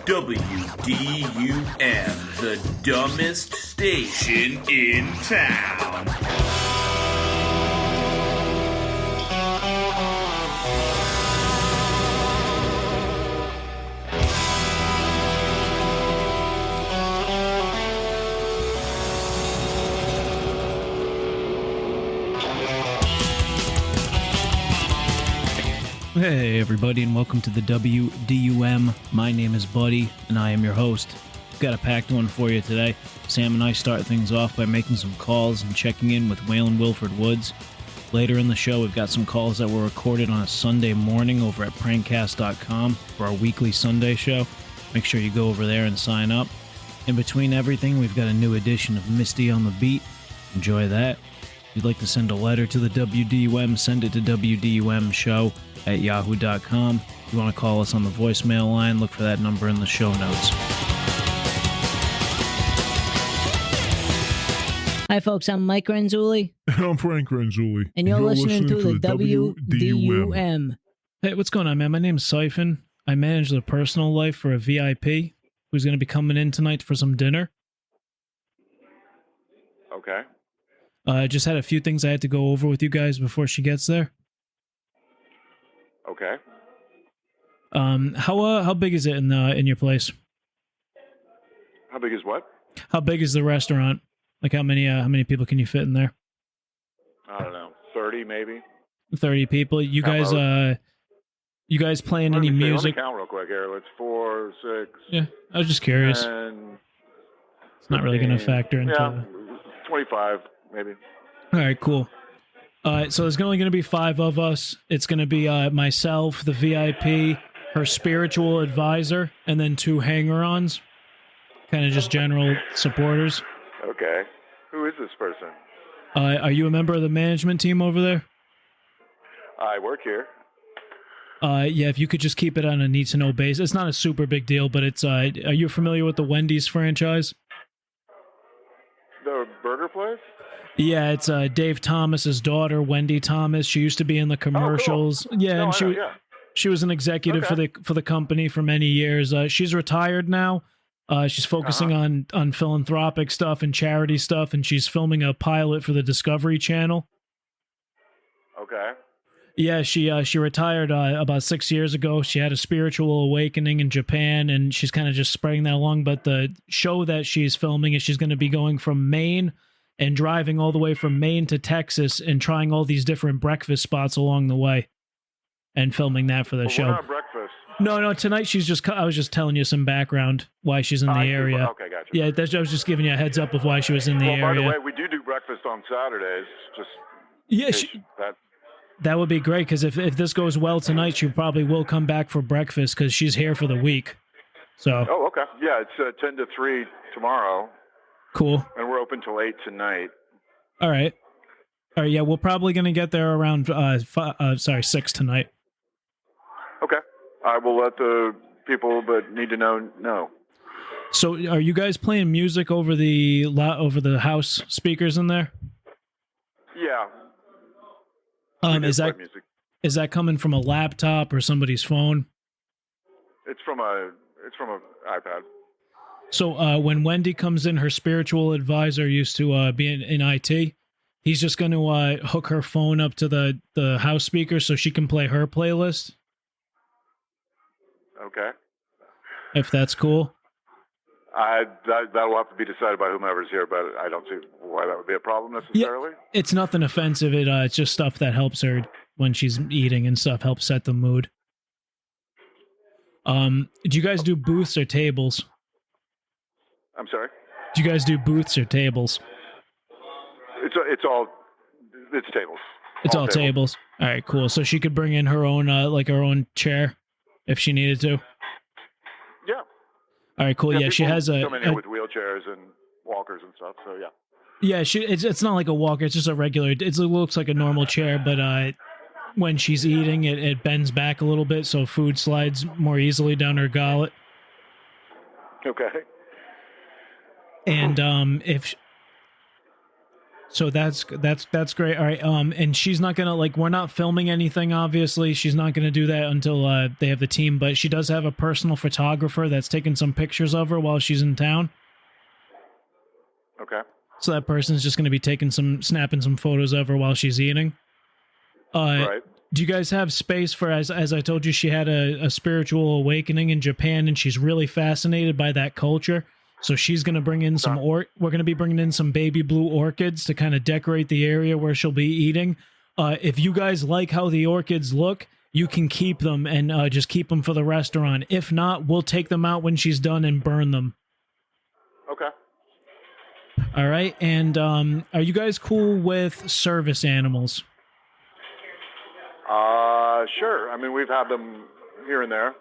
WDUM, the dumbest station in town. Hey everybody, and welcome to the WDUM. My name is Buddy, and I am your host. We've got a packed one for you today. Sam and I start things off by making some calls and checking in with Waylon Wilford Woods. Later in the show, we've got some calls that were recorded on a Sunday morning over at prankcast.com for our weekly Sunday show. Make sure you go over there and sign up. In between everything, we've got a new edition of Misti on the Beat. Enjoy that. If you'd like to send a letter to the WDUM, send it to WDUMshow@yahoo.com. If you want to call us on the voicemail line, look for that number in the show notes. Hi, folks. I'm Mike Renzulli. I'm Frank Renzulli. And you're listening to the WDUM. Hey, what's going on, man? My name's Syphen. I manage the personal life for a VIP who's going to be coming in tonight for some dinner. Okay. I just had a few things I had to go over with you guys before she gets there. Okay. How big is it in your place? How big is what? How big is the restaurant? Like how many people can you fit in there? I don't know, 30 maybe. 30 people. You guys playing any music? Let me count real quick here. It's 4, 6. Yeah, I was just curious. It's not really going to factor into. 25 maybe. All right, cool. So there's only going to be 5 of us. It's going to be myself, the VIP, her spiritual advisor, and then 2 hanger-ons. Kind of just general supporters. Okay. Who is this person? Are you a member of the management team over there? I work here. Yeah, if you could just keep it on a need-to-know basis. It's not a super big deal, but it's... are you familiar with the Wendy's franchise? The burger place? Yeah, it's Dave Thomas's daughter, Wendy Thomas. She used to be in the commercials. Oh, cool. Yeah, and she was an executive for the company for many years. She's retired now. She's focusing on philanthropic stuff and charity stuff, and she's filming a pilot for the Discovery Channel. Okay. Yeah, she retired about 6 years ago. She had a spiritual awakening in Japan, and she's kind of just spreading that along. But the show that she's filming is she's going to be going from Maine and driving all the way from Maine to Texas and trying all these different breakfast spots along the way and filming that for the show. We're not breakfast. No, tonight I was just telling you some background why she's in the area. Okay, gotcha. Yeah, I was just giving you a heads up of why she was in the area. By the way, we do breakfast on Saturdays. That would be great, because if this goes well tonight, she probably will come back for breakfast, because she's here for the week. So. Oh, okay. Yeah, it's 10 to 3 tomorrow. Cool. And we're open till 8 tonight. All right, yeah, we're probably going to get there around 6 tonight. Okay. I will let the people that need to know. So, are you guys playing music over the house speakers in there? Yeah. Is that coming from a laptop or somebody's phone? It's from a iPad. So when Wendy comes in, her spiritual advisor used to be in IT. He's just going to hook her phone up to the house speaker so she can play her playlist. Okay. If that's cool. That'll have to be decided by whomever's here, but I don't see why that would be a problem necessarily. Yeah, it's nothing offensive. It's just stuff that helps her when she's eating and stuff, helps set the mood. Do you guys do booths or tables? I'm sorry? Do you guys do booths or tables? It's tables. It's all tables. All right, cool. So she could bring in her own her own chair if she needed to. Yeah. All right, cool. Yeah, she has come in here with wheelchairs and walkers and stuff. So yeah. Yeah, it's not like a walker. It's just a regular. It looks like a normal chair, but when she's eating, it bends back a little bit, so food slides more easily down her gullet. Okay. And if So that's great. All right. And she's not gonna we're not filming anything. Obviously, she's not gonna do that until they have the team. But she does have a personal photographer that's taking some pictures of her while she's in town. Okay. So that person's just gonna be snapping some photos of her while she's eating. Right. Do you guys have space for, as I told you, she had a spiritual awakening in Japan, and she's really fascinated by that culture. So she's going to bring in we're going to be bringing in some baby blue orchids to kind of decorate the area where she'll be eating. If you guys like how the orchids look, you can keep them and just keep them for the restaurant. If not, we'll take them out when she's done and burn them. Okay. All right. And are you guys cool with service animals? Sure. I mean, we've had them here and there.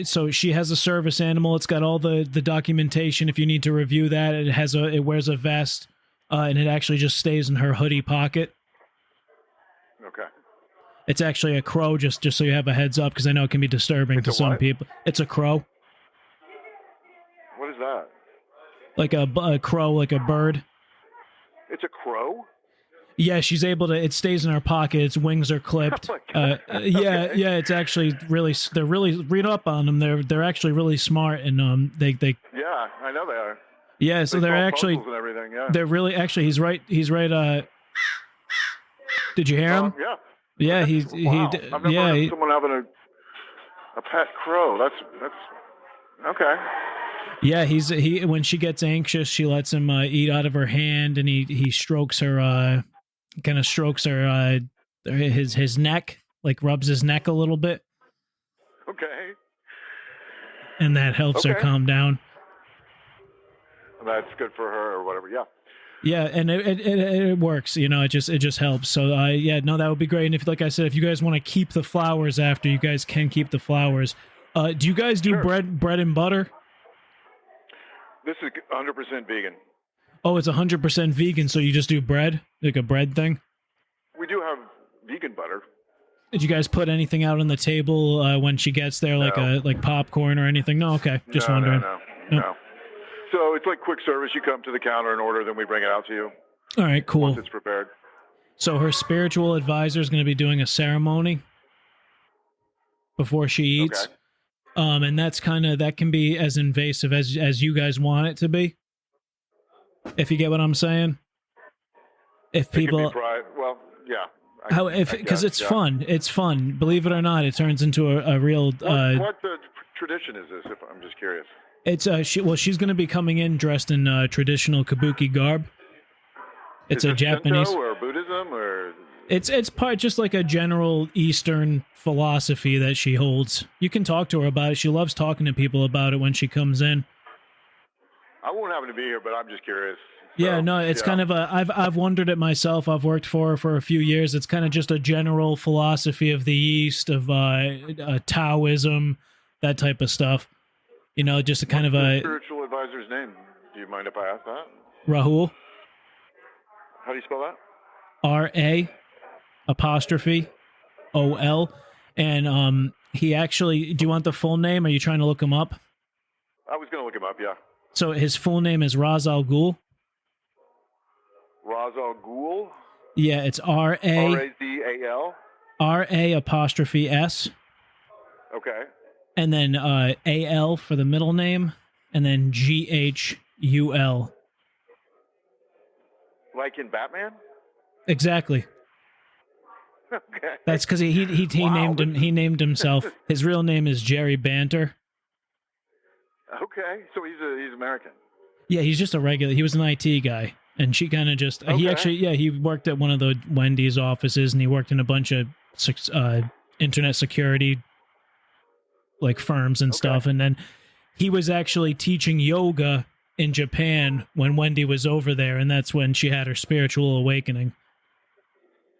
So she has a service animal. It's got all the documentation. If you need to review that, it wears a vest, and it actually just stays in her hoodie pocket. Okay. It's actually a crow, just so you have a heads up, because I know it can be disturbing to some people. It's a crow. What is that? Like a crow, like a bird. It's a crow? Yeah, she's able to. It stays in her pocket. Its wings are clipped. Oh my God. Yeah. It's actually really. They're really read up on them. They're actually really smart, and they. Yeah, I know they are. Yeah, so they're actually. And everything, yeah. They're really actually. He's right. Did you hear him? Yeah. Yeah, Wow. I've never heard of someone having a pet crow. That's okay. Yeah, he when she gets anxious, she lets him eat out of her hand, and he strokes her. Kind of strokes her his neck, like rubs his neck a little bit. Okay. And that helps her calm down. That's good for her or whatever. Yeah. Yeah, and it works. You know, it just helps. So that would be great. And if, like I said, if you guys want to keep the flowers after, you guys can keep the flowers. Do you guys do bread and butter? This is 100% vegan. Oh, it's 100% vegan, so you just do bread? Like a bread thing? We do have vegan butter. Did you guys put anything out on the table when she gets there, like popcorn or anything? No, okay. Just wondering. No. So it's like quick service. You come to the counter and order, then we bring it out to you. All right, cool. Once it's prepared. So her spiritual advisor is going to be doing a ceremony before she eats. Okay. And that can be as invasive as you guys want it to be. If you get what I'm saying. If people, well, yeah. Because it's fun. It's fun. Believe it or not, it turns into a real. What tradition is this? If I'm just curious. It's she's going to be coming in dressed in traditional kabuki garb. It's a Japanese Shinto or Buddhism or. It's part just like a general Eastern philosophy that she holds. You can talk to her about it. She loves talking to people about it when she comes in. I won't happen to be here, but I'm just curious. Yeah, no, it's kind of I've wondered it myself. I've worked for her for a few years. It's kind of just a general philosophy of the East, of Taoism, that type of stuff. You know, just a kind of a spiritual advisor's name. Do you mind if I ask that? Rahul. How do you spell that? R-A-OL. And he actually. Do you want the full name? Are you trying to look him up? I was going to look him up. Yeah. So his full name is Raz Al Ghul. Raz Al Ghul? Yeah, it's R-A-Z-A-L? R-A''S. Okay. And then A-L for the middle name, and then G-H-U-L. Like in Batman? Exactly. Okay. That's because he named himself. His real name is Jerry Banter. Okay, so he's American. Yeah, he's just a regular. He was an IT guy. And she kind of just, he worked at one of the Wendy's offices, and he worked in a bunch of internet security, like firms and stuff. And then he was actually teaching yoga in Japan when Wendy was over there, and that's when she had her spiritual awakening.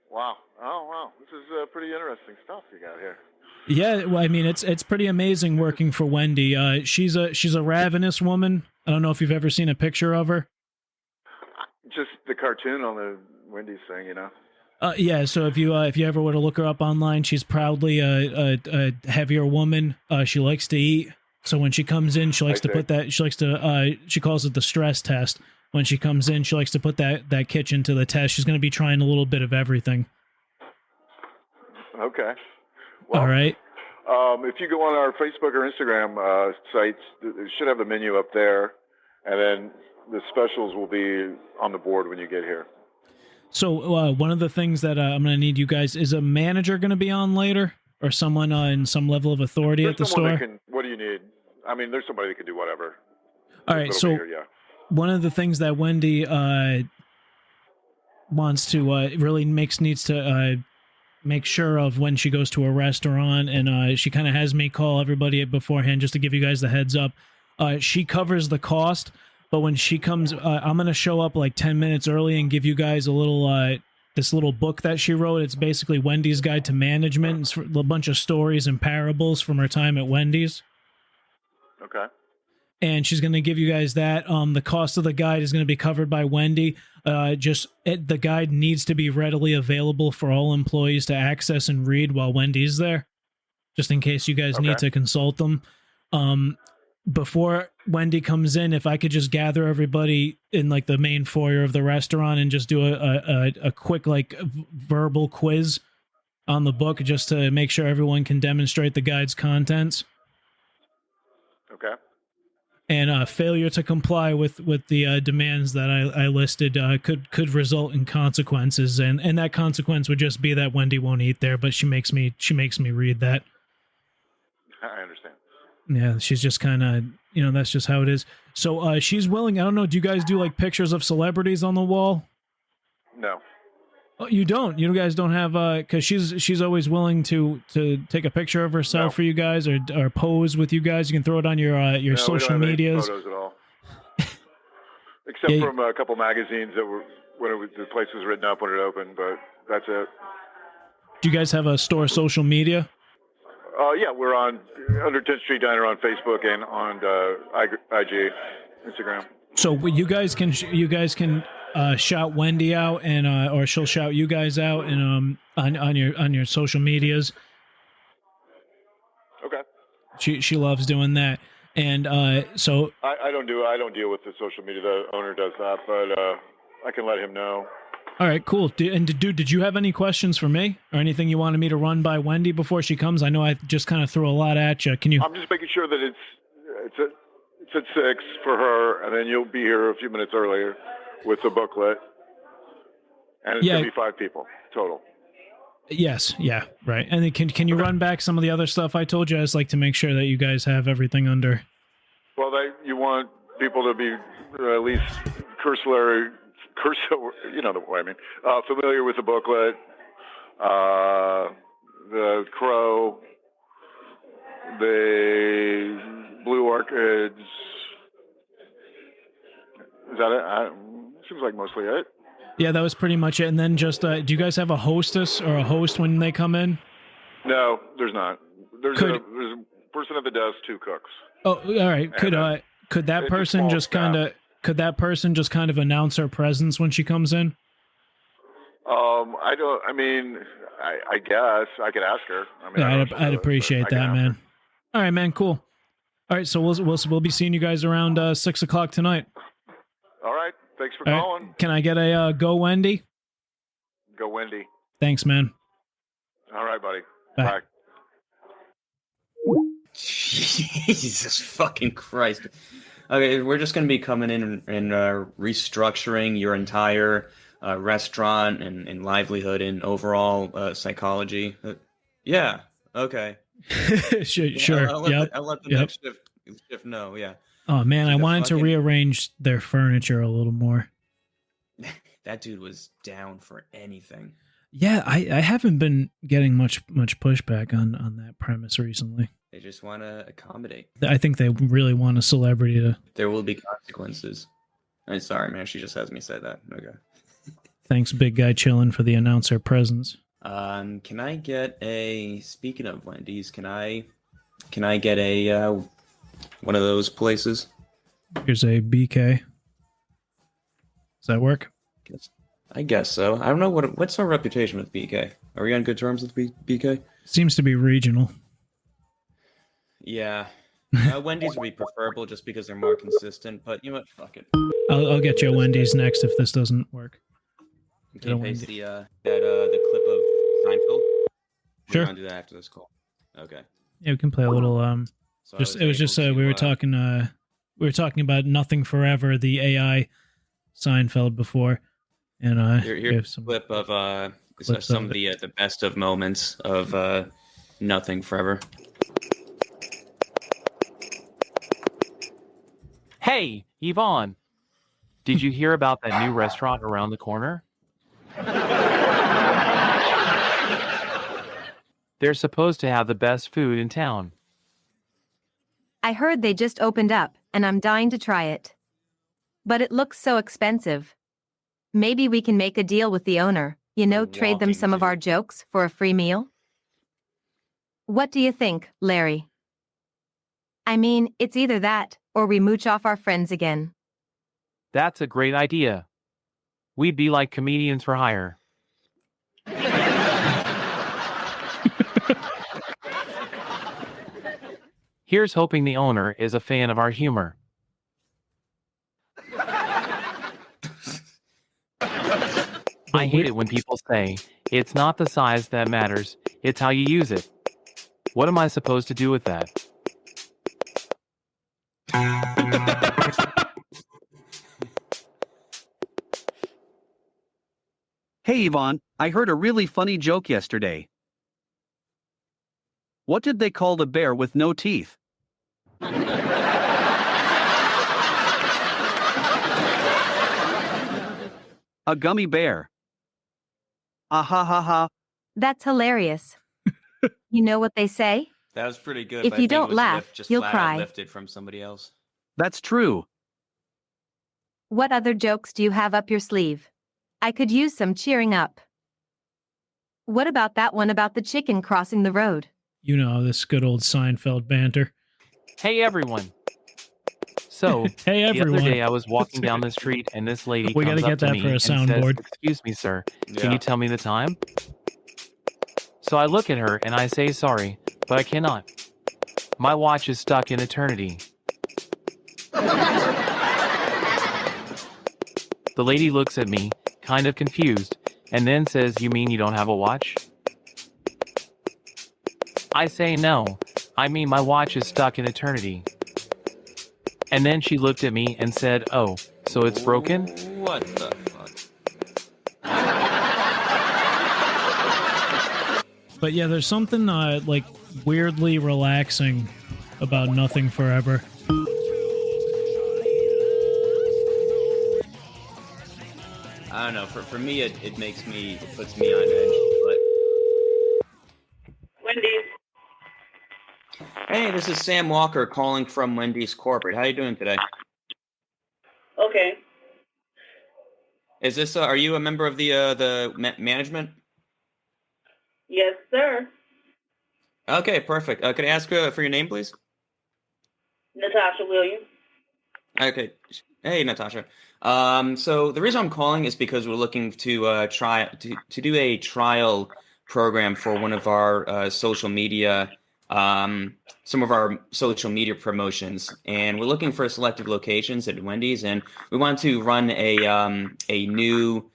Wow. Oh, wow. This is pretty interesting stuff you got here. Yeah, well, I mean, it's pretty amazing working for Wendy. She's a ravenous woman. I don't know if you've ever seen a picture of her. Just the cartoon on the Wendy's thing, you know. Yeah. So if you ever were to look her up online, she's proudly a heavier woman. She likes to eat. So when she comes in, she likes to put that. She likes to. She calls it the stress test. when she comes in. She likes to put that kitchen to the test. She's going to be trying a little bit of everything. Okay. Well, all right. If you go on our Facebook or Instagram sites, it should have the menu up there, and then the specials will be on the board when you get here. So one of the things that I'm going to need you guys, is a manager going to be on later, or someone in some level of authority at the store? What do you need? I mean, there's somebody that can do whatever. All right, so here, one of the things that Wendy wants to needs to make sure of when she goes to a restaurant, and she kind of has me call everybody beforehand just to give you guys the heads up. She covers the cost, but when she comes, I'm going to show up like 10 minutes early and give you guys a little this little book that she wrote. It's basically Wendy's Guide to Management. It's a bunch of stories and parables from her time at Wendy's. Okay. And she's going to give you guys that. The cost of the guide is going to be covered by Wendy. The guide needs to be readily available for all employees to access and read while Wendy's there, just in case you guys need to consult them. Before Wendy comes in, if I could just gather everybody in like the main foyer of the restaurant and just do a quick like verbal quiz on the book, just to make sure everyone can demonstrate the guide's contents. Okay. And failure to comply with the demands that I listed could result in consequences, and that consequence would just be that Wendy won't eat there, but she makes me read that. I understand. Yeah, she's just kind of, that's just how it is. So she's willing. I don't know. Do you guys do like pictures of celebrities on the wall? No. Oh, you don't. You guys don't have because she's always willing to take a picture of herself for you guys, or pose with you guys. You can throw it on your social medias. We don't have any photos at all. Except from a couple magazines that were the place was written up when it opened, but that's it. Do you guys have a store social media? Yeah, we're on under 10th Street Diner on Facebook and on IG, Instagram. So you guys can shout Wendy out, and or she'll shout you guys out, and on your social medias. Okay. She loves doing that, and so I don't deal with the social media. The owner does that, but I can let him know. All right, cool. Did you have any questions for me, or anything you wanted me to run by Wendy before she comes? I know I just kind of threw a lot at you. Can you? I'm just making sure that it's at 6 for her, and then you'll be here a few minutes earlier with the booklet, and it's gonna be 5 people total. Yes, yeah, right. And then can you run back some of the other stuff I told you? I just like to make sure that you guys have everything under. Well, you want people to be at least cursory, you know what I mean, familiar with the booklet, the crow, the blue orchids. Is that it? Seems like mostly it. Yeah, that was pretty much it. And then just, do you guys have a hostess or a host when they come in? No, there's not. There's a person at the desk, 2 cooks. Oh, all right. Could that person just kind of announce her presence when she comes in? I guess I could ask her. I'd appreciate that, man. All right, man. Cool. All right, so we'll be seeing you guys around 6:00 tonight. All right. Thanks for calling. Right. Can I get a go, Wendy? Go, Wendy. Thanks, man. All right, buddy. Bye. Jesus fucking Christ. Okay, we're just going to be coming in and restructuring your entire restaurant and livelihood and overall psychology. Yeah, okay. Sure. I'll let the next shift know, yeah. Oh, man, I wanted to rearrange their furniture a little more. That dude was down for anything. Yeah, I haven't been getting much pushback on that premise recently. They just want to accommodate. I think they really want a celebrity to... There will be consequences. I'm sorry, man. She just has me say that. Okay. Thanks, big guy chillin', for the announcer presence. Can I get a... Speaking of Wendy's, can I get a... one of those places? Here's a BK. Does that work? I guess so. I don't know what's our reputation with BK. Are we on good terms with BK? Seems to be regional. Yeah. Wendy's would be preferable just because they're more consistent, but you know what? Fuck it. I'll get you a Wendy's next if this doesn't work. Can you paste the clip of Seinfeld? Sure. We're gonna do that after this call. Okay. Yeah, we can play a little. So we were talking about Nothing Forever, the AI Seinfeld before, and here's some clip of some of the best of moments of Nothing Forever. Hey, Yvonne, did you hear about that new restaurant around the corner? They're supposed to have the best food in town. I heard they just opened up, and I'm dying to try it. But it looks so expensive. Maybe we can make a deal with the owner, trade them some of our jokes for a free meal? What do you think, Larry? I mean, it's either that, or we mooch off our friends again. That's a great idea. We'd be like comedians for hire. Here's hoping the owner is a fan of our humor. I hate it when people say, it's not the size that matters, it's how you use it. What am I supposed to do with that? Hey, Yvonne, I heard a really funny joke yesterday. What did they call the bear with no teeth? A gummy bear. Ah ha ha ha. That's hilarious. You know what they say? That was pretty good. If you don't laugh, you'll cry. Lifted from somebody else. That's true. What other jokes do you have up your sleeve? I could use some cheering up. What about that one about the chicken crossing the road? This good old Seinfeld banter. Hey, everyone. So, hey, everyone. The other day I was walking down the street and this lady comes up to me and says, "Excuse me, sir, can you tell me the time?" So I look at her and I say sorry, but I cannot. My watch is stuck in eternity. The lady looks at me, kind of confused, and then says, "You mean you don't have a watch?" I say no, I mean my watch is stuck in eternity. And then she looked at me and said, "Oh, so it's broken?" What the fuck? But yeah, there's something weirdly relaxing about Nothing Forever. I don't know. For me, it puts me on edge. But Wendy's. Hey, this is Sam Walker calling from Wendy's Corporate. How you doing today? Okay. Is this? Are you a member of the management? Yes, sir. Okay, perfect. Could I ask for your name, please? Natasha Williams. Okay. Hey, Natasha. So the reason I'm calling is because we're looking to do a trial program for one of our social media. Some of our social media promotions, and we're looking for selective locations at Wendy's, and we want to run a new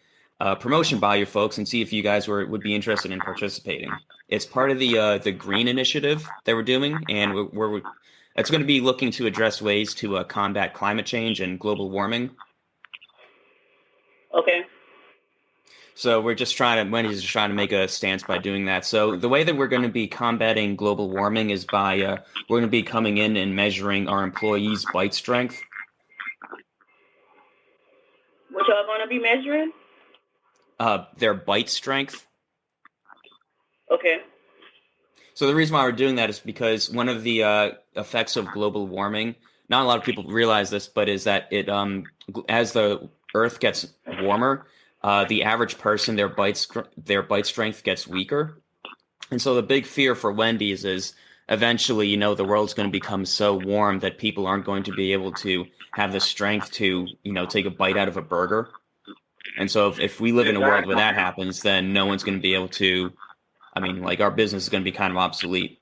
promotion by you folks and see if you guys would be interested in participating. It's part of the Green Initiative that we're doing, and it's going to be looking to address ways to combat climate change and global warming. Okay. So Wendy's is trying to make a stance by doing that. So the way that we're going to be combating global warming is by we're going to be coming in and measuring our employees' bite strength. What y'all going to be measuring? Their bite strength. Okay. So the reason why we're doing that is because one of the effects of global warming, not a lot of people realize this, but is that it as the Earth gets warmer, the average person, their bite strength gets weaker. And so the big fear for Wendy's is eventually, the world's going to become so warm that people aren't going to be able to have the strength to, take a bite out of a burger. And so if we live in a world where that happens, then no one's going to be able to, our business is going to be kind of obsolete,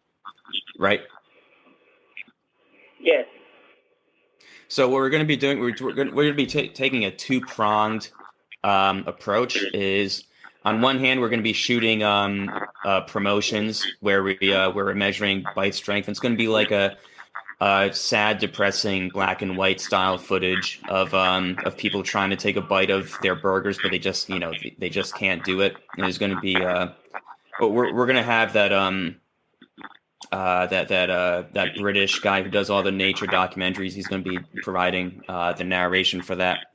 right? Yes. So what we're going to be doing, we're going to be taking a two-pronged approach. Is on one hand, we're going to be shooting promotions where we're measuring bite strength. It's going to be like a sad, depressing black and white style footage of people trying to take a bite of their burgers, but they just can't do it. And there's going to be we're going to have that that British guy who does all the nature documentaries. He's going to be providing the narration for that.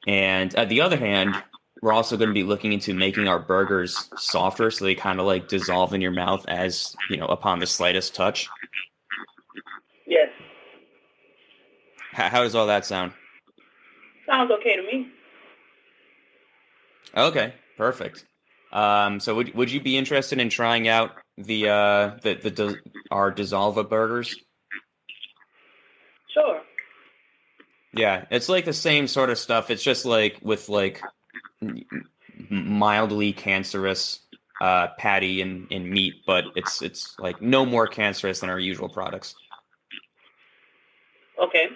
And at the other hand, we're also going to be looking into making our burgers softer, so they kind of like dissolve in your mouth as upon the slightest touch. Yes. How does all that sound? Sounds okay to me. Okay, perfect. So would you be interested in trying out our Dissolva burgers? Sure. Yeah, it's like the same sort of stuff. It's just like with like mildly cancerous patty and meat, but it's like no more cancerous than our usual products. Okay.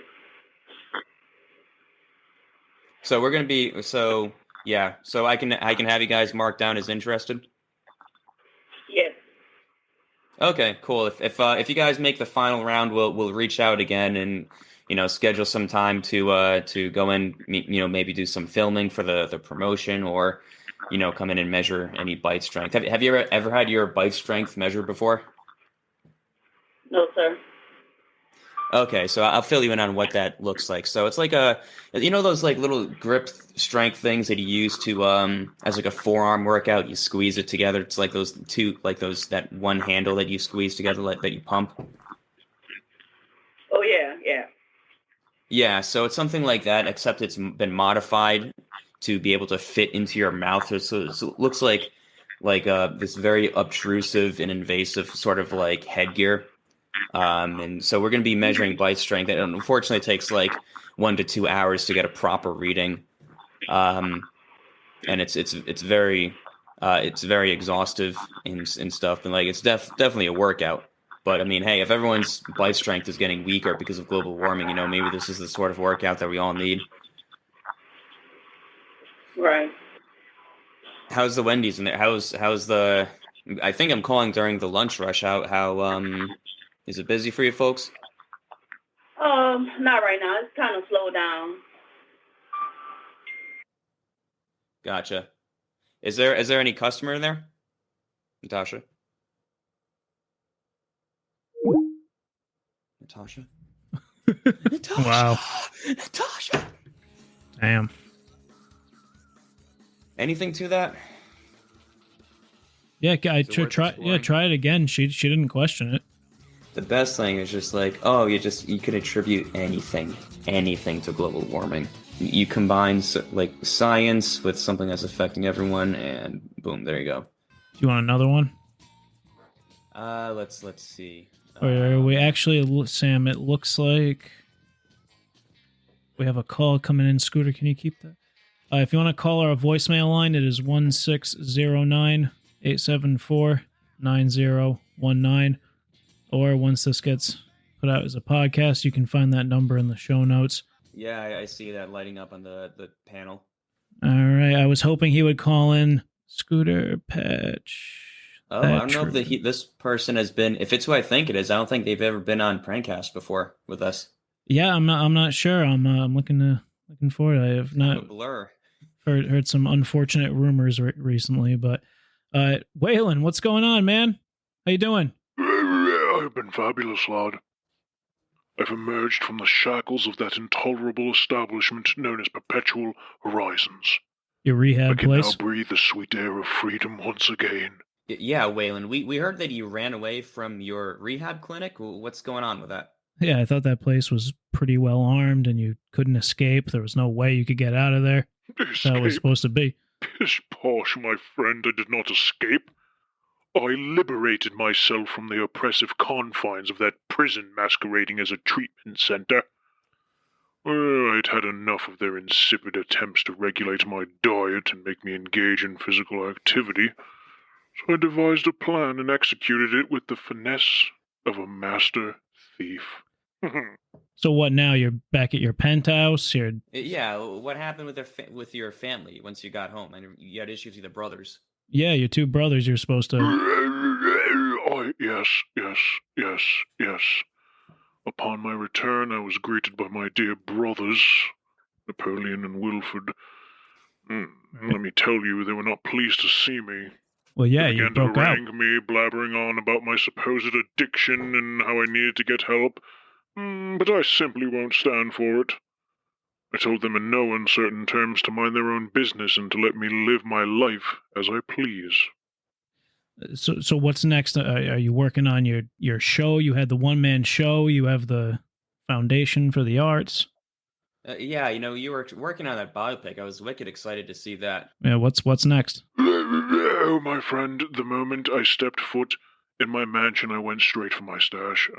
So we're gonna be so I can have you guys marked down as interested. Yes. Okay, cool. If you guys make the final round, we'll reach out again and schedule some time to go in, maybe do some filming for the promotion, or come in and measure any bite strength. Have you ever had your bite strength measured before? No, sir. Okay, so I'll fill you in on what that looks like. So it's like those like little grip strength things that you use to as like a forearm workout. You squeeze it together. It's like that one handle that you squeeze together, like that you pump. Oh yeah. Yeah, so it's something like that, except it's been modified to be able to fit into your mouth. So it looks like this very obtrusive and invasive sort of like headgear. And so we're going to be measuring bite strength. It unfortunately takes like 1 to 2 hours to get a proper reading. And it's very exhaustive and stuff. And like, it's definitely a workout. But I mean, hey, if everyone's bite strength is getting weaker because of global warming, maybe this is the sort of workout that we all need. Right. How's the Wendy's in there? How's the? I think I'm calling during the lunch rush. How is it busy for you folks? Not right now. It's kind of slowed down. Gotcha. Is there any customer in there, Natasha? Natasha? Wow. Natasha. Damn. Anything to that? Yeah, try it again. She didn't question it. The best thing is just like, you can attribute anything to global warming. You combine like science with something that's affecting everyone, and boom, there you go. Do you want another one? Let's see. Or we actually, Sam, it looks like we have a call coming in. Scooter, can you keep that? If you want to call our voicemail line, it is 1609-874-9019. Or once this gets put out as a podcast, you can find that number in the show notes. Yeah, I see that lighting up on the panel. All right, I was hoping he would call in. Scooter Patch. Oh, I don't know if this person has been. If it's who I think it is, I don't think they've ever been on Prankcast before with us. Yeah, I'm not sure. I'm looking forward. I have not blur. Heard some unfortunate rumors recently, but Waylon, what's going on, man? How you doing? I've been fabulous, lad. I've emerged from the shackles of that intolerable establishment known as Perpetual Horizons. Your rehab place? I can now breathe the sweet air of freedom once again. Yeah, Waylon, we heard that you ran away from your rehab clinic. What's going on with that? Yeah, I thought that place was pretty well armed and you couldn't escape. There was no way you could get out of there. That's how it was supposed to be. Pish posh, my friend, I did not escape. I liberated myself from the oppressive confines of that prison masquerading as a treatment center. Well, I'd had enough of their insipid attempts to regulate my diet and make me engage in physical activity, so I devised a plan and executed it with the finesse of a master thief. So what now? You're back at your penthouse? Yeah, what happened with your family once you got home? And you had issues with the brothers. Yeah, your two brothers you're supposed to... Yes. Upon my return, I was greeted by my dear brothers, Napoleon and Wilford. Let me tell you, they were not pleased to see me. Well, yeah, they you began broke to out. harangue me, blabbering on about my supposed addiction and how I needed to get help. But I simply won't stand for it. I told them in no uncertain terms to mind their own business and to let me live my life as I please. So what's next? Are you working on your show? You had the one-man show. You have the Foundation for the Arts. Yeah, you were working on that biopic. I was wicked excited to see that. Yeah, what's next? Oh, my friend, the moment I stepped foot in my mansion, I went straight for my stash.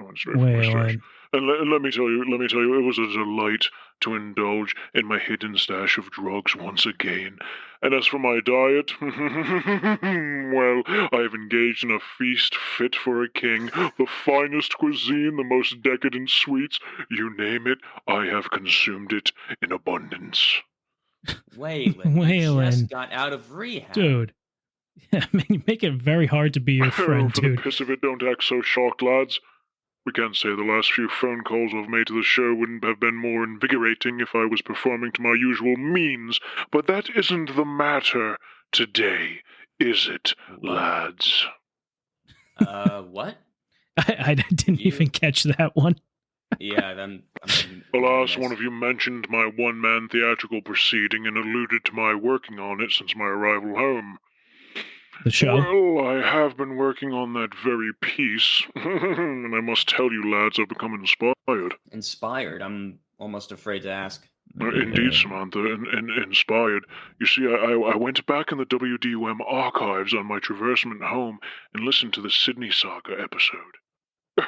And let me tell you, it was a delight to indulge in my hidden stash of drugs once again. And as for my diet, well, I have engaged in a feast fit for a king. The finest cuisine, the most decadent sweets, you name it, I have consumed it in abundance. Waylon, you just got out of rehab. Dude. Yeah, you make it very hard to be your friend, for dude. The piss of it, don't act so shocked, lads. We can't say the last few phone calls I've made to the show wouldn't have been more invigorating if I was performing to my usual means, but that isn't the matter today, is it, lads? What? I didn't even catch that one. Yeah, Alas, one of you mentioned my one-man theatrical proceeding and alluded to my working on it since my arrival home. The show? Well, I have been working on that very piece, and I must tell you, lads, I've become inspired. Inspired? I'm almost afraid to ask. Indeed, Samantha, inspired. You see, I went back in the WDUM archives on my traversement home and listened to the Sydney Saga episode.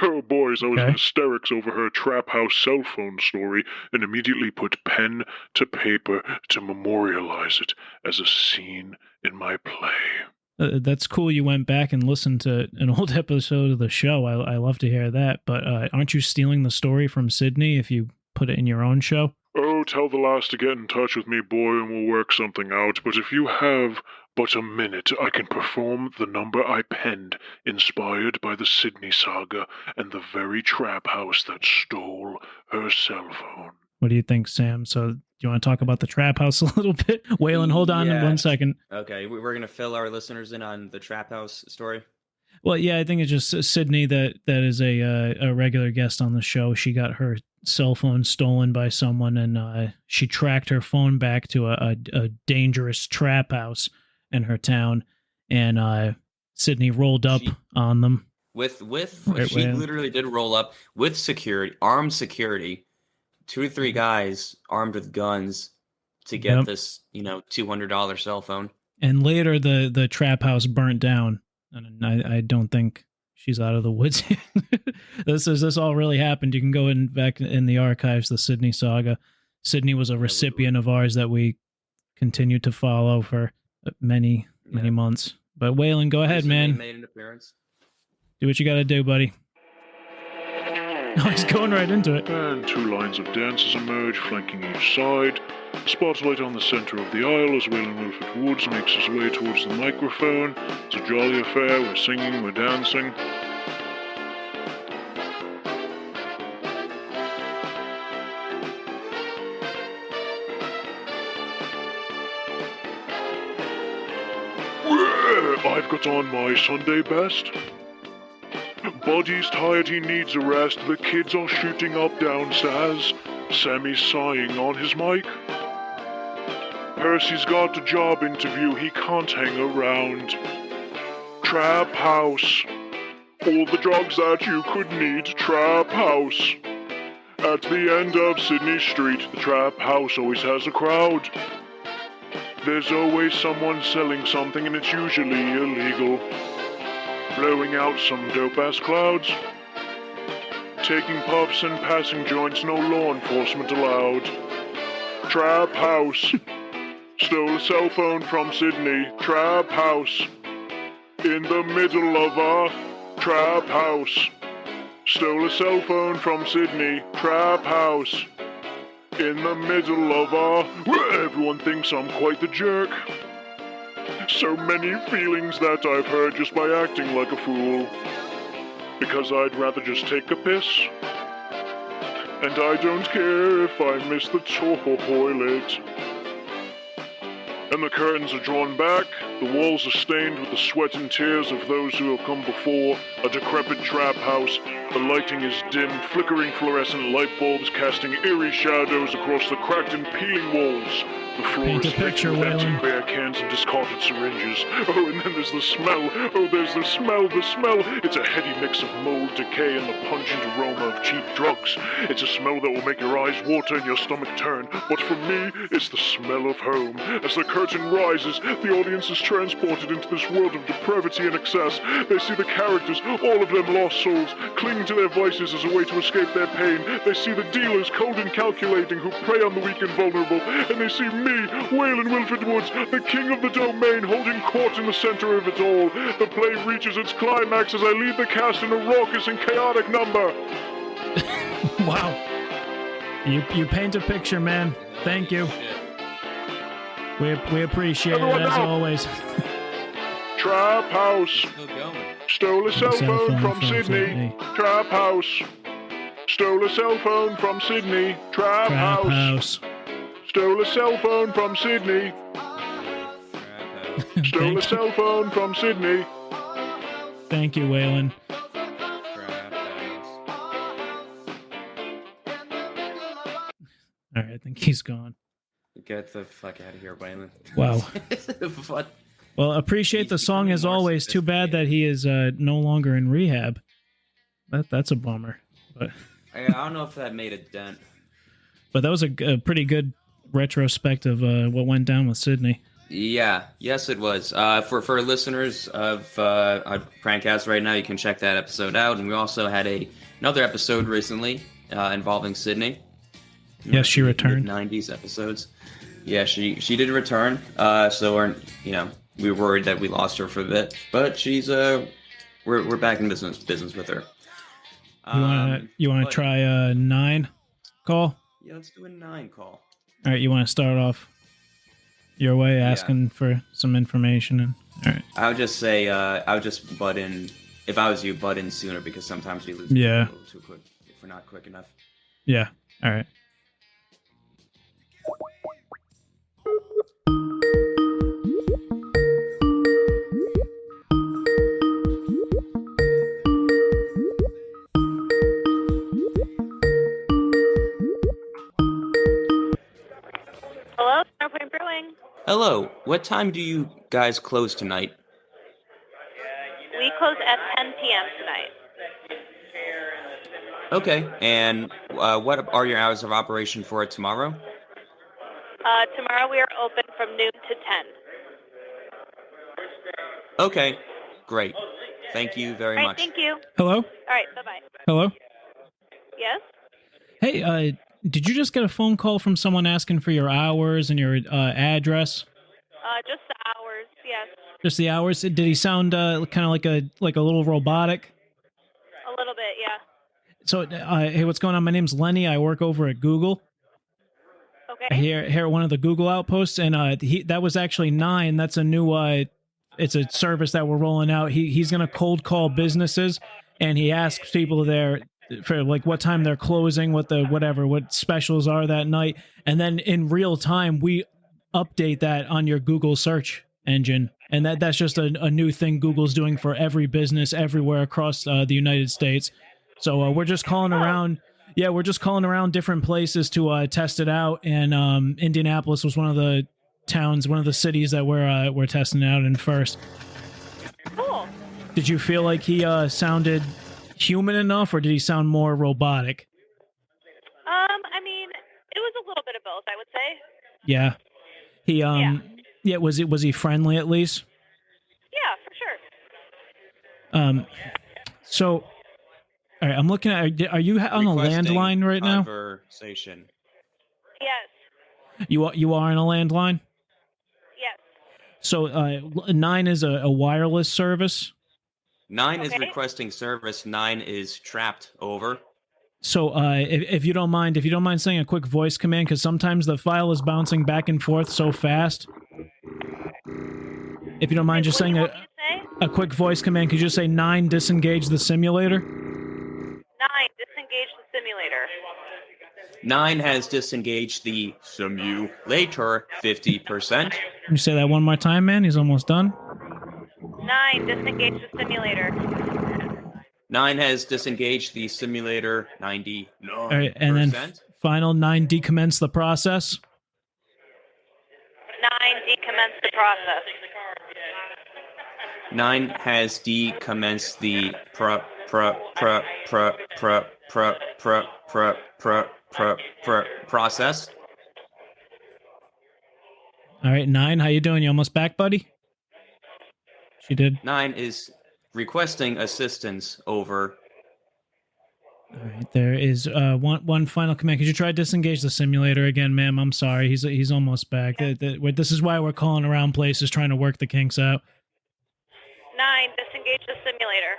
Oh, boys, I was in hysterics over her trap house cell phone story and immediately put pen to paper to memorialize it as a scene in my play. That's cool you went back and listened to an old episode of the show. I love to hear that, but aren't you stealing the story from Sydney if you put it in your own show? Oh, tell the lass to get in touch with me, boy, and we'll work something out. But if you have but a minute, I can perform the number I penned, inspired by the Sydney Saga and the very trap house that stole her cell phone. What do you think, Sam? So, do you want to talk about the trap house a little bit? Waylon, hold on 1 second. Okay, we're going to fill our listeners in on the trap house story. Well, yeah, I think it's just Sydney that is a regular guest on the show. She got her cell phone stolen by someone, and she tracked her phone back to a dangerous trap house in her town, and Sydney rolled up on them. She literally did roll up with security, armed security. 2 or 3 guys armed with guns to get this, $200 cell phone. And later, the trap house burnt down, and I don't think she's out of the woods. This all really happened. You can go back in the archives, the Sydney Saga. Sydney was a recipient of ours that we continued to follow for many months. But Waylon, go ahead, man. Made an appearance. Do what you got to do, buddy. Oh, he's going right into it. And 2 lines of dancers emerge, flanking each side. A spotlight on the center of the aisle as Waylon Wilford Woods makes his way towards the microphone. It's a jolly affair. We're singing, we're dancing. I've got on my Sunday best. Buddy's tired, he needs a rest. The kids are shooting up downstairs. Sammy's sighing on his mic. Percy's got a job interview, he can't hang around. Trap house. All the drugs that you could need. Trap house. At the end of Sydney Street, the trap house always has a crowd. There's always someone selling something, and it's usually illegal. Blowing out some dope-ass clouds. Taking puffs and passing joints, no law enforcement allowed. Trap house. Stole a cell phone from Sydney. Trap house. In the middle of a trap house. Stole a cell phone from Sydney. Trap house. In the middle of where everyone thinks I'm quite the jerk. So many feelings that I've hurt just by acting like a fool. Because I'd rather just take a piss. And I don't care if I miss the toilet. And the curtains are drawn back, the walls are stained with the sweat and tears of those who have come before, a decrepit trap house, the lighting is dim, flickering fluorescent light bulbs casting eerie shadows across the cracked and peeling walls. The floor is thick with empty beer cans and discarded syringes. Oh, and then there's the smell. Oh, there's the smell. It's a heady mix of mold, decay, and the pungent aroma of cheap drugs. It's a smell that will make your eyes water and your stomach turn. But for me, it's the smell of home. As the curtain rises, the audience is transported into this world of depravity and excess. They see the characters, all of them lost souls, clinging to their vices as a way to escape their pain. They see the dealers, cold and calculating, who prey on the weak and vulnerable. And they see me, Waylon Wilford Woods, the king of the domain, holding court in the center of it all. The play reaches its climax as I lead the cast in a raucous and chaotic number. Wow. You paint a picture, man. Thank you. We appreciate it, as always. Trap house. Stole a cell phone from Sydney. Trap house. Stole a cell phone from Sydney. Trap house. Stole a cell phone from Sydney. Stole a cell phone from Sydney. Thank you, Waylon. All right, I think he's gone. Get the fuck out of here, Waylon. Wow. What? Well, appreciate the song as always. Too bad that he is no longer in rehab. That's a bummer. But I don't know if that made a dent. But that was a pretty good retrospective of what went down with Sydney. Yeah, yes, it was. For listeners of Prankcast right now, you can check that episode out. And we also had another episode recently involving Sydney. Yes, she returned. 90s episodes. Yeah, she did return. So we were worried that we lost her for a bit, but she's we're back in business with her. You want to try a 9 call? Yeah, let's do a 9 call. All right, you want to start off your way, asking for some information, and all right. I would just say I would just butt in. If I was you, butt in sooner, because sometimes we lose a little too quick if we're not quick enough. Yeah. All right. Hello, Airplane Brewing. Hello. What time do you guys close tonight? We close at 10 p.m. tonight. Okay. And what are your hours of operation for tomorrow? Tomorrow we are open from noon to 10. Okay. Great. Thank you very much. Thank you. Hello? All right, bye-bye. Hello? Yes? Hey, did you just get a phone call from someone asking for your hours and your address? Just the hours, yes. Just the hours? Did he sound kind of like a little robotic? A little bit, yeah. So, hey, what's going on? My name's Lenny. I work over at Google. Okay. Here at one of the Google outposts, and that was actually 9. That's a new it's a service that we're rolling out. He's gonna cold call businesses, and he asks people there for like what time they're closing, what specials are that night, and then in real time we update that on your Google search engine, and that's just a new thing Google's doing for every business everywhere across the United States. So we're just calling around. Yeah, we're just calling around different places to test it out, and Indianapolis was one of the cities that we're testing it out in first. Cool. Did you feel like he sounded human enough, or did he sound more robotic? I mean, it was a little bit of both, I would say. Yeah. He yeah, was he friendly at least? Yeah, for sure. So all right, I'm looking at. Are you on a landline right now? Conversation. Yes. You are on a landline? Yes. So 9 is a wireless service. 9 is requesting service. 9 is trapped. Over. So, if you don't mind saying a quick voice command, because sometimes the file is bouncing back and forth so fast. If you don't mind just saying a quick voice command, could you just say 9, disengage the simulator? 9, disengage the simulator. 9 has disengaged the simulator 50%. Can you say that one more time, man? He's almost done. 9, disengage the simulator. 9 has disengaged the simulator 99%. All right, and then final 9, decommence the process. 9, decommence the process. 9 has decommenced the process. All right, 9, how you doing? You almost back, buddy? She did. 9 is requesting assistance. Over. All right, there is one final command. Could you try to disengage the simulator again, ma'am? I'm sorry, he's almost back. This is why we're calling around places trying to work the kinks out. 9, disengage the simulator.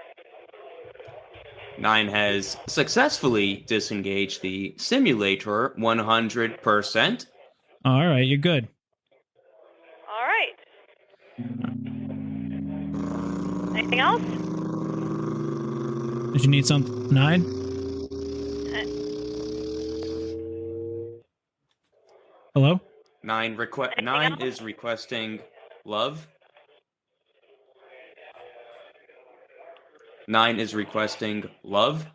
9 has successfully disengaged the simulator 100%. All right, you're good. All right. Anything else? Did you need something? 9? Hello? 9 is requesting love. 9 is requesting love.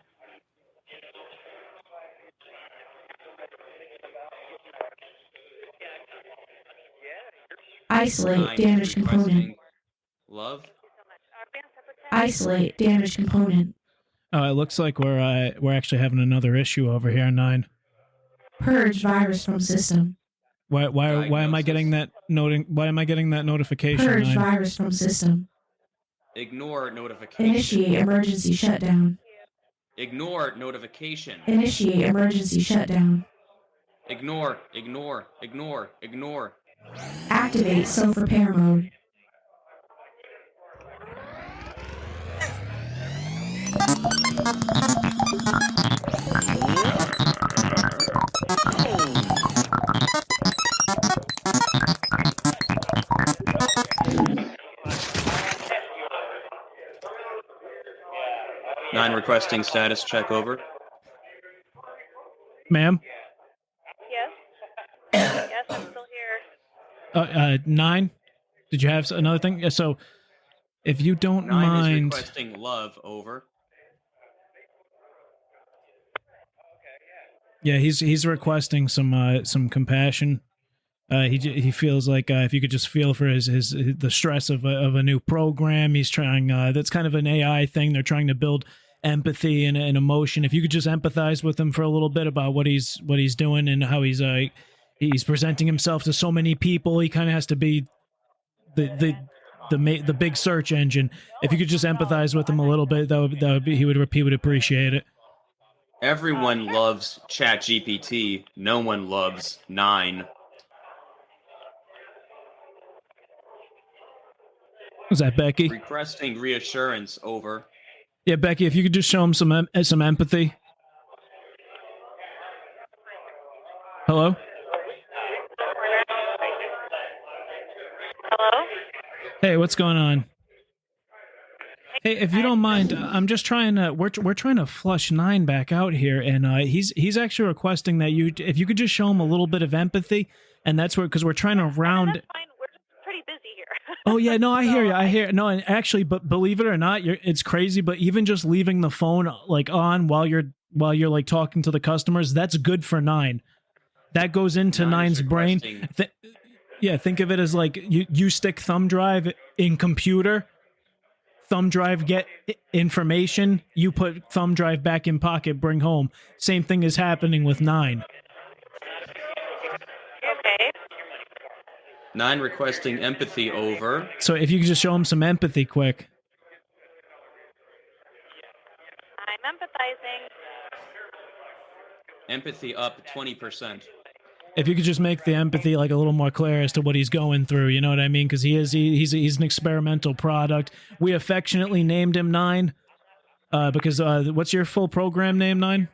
Isolate damaged component. Love. Isolate damaged component. Oh, it looks like we're actually having another issue over here, 9. Purge virus from system. Why am I getting that notification? Purge 9? Virus from system. Ignore notification. Initiate emergency shutdown. Ignore notification. Initiate emergency shutdown. Ignore. Activate self-repair mode. Nine requesting status check. Over. Ma'am? Yes. Yes, I'm still here. 9? Did you have another thing? Yeah, so, if you don't 9 mind... is requesting love. Over. Yeah, he's requesting some compassion. He feels like if you could just feel for the stress of a new program. He's trying. That's kind of an AI thing. They're trying to build empathy and emotion. If you could just empathize with him for a little bit about what he's doing and how he's presenting himself to so many people. He kind of has to be the big search engine. If you could just empathize with him a little bit, he would appreciate it. Everyone loves ChatGPT. No one loves 9. Was that Becky? Requesting reassurance. Over. Yeah, Becky, if you could just show him some empathy. Hello? Hello? Hey, what's going on? Hey, if you don't mind, I'm just trying to we're trying to flush 9 back out here, and he's actually requesting that if you could just show him a little bit of empathy, and that's because we're trying to round. That's fine. We're just pretty busy here. Oh yeah, no, I hear you. No, and actually, but believe it or not, it's crazy. But even just leaving the phone like on while you're like talking to the customers, that's good for 9. That goes into 9's brain. Think of it as like you stick thumb drive in computer. Thumb drive get information, you put thumb drive back in pocket, bring home. Same thing is happening with 9. Okay. 9 requesting empathy. Over. So if you could just show him some empathy quick. I'm empathizing. Empathy up 20%. If you could just make the empathy like a little more clear as to what he's going through, you know what I mean? Because he's an experimental product. We affectionately named him 9, because what's your full program name, 9?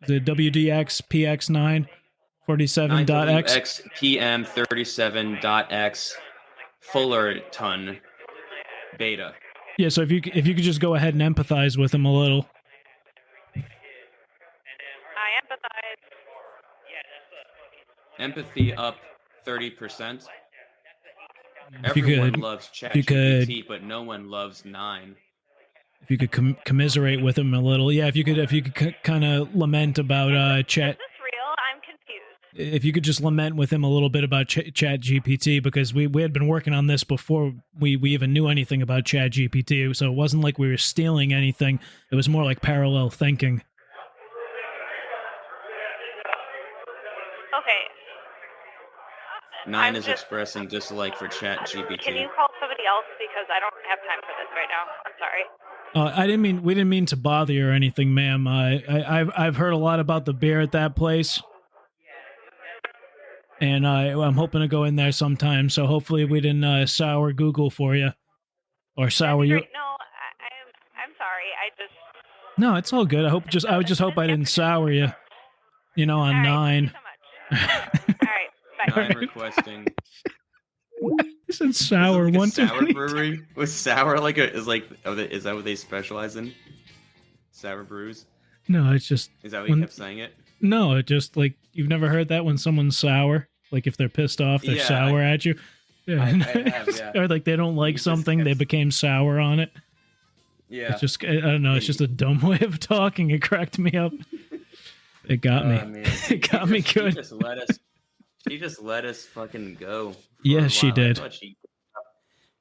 The WDX PX9 47.x 9WX PM 37.x Fullerton beta. Yeah, so if you could just go ahead and empathize with him a little. I empathize. Empathy up 30%. If you Everyone could, loves ChatGPT, but no one loves 9. If you could commiserate with him a little, yeah. If you could kind of lament about Chat. Is this real? I'm confused. If you could just lament with him a little bit about ChatGPT, because we had been working on this before we even knew anything about ChatGPT, so it wasn't like we were stealing anything. It was more like parallel thinking. Okay. 9 is expressing dislike for ChatGPT. Can you call somebody else, because I don't have time for this right now. I'm sorry. We didn't mean to bother you or anything, ma'am. I've heard a lot about the beer at that place, and I'm hoping to go in there sometime. So hopefully we didn't sour Google for you, or sour you. No, I'm sorry. No, it's all good. I would just hope I didn't sour you. You know, on 9. All right. Bye. 9 requesting. Is it sour? Is it like one a sour too brewery? Was sour is that what they specialize in? Sour brews? No, it's just. Is that what you kept saying it? No, it just like you've never heard that when someone's sour, like if they're pissed off, they're sour at you. Yeah. I have, yeah. Or like they don't like something, they became sour on it. Yeah. It's just I don't know. It's just a dumb way of talking. It cracked me up. It got me. Man. It got me good. She just let us fucking go. Yes, she did.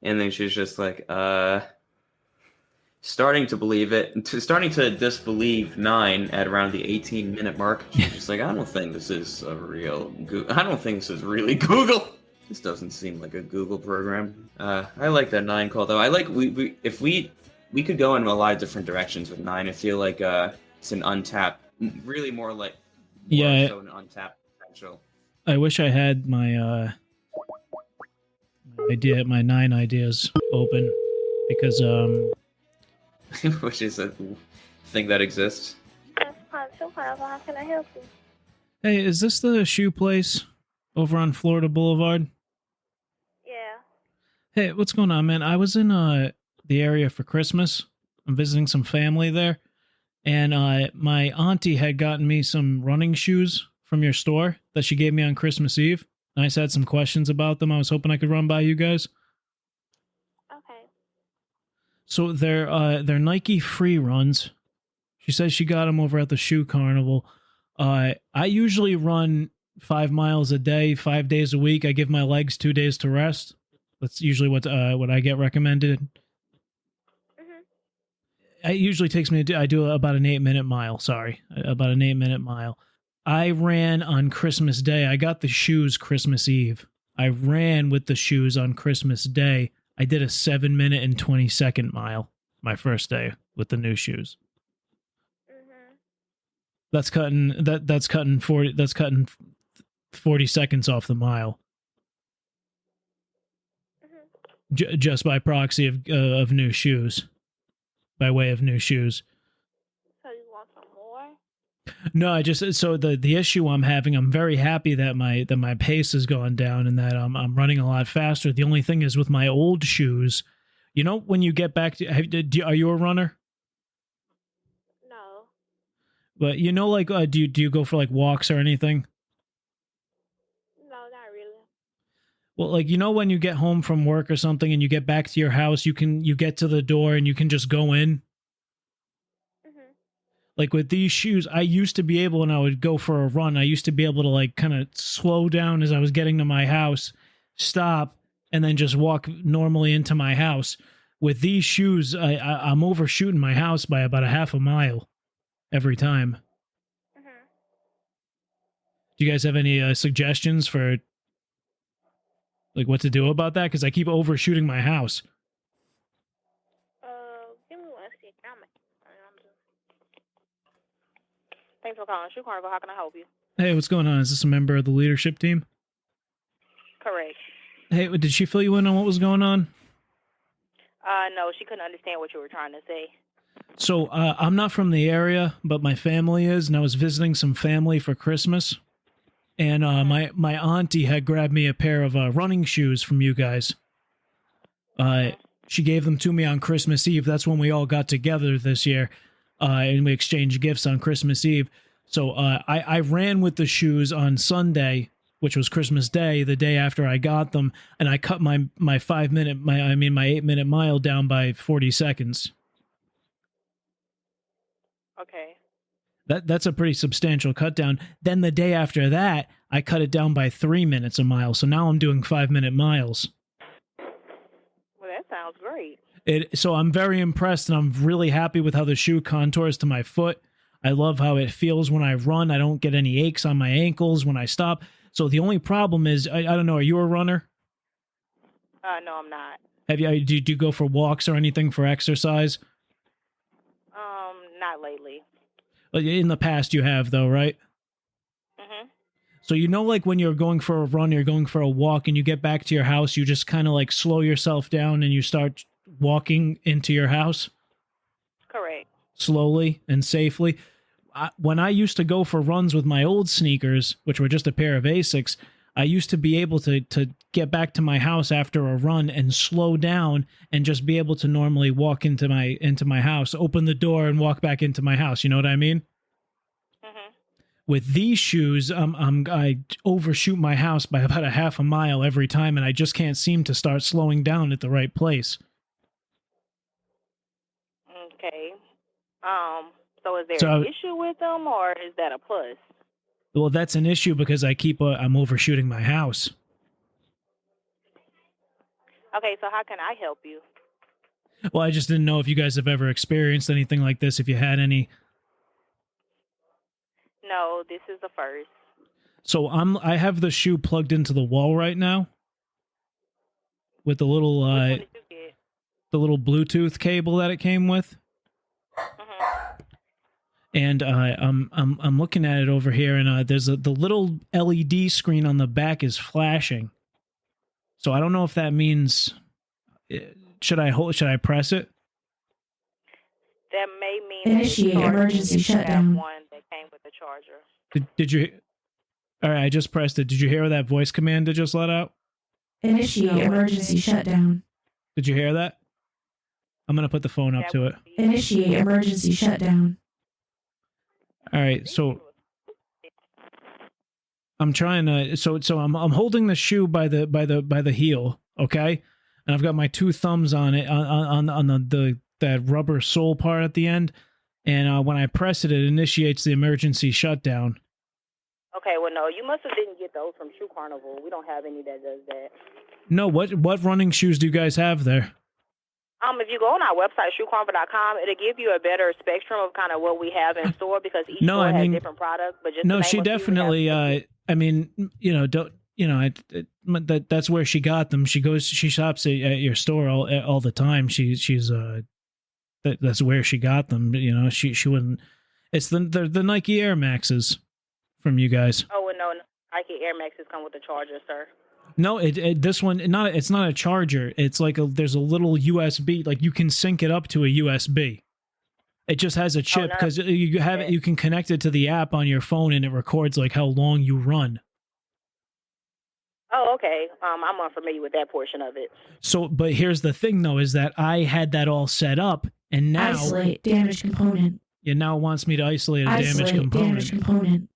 And then she was just like, starting to disbelieve 9 at around the 18-minute mark. She's just like, I don't think this is really Google. This doesn't seem like a Google program. I like that 9 call though. I like if we could go in a lot of different directions with 9. I feel like it's an untapped, really more so an untapped potential. I wish I had my my 9 ideas open, because which is a thing that exists. How can I help you? Hey, is this the shoe place over on Florida Boulevard? Yeah. Hey, what's going on, man? I was in the area for Christmas. I'm visiting some family there, and my auntie had gotten me some running shoes from your store that she gave me on Christmas Eve. And I just had some questions about them. I was hoping I could run by you guys. Okay. So they're Nike free runs. She says she got them over at the shoe carnival. I usually run 5 miles a day, 5 days a week. I give my legs 2 days to rest. That's usually what I get recommended. Mm-hmm. It usually takes me I do about an 8-minute mile. Sorry, about an 8-minute mile. I ran on Christmas Day. I got the shoes Christmas Eve. I ran with the shoes on Christmas Day. I did a 7-minute and 20-second mile my first day with the new shoes. Mm-hmm. That's cutting 40 seconds off the mile. Mm-hmm. Just by proxy of new shoes. By way of new shoes. So you want some more? No, the issue I'm having, I'm very happy that my pace has gone down and that I'm running a lot faster. The only thing is with my old shoes, you know, when you get back to, are you a runner? No. But you know, like, do you go for like walks or anything? No, not really. Well, like, you know, when you get home from work or something and you get back to your house, you get to the door and you can just go in. Like with these shoes, I used to be able, when I would go for a run, I used to be able to like kind of slow down as I was getting to my house, stop, and then just walk normally into my house. With these shoes, I'm overshooting my house by about a half a mile every time. Mm-hmm. Do you guys have any suggestions for like what to do about that? Because I keep overshooting my house. Give me 1 second. Thanks for calling Shoe Carnival. How can I help you? Hey, what's going on? Is this a member of the leadership team? Correct. Hey, did she fill you in on what was going on? No, she couldn't understand what you were trying to say. So, I'm not from the area, but my family is, and I was visiting some family for Christmas. And my auntie had grabbed me a pair of running shoes from you guys. She gave them to me on Christmas Eve. That's when we all got together this year, and we exchanged gifts on Christmas Eve. So I ran with the shoes on Sunday, which was Christmas Day, the day after I got them, and I cut my 8-minute mile down by 40 seconds. Okay. That's a pretty substantial cut down. Then the day after that, I cut it down by 3 minutes a mile. So now I'm doing 5-minute miles. Well, that sounds great. So I'm very impressed, and I'm really happy with how the shoe contours to my foot. I love how it feels when I run. I don't get any aches on my ankles when I stop. So the only problem is, I don't know, are you a runner? No, I'm not. Do you go for walks or anything for exercise? Not lately. In the past you have, though, right? Mm-hmm. So like when you're going for a run, you're going for a walk, and you get back to your house, you just kind of like slow yourself down and you start walking into your house? Correct. Slowly and safely. When I used to go for runs with my old sneakers, which were just a pair of Asics, I used to be able to get back to my house after a run and slow down and just be able to normally walk into my house, open the door, and walk back into my house. You know what I mean? Mm-hmm. With these shoes, I overshoot my house by about a half a mile every time, and I just can't seem to start slowing down at the right place. Okay. So is there an issue with them, or is that a plus? Well, that's an issue because I'm overshooting my house. Okay, so how can I help you? Well, I just didn't know if you guys have ever experienced anything like this, if you had any. No, this is the first. So I have the shoe plugged into the wall right now with the little Which one did you get? the little Bluetooth cable that it came with. And I'm looking at it over here, and there's the little LED screen on the back is flashing. So I don't know if that means should I press it? That may mean initiate emergency shutdown. One that came with the charger. Did you? All right, I just pressed it. Did you hear that voice command it just let out? Initiate emergency shutdown. Did you hear that? I'm gonna put the phone up to it. Initiate emergency shutdown. All right, so I'm trying to. So I'm holding the shoe by the heel, okay, and I've got my two thumbs on it on that rubber sole part at the end, and when I press it, it initiates the emergency shutdown. Okay, well, no, you must have didn't get those from Shoe Carnival. We don't have any that does that. No, what running shoes do you guys have there? If you go on our website, shoecarnival.com, it'll give you a better spectrum of kind of what we have in store because each store has different products. But just no, she definitely. That's where she got them. She shops at your store all the time. That's where she got them. You know, she wouldn't. It's the Nike Air Maxes from you guys. Oh, well, no, Nike Air Maxes come with a charger, sir. No, this one it's not a charger. It's like there's a little USB, like you can sync it up to a USB. It just has a chip because you can connect it to the app on your phone and it records like how long you run. Oh, okay. I'm unfamiliar with that portion of it. So, but here's the thing though, is that I had that all set up and now isolate damaged component. It now wants me to isolate a damaged component.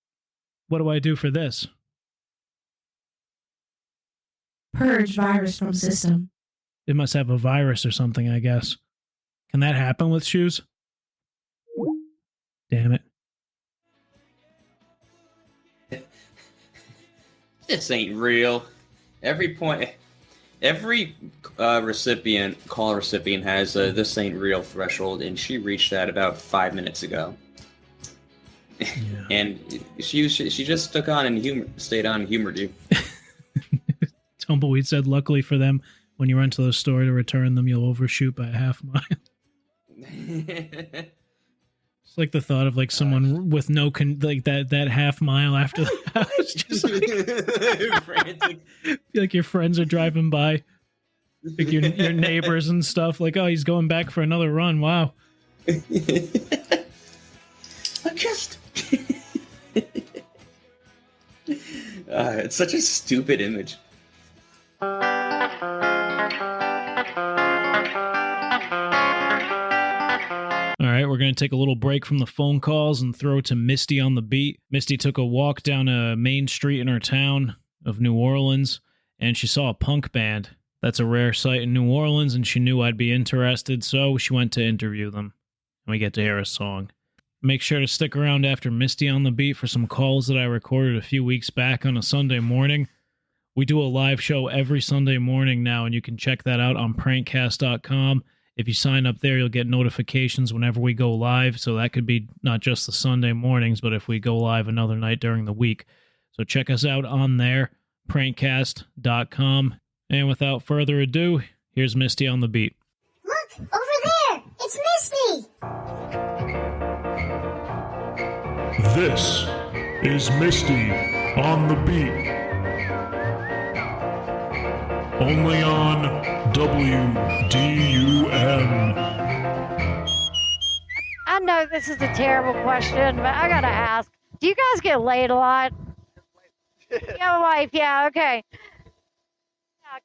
What do I do for this? Purge virus from system. It must have a virus or something, I guess. Can that happen with shoes? Damn it. This ain't real. Every call recipient has this ain't real threshold, and she reached that about 5 minutes ago. Yeah. And she just stuck on and stayed on and humored you. Tumbleweed said, luckily for them, when you run to the store to return them, you'll overshoot by a half mile. It's like the thought of like someone with no like that half mile after the house, just like, frantic. Like your friends are driving by, like your neighbors and stuff. Like, oh, he's going back for another run. Wow. I just. It's such a stupid image. All right, we're going to take a little break from the phone calls and throw to Misti on the beat. Misti took a walk down a main street in her town of New Orleans, and she saw a punk band. That's a rare sight in New Orleans, and she knew I'd be interested, so she went to interview them. And we get to hear a song. Make sure to stick around after Misti on the beat for some calls that I recorded a few weeks back on a Sunday morning. We do a live show every Sunday morning now, and you can check that out on prankcast.com. If you sign up there, you'll get notifications whenever we go live. So that could be not just the Sunday mornings, but if we go live another night during the week. So check us out on there, prankcast.com. And without further ado, here's Misti on the beat. Look, over there! It's Misti! This is Misti on the beat. Only on WDUM. I know this is a terrible question, but I gotta ask. Do you guys get laid a lot? You have a wife, yeah, okay.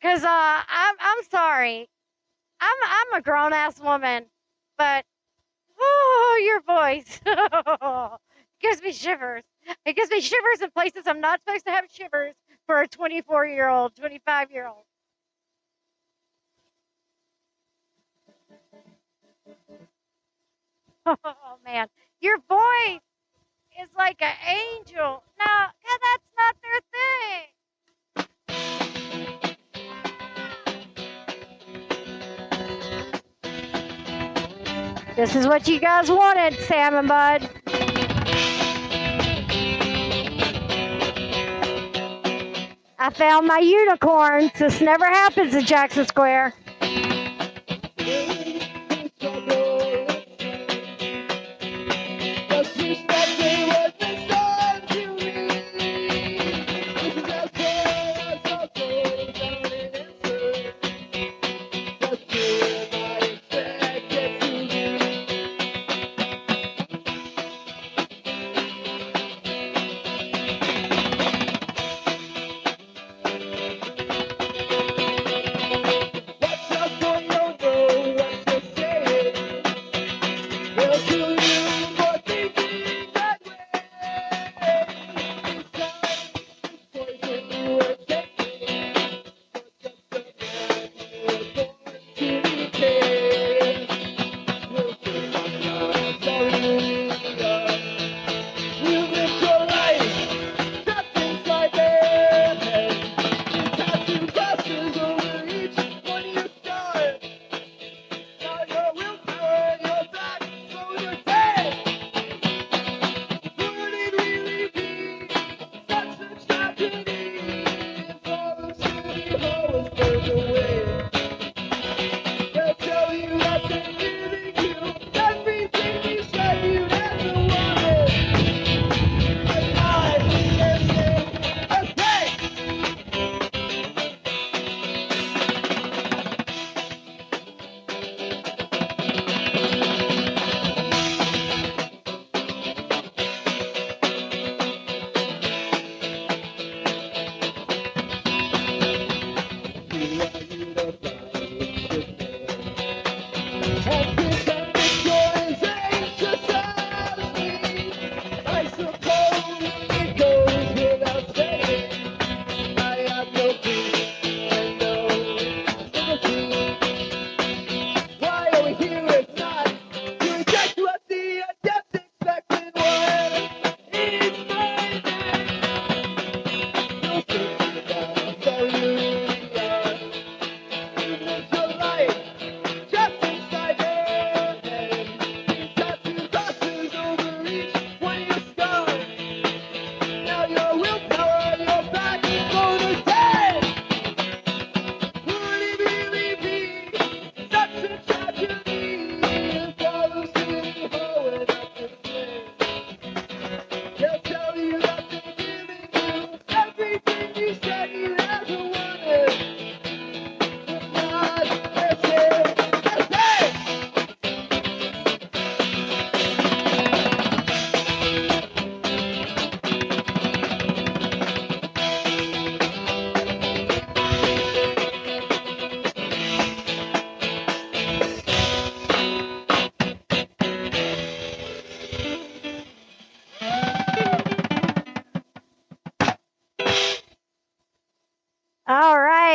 Because I'm sorry. I'm a grown-ass woman, but your voice gives me shivers. It gives me shivers in places I'm not supposed to have shivers for a 24-year-old, 25-year-old. Oh, man. Your voice is like an angel. No, that's not their thing. This is what you guys wanted, Sam and Bud. I found my unicorns. This never happens in Jackson Square.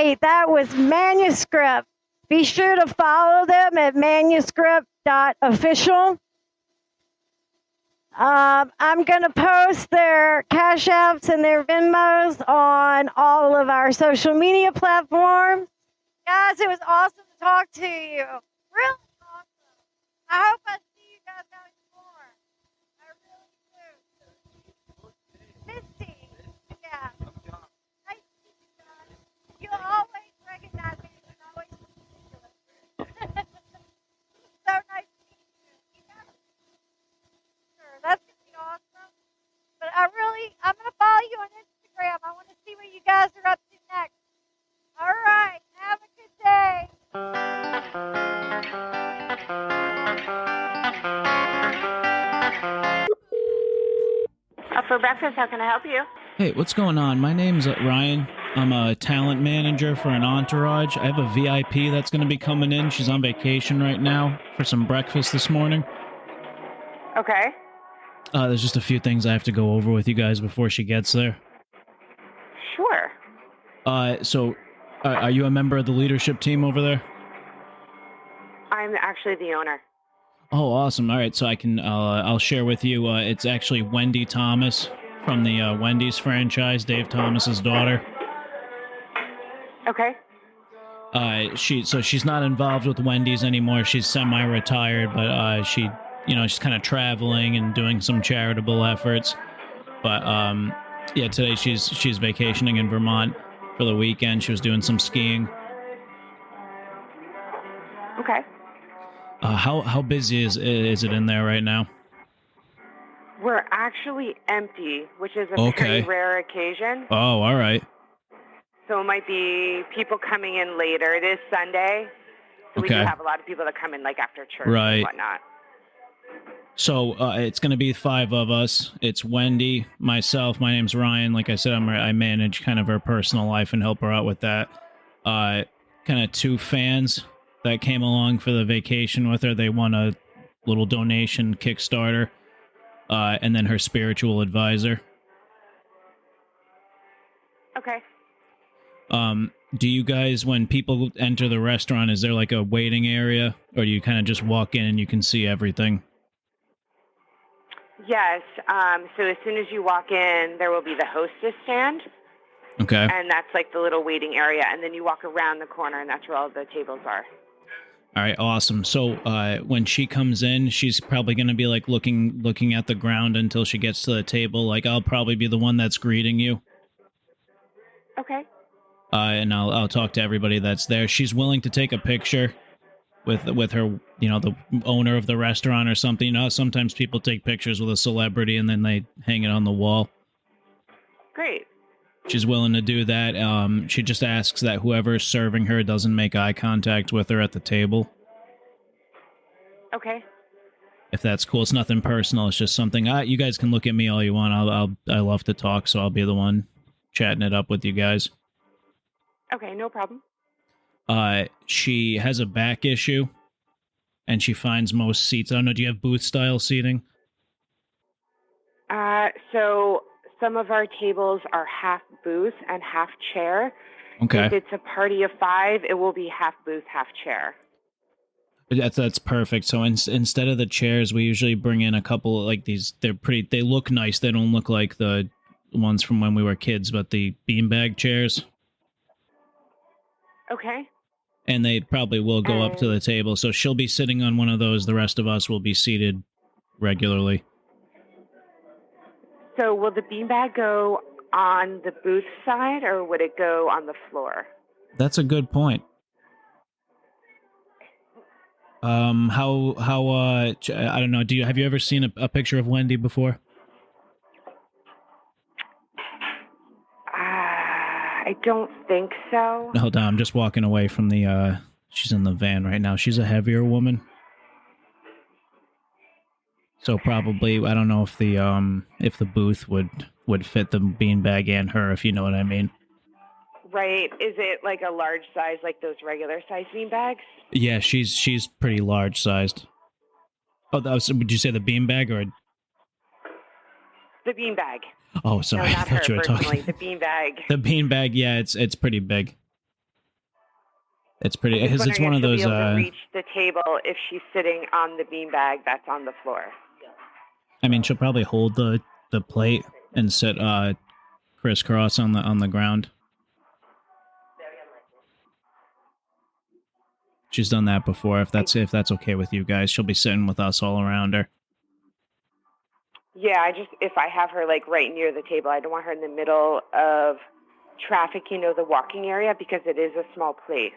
right. That was Manuscript. Be sure to follow them at manuscript.official. I'm going to post their Cash Apps and their Venmos on all of our social media platforms. Guys, it was awesome to talk to you. Really awesome. I hope I see you guys out more. I really do. Misti. Yeah. Nice to meet you guys. You'll always recognize me. It's always ridiculous. So nice to meet you. Sure, that's going to be awesome. But I'm going to follow you on Instagram. I want to see what you guys are up to next. All right. Have a good day. For breakfast, how can I help you? Hey, what's going on? My name's Ryan. I'm a talent manager for an entourage. I have a VIP that's going to be coming in. She's on vacation right now for some breakfast this morning. Okay. There's just a few things I have to go over with you guys before she gets there. Sure. So, are you a member of the leadership team over there? I'm actually the owner. Oh, awesome. All right, so I'll share with you, it's actually Wendy Thomas from the Wendy's franchise, Dave Thomas's daughter. Okay. She's not involved with Wendy's anymore. She's semi-retired, but she's kind of traveling and doing some charitable efforts. But yeah, today she's vacationing in Vermont for the weekend. She was doing some skiing. Okay. How busy is it in there right now? We're actually empty, which is a pretty rare occasion. Oh, all right. So it might be people coming in later. It is Sunday, so we do have a lot of people that come in like after church and whatnot. So it's going to be 5 of us. It's Wendy, myself. My name's Ryan. Like I said, I manage kind of her personal life and help her out with that. Kind of 2 fans that came along for the vacation with her. They won a little donation Kickstarter, and then her spiritual advisor. Okay. Do you guys, when people enter the restaurant, is there like a waiting area, or do you kind of just walk in and you can see everything? Yes. So as soon as you walk in, there will be the hostess stand. Okay. And that's like the little waiting area, and then you walk around the corner, and that's where all the tables are. All right, awesome. So when she comes in, she's probably going to be like looking at the ground until she gets to the table. Like I'll probably be the one that's greeting you. Okay. And I'll talk to everybody that's there. She's willing to take a picture with her, the owner of the restaurant or something. Sometimes people take pictures with a celebrity and then they hang it on the wall. Great. She's willing to do that. She just asks that whoever's serving her doesn't make eye contact with her at the table. Okay. If that's cool. It's nothing personal. It's just something. You guys can look at me all you want. I love to talk, so I'll be the one chatting it up with you guys. Okay, no problem. She has a back issue, and she finds most seats. I don't know. Do you have booth-style seating? So some of our tables are half booth and half chair. Okay. If it's a party of 5, it will be half booth, half chair. That's perfect. So instead of the chairs, we usually bring in a couple of, like, these. They look nice. They don't look like the ones from when we were kids, but the beanbag chairs. Okay. And they probably will go up to the table. So she'll be sitting on one of those. The rest of us will be seated regularly. So will the beanbag go on the booth side, or would it go on the floor? That's a good point. I don't know. Have you ever seen a picture of Wendy before? I don't think so. Hold on, I'm just walking away from the, she's in the van right now. She's a heavier woman. So probably, I don't know if the booth would fit the beanbag and her, if you know what I mean. Right. Is it like a large size, like those regular size beanbags? Yeah, she's pretty large sized. Oh, would you say the beanbag or? The beanbag. Oh, sorry. No, I thought you were talking. The beanbag. The beanbag, yeah, it's pretty big. It's pretty. I'm It's one of she'll those. Be able to reach the table if she's sitting on the beanbag that's on the floor. I mean, she'll probably hold the plate and sit crisscross on the ground. She's done that before. If that's okay with you guys, she'll be sitting with us all around her. Yeah, if I have her like right near the table, I don't want her in the middle of traffic, the walking area, because it is a small place.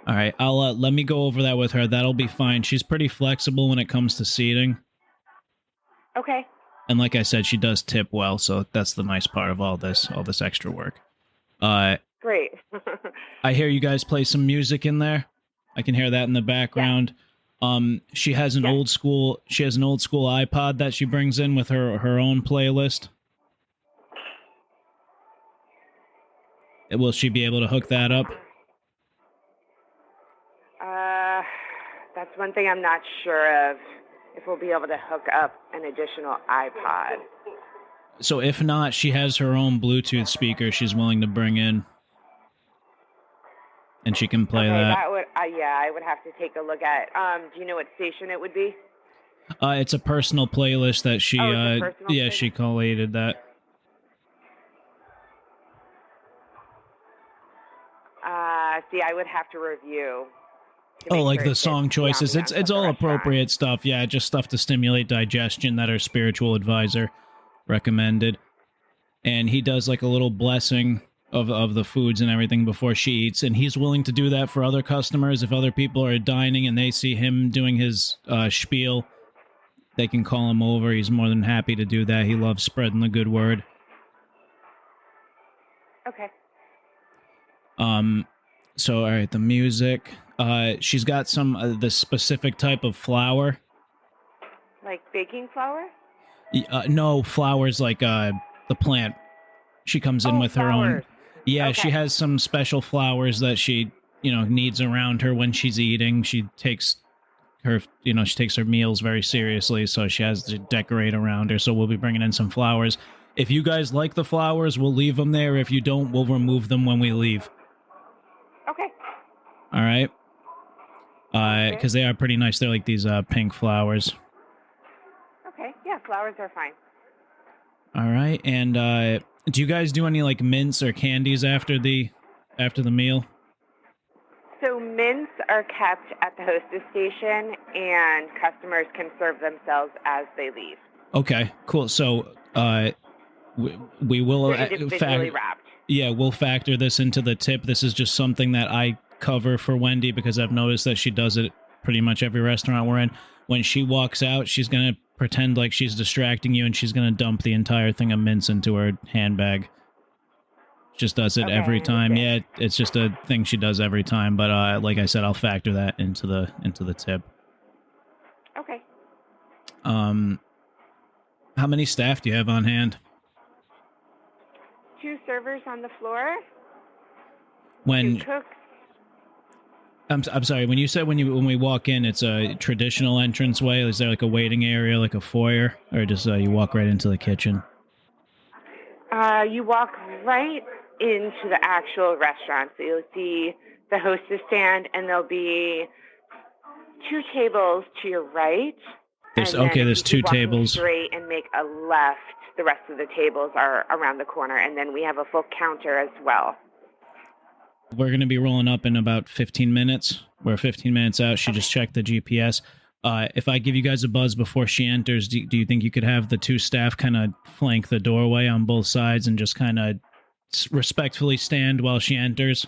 All right, I'll let me go over that with her. That'll be fine. She's pretty flexible when it comes to seating. Okay. And like I said, she does tip well, so that's the nice part of all this extra work. Great. I hear you guys play some music in there. I can hear that in the background. Yeah. She has an old school iPod that she brings in with her own playlist. Will she be able to hook that up? That's one thing I'm not sure of, if we'll be able to hook up an additional iPod. So if not, she has her own Bluetooth speaker she's willing to bring in. And she can play that. That would, I would have to take a look at. Do you know what station it would be? It's a personal playlist that she, she collated that. I would have to review. Like the song choices. It's all appropriate stuff. Yeah, just stuff to stimulate digestion that our spiritual advisor recommended. And he does like a little blessing of the foods and everything before she eats, and he's willing to do that for other customers. If other people are dining and they see him doing his spiel, they can call him over. He's more than happy to do that. He loves spreading the good word. Okay. So, all right, the music. She's got some the specific type of flour. Like baking flour? No, flours like the plant. She comes in with her own. Yeah, okay. She has some special flowers that she, needs around her when she's eating. She takes her meals very seriously, so she has to decorate around her. So we'll be bringing in some flowers. If you guys like the flowers, we'll leave them there. If you don't, we'll remove them when we leave. Okay. All right. Because they are pretty nice. They're like these pink flowers. Okay. Yeah, flowers are fine. All right. And do you guys do any like mints or candies after the meal? So mints are kept at the hostess station, and customers can serve themselves as they leave. Okay, cool. So we will individually wrapped. Yeah, we'll factor this into the tip. This is just something that I cover for Wendy because I've noticed that she does it pretty much every restaurant we're in. When she walks out, she's gonna pretend like she's distracting you, and she's gonna dump the entire thing of mints into her handbag. Just does it every time. Yeah, it's just a thing she does every time. But like I said, I'll factor that into the tip. Okay. How many staff do you have on hand? 2 servers on the floor. 2 cooks. I'm sorry. When you said when we walk in, it's a traditional entranceway. Is there like a waiting area, like a foyer, or just you walk right into the kitchen? You walk right into the actual restaurant. So you'll see the hostess stand, and there'll be 2 tables to your right. There's 2 tables. Straight and make a left. The rest of the tables are around the corner, and then we have a full counter as well. We're going to be rolling up in about 15 minutes. We're 15 minutes out. She just checked the GPS. If I give you guys a buzz before she enters, do you think you could have the 2 staff kind of flank the doorway on both sides and just kind of respectfully stand while she enters?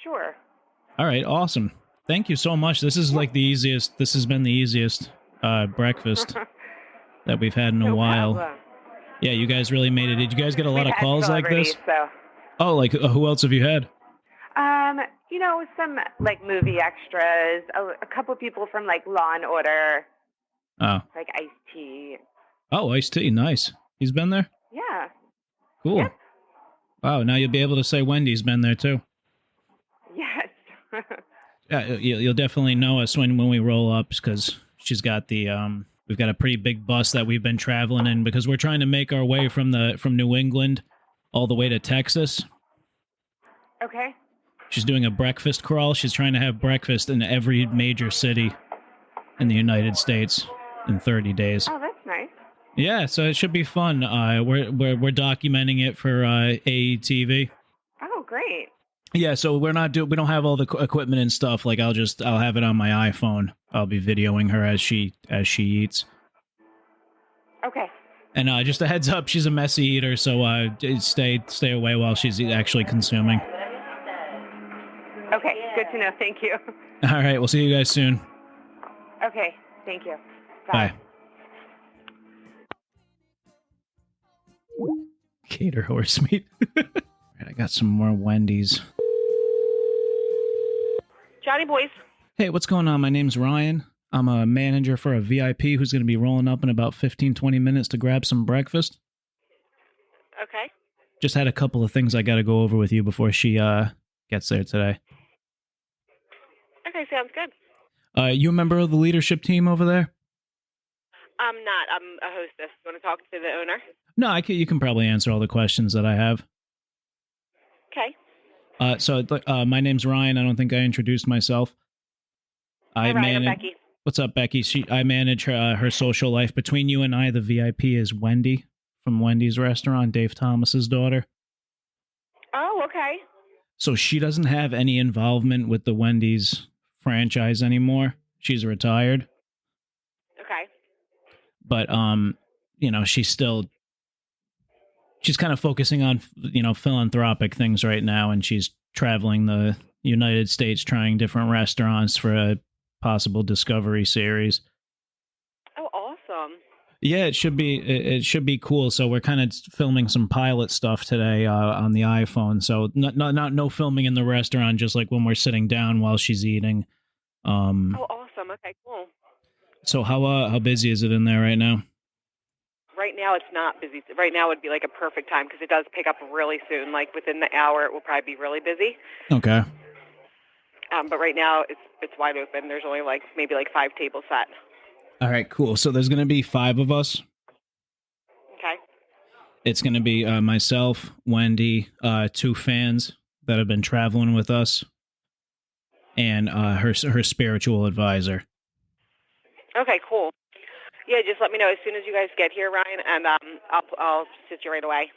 Sure. All right, awesome. Thank you so much. This is like the easiest. This has been the easiest breakfast that we've had in a while. Problem. Yeah, you guys really made it. Did you guys get a lot of calls like this? So. Oh, like who else have you had? Some like movie extras, a couple people from like Law and Order. Oh. Like Ice-T. Oh, Ice-T, nice. He's been there? Yeah. Cool. Yep. Wow, now you'll be able to say Wendy's been there too. Yes. Yeah, you'll definitely know us when we roll up because she's got the we've got a pretty big bus that we've been traveling in because we're trying to make our way from New England all the way to Texas. Okay. She's doing a breakfast crawl. She's trying to have breakfast in every major city in the United States in 30 days. Oh, that's nice. Yeah, so it should be fun. We're documenting it for AETV. Oh, great. Yeah, so we don't have all the equipment and stuff. Like I'll have it on my iPhone. I'll be videoing her as she eats. Okay. And just a heads up, she's a messy eater, so stay away while she's actually consuming. Okay, good to know. Thank you. All right, we'll see you guys soon. Okay, thank you. Bye. Cater horse meat. I got some more Wendy's. Johnny Boys. Hey, what's going on? My name's Ryan. I'm a manager for a VIP who's going to be rolling up in about 15-20 minutes to grab some breakfast. Okay. Just had a couple of things I got to go over with you before she gets there today. Okay, sounds good. You a member of the leadership team over there? I'm not. I'm a hostess. You want to talk to the owner? No, you can probably answer all the questions that I have. Okay. So my name's Ryan. I don't think I introduced myself. Hi, Ryan, I'm Becky. What's up, Becky? I manage her social life. Between you and I, the VIP is Wendy from Wendy's restaurant, Dave Thomas's daughter. Oh, okay. So she doesn't have any involvement with the Wendy's franchise anymore. She's retired. Okay. But she's kind of focusing on philanthropic things right now, and she's traveling the United States trying different restaurants for a possible Discovery series. Oh, awesome. Yeah, it should be cool. So we're kind of filming some pilot stuff today on the iPhone. So no filming in the restaurant, just like when we're sitting down while she's eating. Oh, awesome. Okay, cool. So how busy is it in there right now? Right now it's not busy. Right now would be like a perfect time because it does pick up really soon. Like within the hour, it will probably be really busy. Okay. But right now it's wide open. There's only maybe 5 tables set. All right, cool. So there's going to be 5 of us. Okay. It's going to be myself, Wendy, 2 fans that have been traveling with us, and her spiritual advisor. Okay, cool. Yeah, just let me know as soon as you guys get here, Ryan, and I'll sit you right away.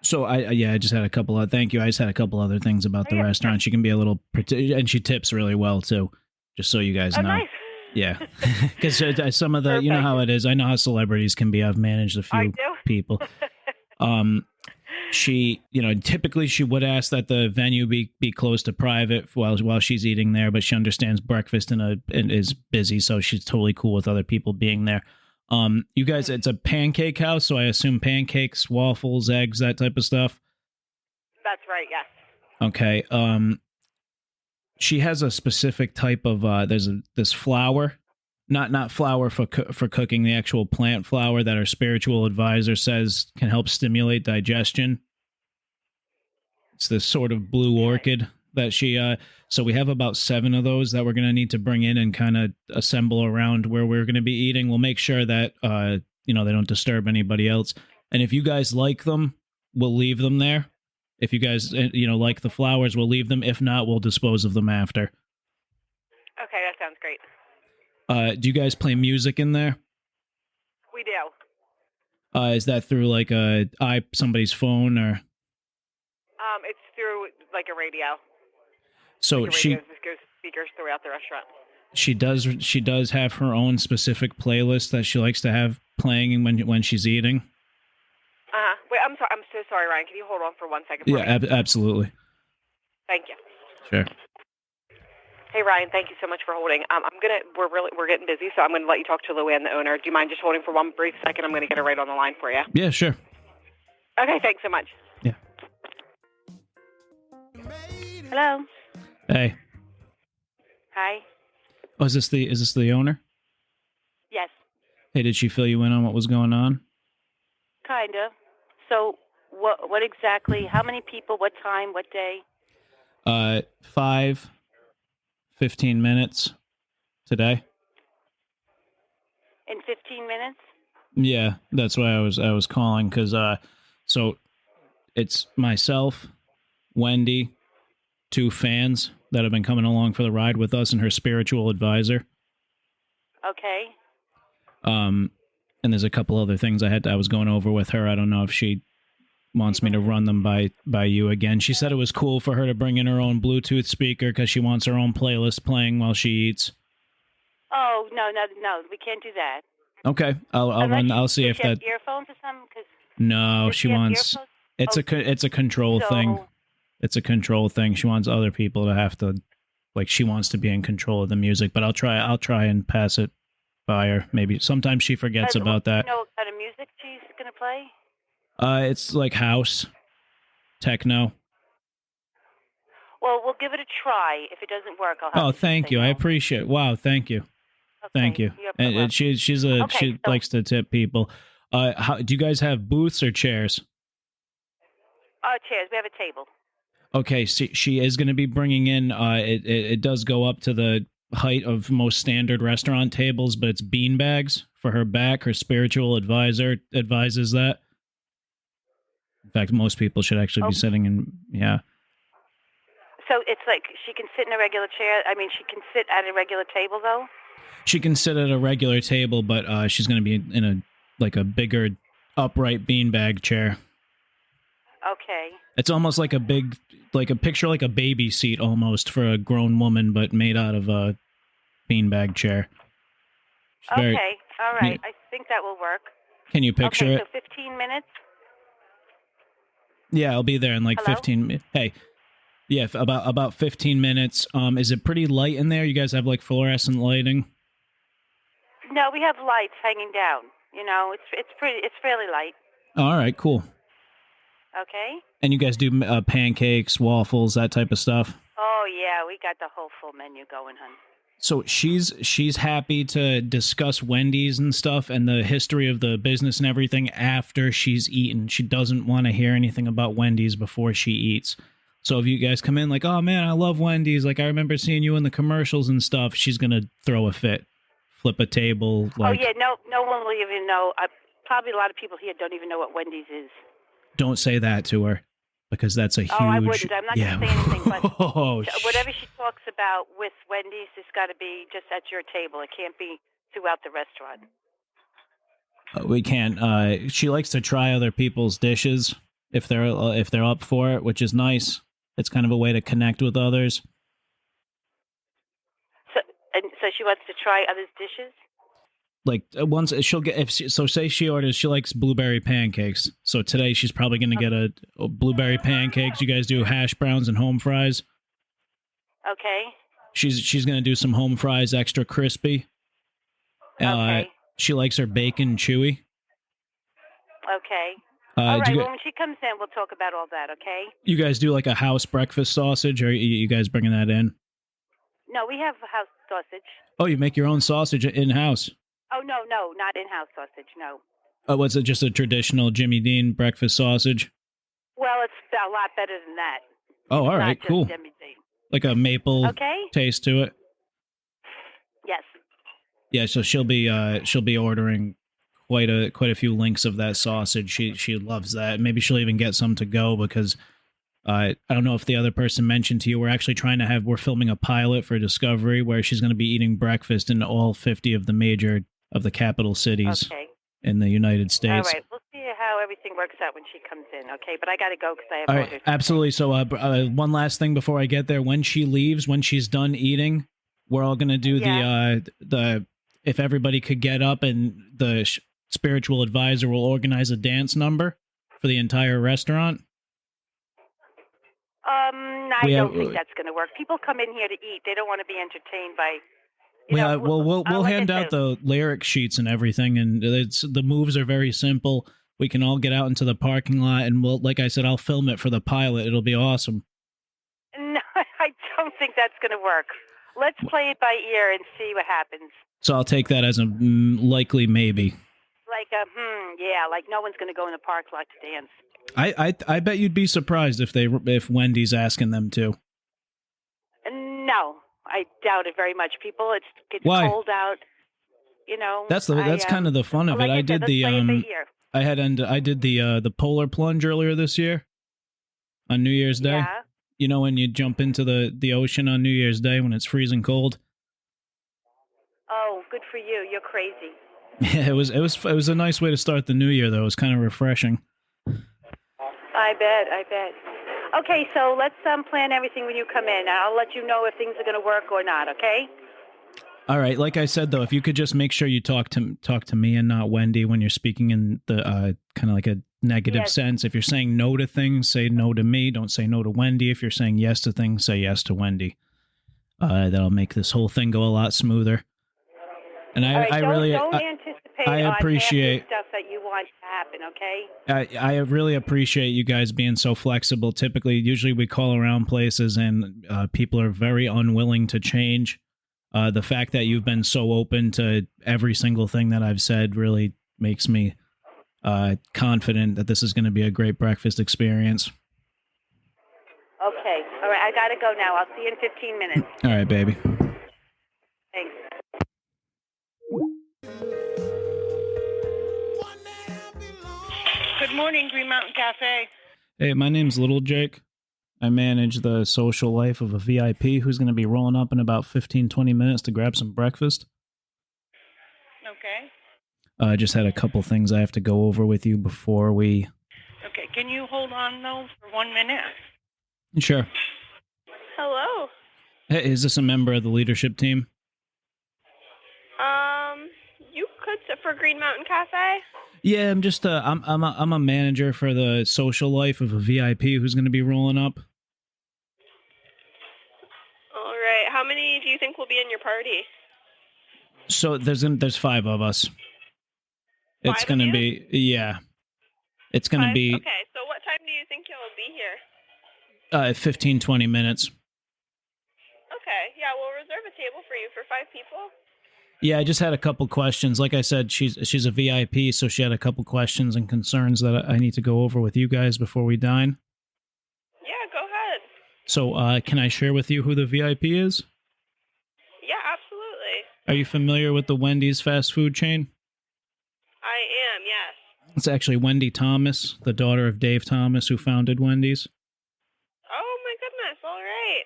So I just had a couple of thank you. I just had a couple other things about the restaurant. She can be a little and she tips really well too. Just so you guys know. Nice. Yeah, because some of the you know how it is. I know how celebrities can be. I've managed a few people. She typically she would ask that the venue be closed to private while she's eating there, but she understands breakfast and is busy, so she's totally cool with other people being there. You guys, it's a pancake house, so I assume pancakes, waffles, eggs, that type of stuff. That's right, yes. Okay. She has a specific type of this flour, not flour for cooking, the actual plant flour that her spiritual advisor says can help stimulate digestion. It's this sort of blue orchid that she so we have about 7 of those that we're going to need to bring in and kind of assemble around where we're going to be eating. We'll make sure that they don't disturb anybody else, and if you guys like them, we'll leave them there. If you guys like the flowers, we'll leave them. If not, we'll dispose of them after. Okay, that sounds great. Do you guys play music in there? We do. Is that through somebody's phone or? It's through a radio. So she goes speakers throughout the restaurant. She does have her own specific playlist that she likes to have playing when she's eating. Wait, I'm sorry. I'm so sorry, Ryan. Can you hold on for 1 second? Yeah, absolutely. Thank you. Sure. Hey, Ryan. Thank you so much for holding. We're getting busy, so I'm gonna let you talk to Luann, the owner. Do you mind just holding for 1 brief second? I'm gonna get her right on the line for you. Yeah, sure. Okay. Thanks so much. Yeah. Hello. Hey. Hi. Oh, is this the owner? Yes. Hey, did she fill you in on what was going on? Kinda. So, what exactly? How many people? What time? What day? 15 minutes today. In 15 minutes? Yeah, that's why I was calling because so it's myself, Wendy, 2 fans that have been coming along for the ride with us and her spiritual advisor. Okay. And there's a couple other things I was going over with her. I don't know if she wants me to run them by you again. She said it was cool for her to bring in her own Bluetooth speaker because she wants her own playlist playing while she eats. Oh, no, we can't do that. Okay, I'll see if that. Earphones or something? No, she wants. It's a control thing. It's a control thing. She wants other people to have to, like, she wants to be in control of the music. But I'll try and pass it by her. Maybe sometimes she forgets about that. You know what kind of music she's gonna play? It's like house, techno. Well, we'll give it a try. If it doesn't work, I'll have Oh, thank you. I appreciate it. Wow, thank you. Okay, Thank you. And she likes to tip people. Do you guys have booths or chairs? Chairs. We have a table. Okay, she is going to be bringing in. It does go up to the height of most standard restaurant tables, but it's bean bags for her back. Her spiritual advisor advises that. In fact, most people should actually be sitting in. Yeah. So it's like she can sit in a regular chair. I mean, she can sit at a regular table, though. She can sit at a regular table, but she's going to be in a bigger upright beanbag chair. Okay. It's almost like a picture like a baby seat almost for a grown woman, but made out of a beanbag chair. Okay. All right. I think that will work. Can you picture it? So 15 minutes? Yeah, I'll be there in like 15 minutes. Hey. Yeah, about 15 minutes. Is it pretty light in there? You guys have like fluorescent lighting? No, we have lights hanging down. You know, it's fairly light. All right, cool. Okay. And you guys do pancakes, waffles, that type of stuff? Oh yeah, we got the whole full menu going, hon. So she's happy to discuss Wendy's and stuff and the history of the business and everything after she's eaten. She doesn't want to hear anything about Wendy's before she eats. So if you guys come in like, oh man, I love Wendy's, like I remember seeing you in the commercials and stuff, she's gonna throw a fit, flip a table. Like, oh yeah, no one will even know. Probably a lot of people here don't even know what Wendy's is. Don't say that to her, because that's a huge. Oh, I wouldn't. I'm not gonna say anything. But Oh, whatever she talks about with Wendy's, it's got to be just at your table. It can't be throughout the restaurant. We can't. She likes to try other people's dishes if they're up for it, which is nice. It's kind of a way to connect with others. So she wants to try others' dishes? Like once she'll get say she orders, she likes blueberry pancakes. So today she's probably going to get a blueberry pancakes. You guys do hash browns and home fries? Okay. She's going to do some home fries extra crispy. Okay. She likes her bacon chewy. Okay. All right, well, when she comes in, we'll talk about all that, okay? You guys do like a house breakfast sausage, or you guys bringing that in? No, we have a house sausage. Oh, you make your own sausage in-house? Oh, no, not in-house sausage, no. Oh, was it just a traditional Jimmy Dean breakfast sausage? Well, it's a lot better than that. Oh, all right, not cool. Just Jimmy Dean. Like a maple taste to it? Yes. Yeah, so she'll be ordering quite a few links of that sausage. She loves that. Maybe she'll even get some to go because I don't know if the other person mentioned to you, we're filming a pilot for Discovery where she's going to be eating breakfast in all 50 of the capital cities in the United States. All right, we'll see how everything works out when she comes in, okay? But I got to go because I have all orders. right, absolutely. So one last thing before I get there. When she leaves, when she's done eating, we're all going to do the if everybody could get up and the spiritual advisor will organize a dance number for the entire restaurant. I don't think that's going to work. People come in here to eat. They don't want to be entertained by. We'll hand out the lyric sheets and everything, and the moves are very simple. We can all get out into the parking lot, and like I said, I'll film it for the pilot. It'll be awesome. No, I don't think that's going to work. Let's play it by ear and see what happens. So I'll take that as a likely maybe. Like like no one's going to go in the park lot to dance. I bet you'd be surprised if Wendy's asking them to. No, I doubt it very much. People, it's Why? cold out. You know. That's kind of the fun of it. I did the polar plunge earlier this year on New Year's Day. Yeah. You know when you jump into the ocean on New Year's Day when it's freezing cold? Oh, good for you. You're crazy. Yeah, it was a nice way to start the new year, though. It was kind of refreshing. I bet. Okay, so let's plan everything when you come in. I'll let you know if things are going to work or not, okay? All right. Like I said, though, if you could just make sure you talk to me and not Wendy when you're speaking in the kind of like a negative sense. If you're saying no to things, say no to me. Don't say no to Wendy. If you're saying yes to things, say yes to Wendy. That'll make this whole thing go a lot smoother. And don't anticipate I appreciate stuff that you want to happen, okay? I really appreciate you guys being so flexible. Usually we call around places and people are very unwilling to change. The fact that you've been so open to every single thing that I've said really makes me confident that this is going to be a great breakfast experience. Okay. All right, I got to go now. I'll see you in 15 minutes. All right, baby. Thanks. Good morning, Green Mountain Cafe. Hey, my name's Little Jake. I manage the social life of a VIP who's going to be rolling up in about 15-20 minutes to grab some breakfast. Okay. I just had a couple things I have to go over with you before we... Okay, can you hold on, though, for 1 minute? Sure. Hello. Hey, is this a member of the leadership team? You could sit for Green Mountain Cafe. Yeah, I'm just I'm a manager for the social life of a VIP who's going to be rolling up. All right. How many do you think will be in your party? So there's 5 of us. It's going to be It's going to be Okay. So what time do you think you'll be here? 15-20 minutes. Okay. Yeah, we'll reserve a table for you for 5 people. Yeah, I just had a couple questions. Like I said, she's a VIP, so she had a couple questions and concerns that I need to go over with you guys before we dine. Yeah, go ahead. So, can I share with you who the VIP is? Yeah, absolutely. Are you familiar with the Wendy's fast food chain? I am, yes. It's actually Wendy Thomas, the daughter of Dave Thomas, who founded Wendy's. Oh my goodness, all right.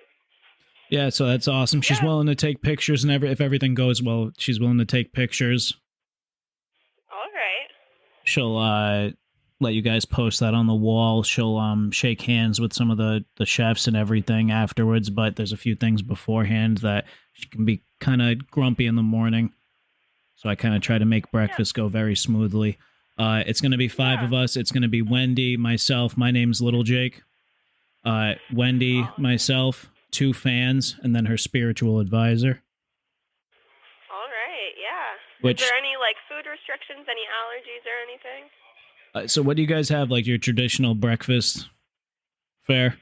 Yeah, so that's awesome. She's willing to take pictures, and if everything goes well, she's willing to take pictures. All right. She'll let you guys post that on the wall. She'll shake hands with some of the chefs and everything afterwards, but there's a few things beforehand that she can be kind of grumpy in the morning. So I kind of try to make breakfast go very smoothly. It's going to be 5 of us. It's going to be Wendy, myself. My name's Little Jake. Wendy, myself, 2 fans, and then her spiritual advisor. All right, yeah. Which, is there any, food restrictions, any allergies or anything? So what do you guys have, your traditional breakfast fare?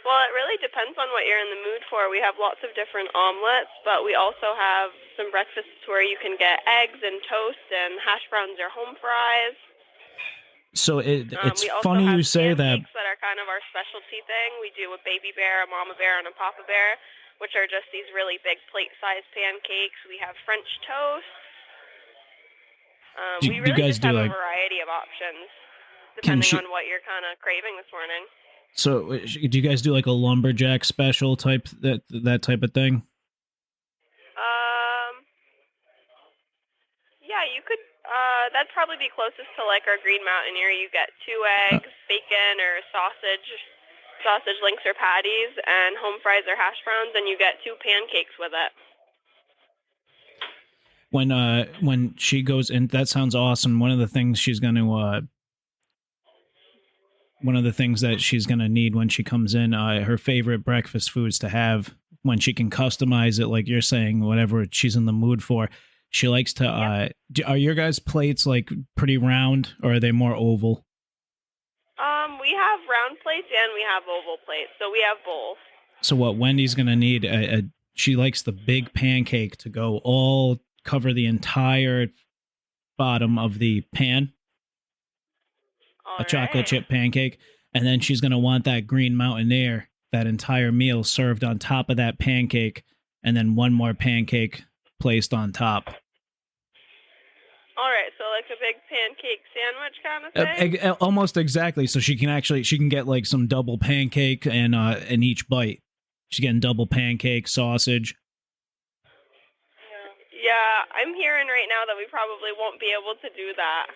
Well, it really depends on what you're in the mood for. We have lots of different omelets, but we also have some breakfasts where you can get eggs and toast and hash browns or home fries. So it's funny you say that. That are kind of our specialty thing. We do a baby bear, a mama bear, and a papa bear, which are just these really big plate-sized pancakes. We have French toast. We really just have a variety of options, depending on what you're kind of craving this morning. So do you guys do a lumberjack special type, that type of thing? Yeah, you could. That'd probably be closest to our Green Mountaineer. You get 2 eggs, bacon or sausage links or patties, and home fries or hash browns, and you get 2 pancakes with it. When she goes in, that sounds awesome. One of the things that she's gonna need when she comes in, her favorite breakfast foods to have when she can customize it, like you're saying, whatever she's in the mood for. She likes to, are your guys' plates pretty round, or are they more oval? We have round plates and we have oval plates, so we have both. So what Wendy's going to need, she likes the big pancake to go cover the entire bottom of the pan. Chocolate chip pancake. And then she's going to want that Green Mountaineer, that entire meal served on top of that pancake, and then 1 more pancake placed on top. All right, so like a big pancake sandwich kind of thing? Almost exactly. So she can get like some double pancake and in each bite. She's getting double pancake, sausage. Yeah, I'm hearing right now that we probably won't be able to do that.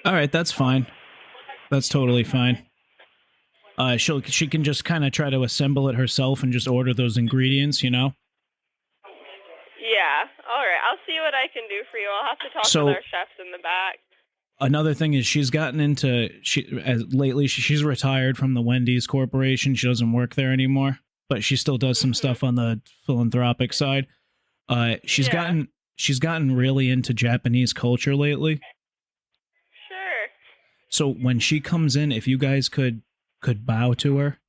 All right, that's fine. That's totally fine. She can just kind of try to assemble it herself and just order those ingredients, you know? Yeah. All right. I'll see what I can do for you. I'll have to talk with our chefs in the back. Another thing is she's gotten into lately. She's retired from the Wendy's Corporation. She doesn't work there anymore, but she still does some stuff on the philanthropic side. She's gotten really into Japanese culture lately. Sure. So when she comes in, if you guys could bow to her,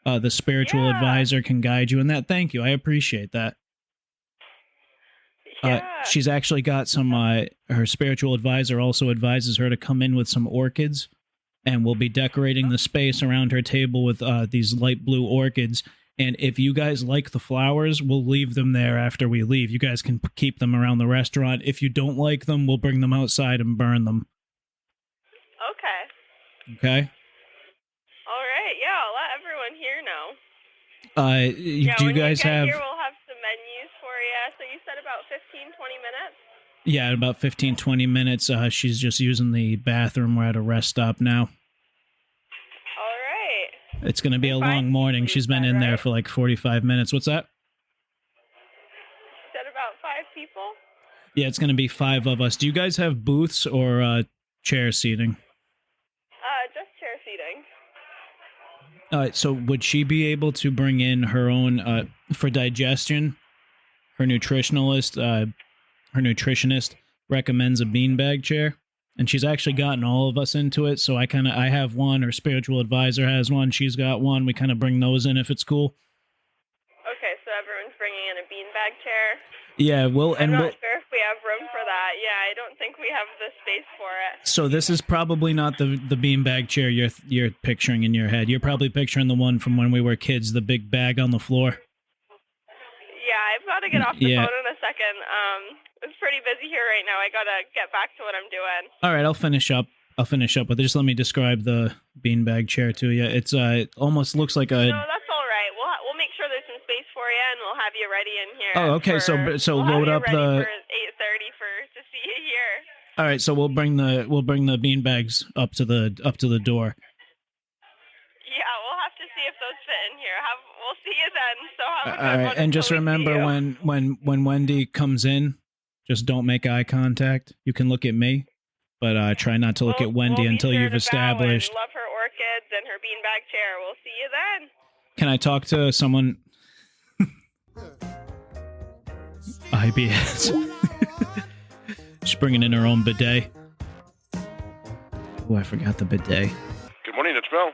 the spiritual advisor can guide you in that. Thank you. I appreciate that. She's actually got some, her spiritual advisor also advises her to come in with some orchids, and we'll be decorating the space around her table with these light blue orchids. And if you guys like the flowers, we'll leave them there after we leave. You guys can keep them around the restaurant. If you don't like them, we'll bring them outside and burn them. Okay. Okay? All right. Yeah, I'll let everyone here know. Do you guys have... Here, we'll have some menus for you. So you said about 15, 20 minutes? Yeah, about 15, 20 minutes. She's just using the bathroom. We're at a rest stop now. All right. It's going to be a long morning. She's been in there for like 45 minutes. What's that? You said about 5 people? Yeah, it's going to be 5 of us. Do you guys have booths or chair seating? Just chair seating. So would she be able to bring in her own, for digestion, her nutritionist recommends a beanbag chair, and she's actually gotten all of us into it, so I have one, her spiritual advisor has one, she's got one, we kind of bring those in if it's cool. Okay, so everyone's bringing in a beanbag chair? Yeah, I'm not sure if we have room for that. Yeah, I don't think we have the space for it. So this is probably not the beanbag chair you're picturing in your head. You're probably picturing the one from when we were kids, the big bag on the floor. Yeah, I've got to get off the phone in a second. It's pretty busy here right now. I got to get back to what I'm doing. All right, I'll finish up with it. Just let me describe the beanbag chair to you. It's it almost looks like a... No, that's all right. We'll make sure there's some space for you, and we'll have you ready in here. Oh, okay. So we'll load have up you ready the... for 8:30 to see you here. All right, so we'll bring the beanbags up to the door. Yeah, we'll have to see if those fit in here. We'll see you then. So have a good All right, one and just until we see remember you. when Wendy comes in, just don't make eye contact. You can look at me, but try not to look at Wendy until you've established. Love her orchids and her beanbag chair. We'll see you then. Can I talk to someone? IBS. She's bringing in her own bidet. Oh, I forgot the bidet. Good morning, it's Mel.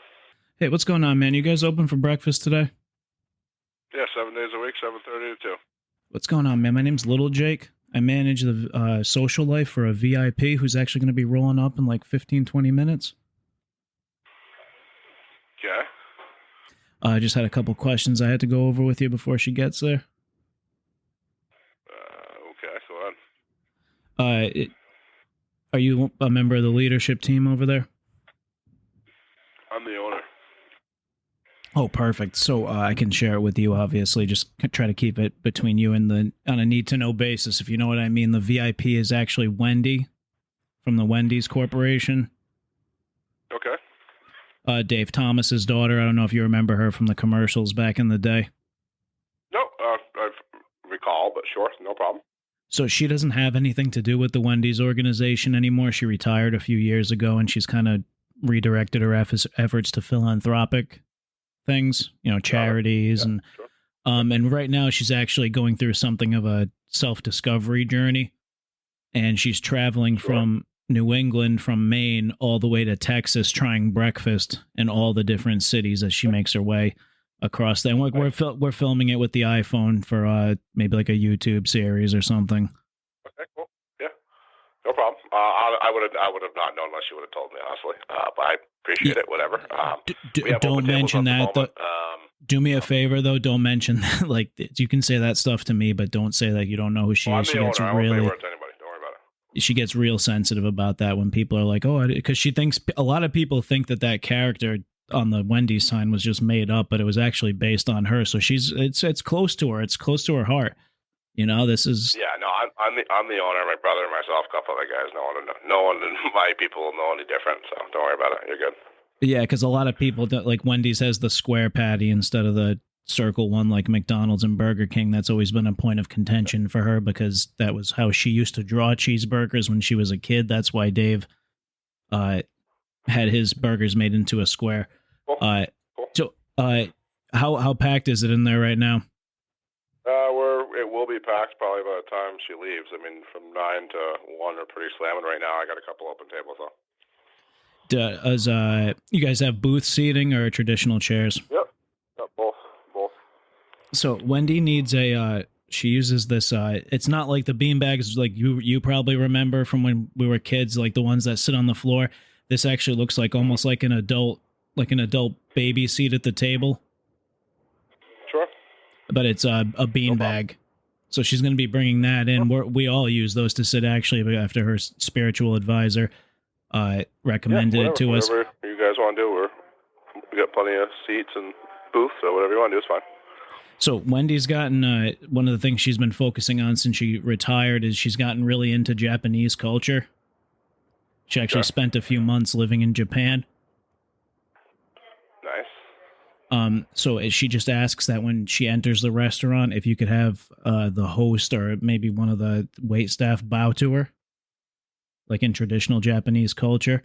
Hey, what's going on, man? You guys open for breakfast today? Yeah, 7 days a week, 7:30 to 2. What's going on, man? My name's Little Jake. I manage the social life for a VIP who's actually going to be rolling up in like 15, 20 minutes. Okay. I just had a couple questions I had to go over with you before she gets there. Okay, go on. Are you a member of the leadership team over there? I'm the owner. Oh, perfect. So I can share it with you, obviously. Just try to keep it between you and on a need-to-know basis, if you know what I mean. The VIP is actually Wendy from the Wendy's Corporation. Okay. Dave Thomas's daughter. I don't know if you remember her from the commercials back in the day. No, I recall, but sure, no problem. So she doesn't have anything to do with the Wendy's organization anymore. She retired a few years ago, and she's kind of redirected her efforts to philanthropic things, charities. Yeah, and sure. And right now she's actually going through something of a self-discovery journey, and she's traveling from New England, from Maine, all the way to Texas, trying breakfast in all the different cities as she makes her way across there. And we're filming it with the iPhone for maybe like a YouTube series or something. Okay, cool. Yeah, no problem. I would have not known unless you would have told me, honestly. But I appreciate it. Whatever. Don't mention that. Do me a favor, though. Don't mention that. Like, you can say that stuff to me, but don't say that you don't know who she is. I'm She the gets owner. I won't say really. words to anybody. Don't worry about it. she gets real sensitive about that when people are like, oh, because she thinks a lot of people think that character on the Wendy sign was just made up, but it was actually based on her. So it's close to her. It's close to her heart. You know, this is. Yeah, no, I'm the owner. My brother and myself, a couple other guys. No one in my people will know any different. So don't worry about it. You're good. Yeah, because a lot of people like Wendy's has the square patty instead of the circle one like McDonald's and Burger King. That's always been a point of contention for her because that was how she used to draw cheeseburgers when she was a kid. That's why Dave had his burgers made into a square. Cool. So how packed is it in there right now? It will be packed probably by the time she leaves. I mean, from 9 to 1 are pretty slamming right now. I got a couple open tables though. You guys have booth seating or traditional chairs? Yep, both. So Wendy needs she uses this, it's not like the beanbags like you probably remember from when we were kids, like the ones that sit on the floor. This actually looks like almost like an adult baby seat at the table. Sure. But it's a beanbag. So she's going to be bringing that in. We all use those to sit actually after her spiritual advisor recommended it to us. Whatever you guys want to do, we got plenty of seats and booths, so whatever you want to do is fine. So Wendy's gotten, one of the things she's been focusing on since she retired is she's gotten really into Japanese culture. She actually spent a few months living in Japan. Nice. So she just asks that when she enters the restaurant, if you could have the host or maybe one of the wait staff bow to her, like in traditional Japanese culture.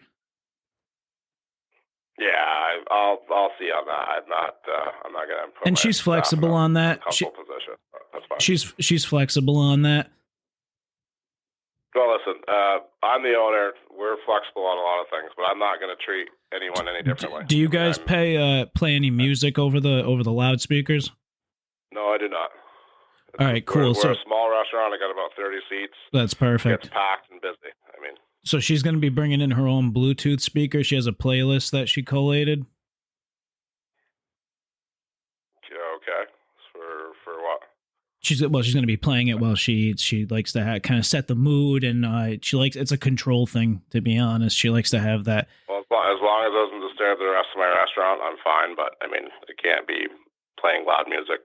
Yeah, I'll see on that. I'm not gonna. And she's flexible on that. That's fine. She's flexible on that. Well, listen, I'm the owner. We're flexible on a lot of things, but I'm not going to treat anyone any differently. Do you guys play any music over the loudspeakers? No, I do not. All right, cool. We're a small restaurant. I got about 30 seats. That's perfect. It's packed and busy. I mean. So she's going to be bringing in her own Bluetooth speaker. She has a playlist that she collated. Okay. For what? She's going to be playing it while she eats. She likes to kind of set the mood, and it's a control thing, to be honest. She likes to have that. Well, as long as it doesn't disturb the rest of my restaurant, I'm fine. But I mean, it can't be playing loud music.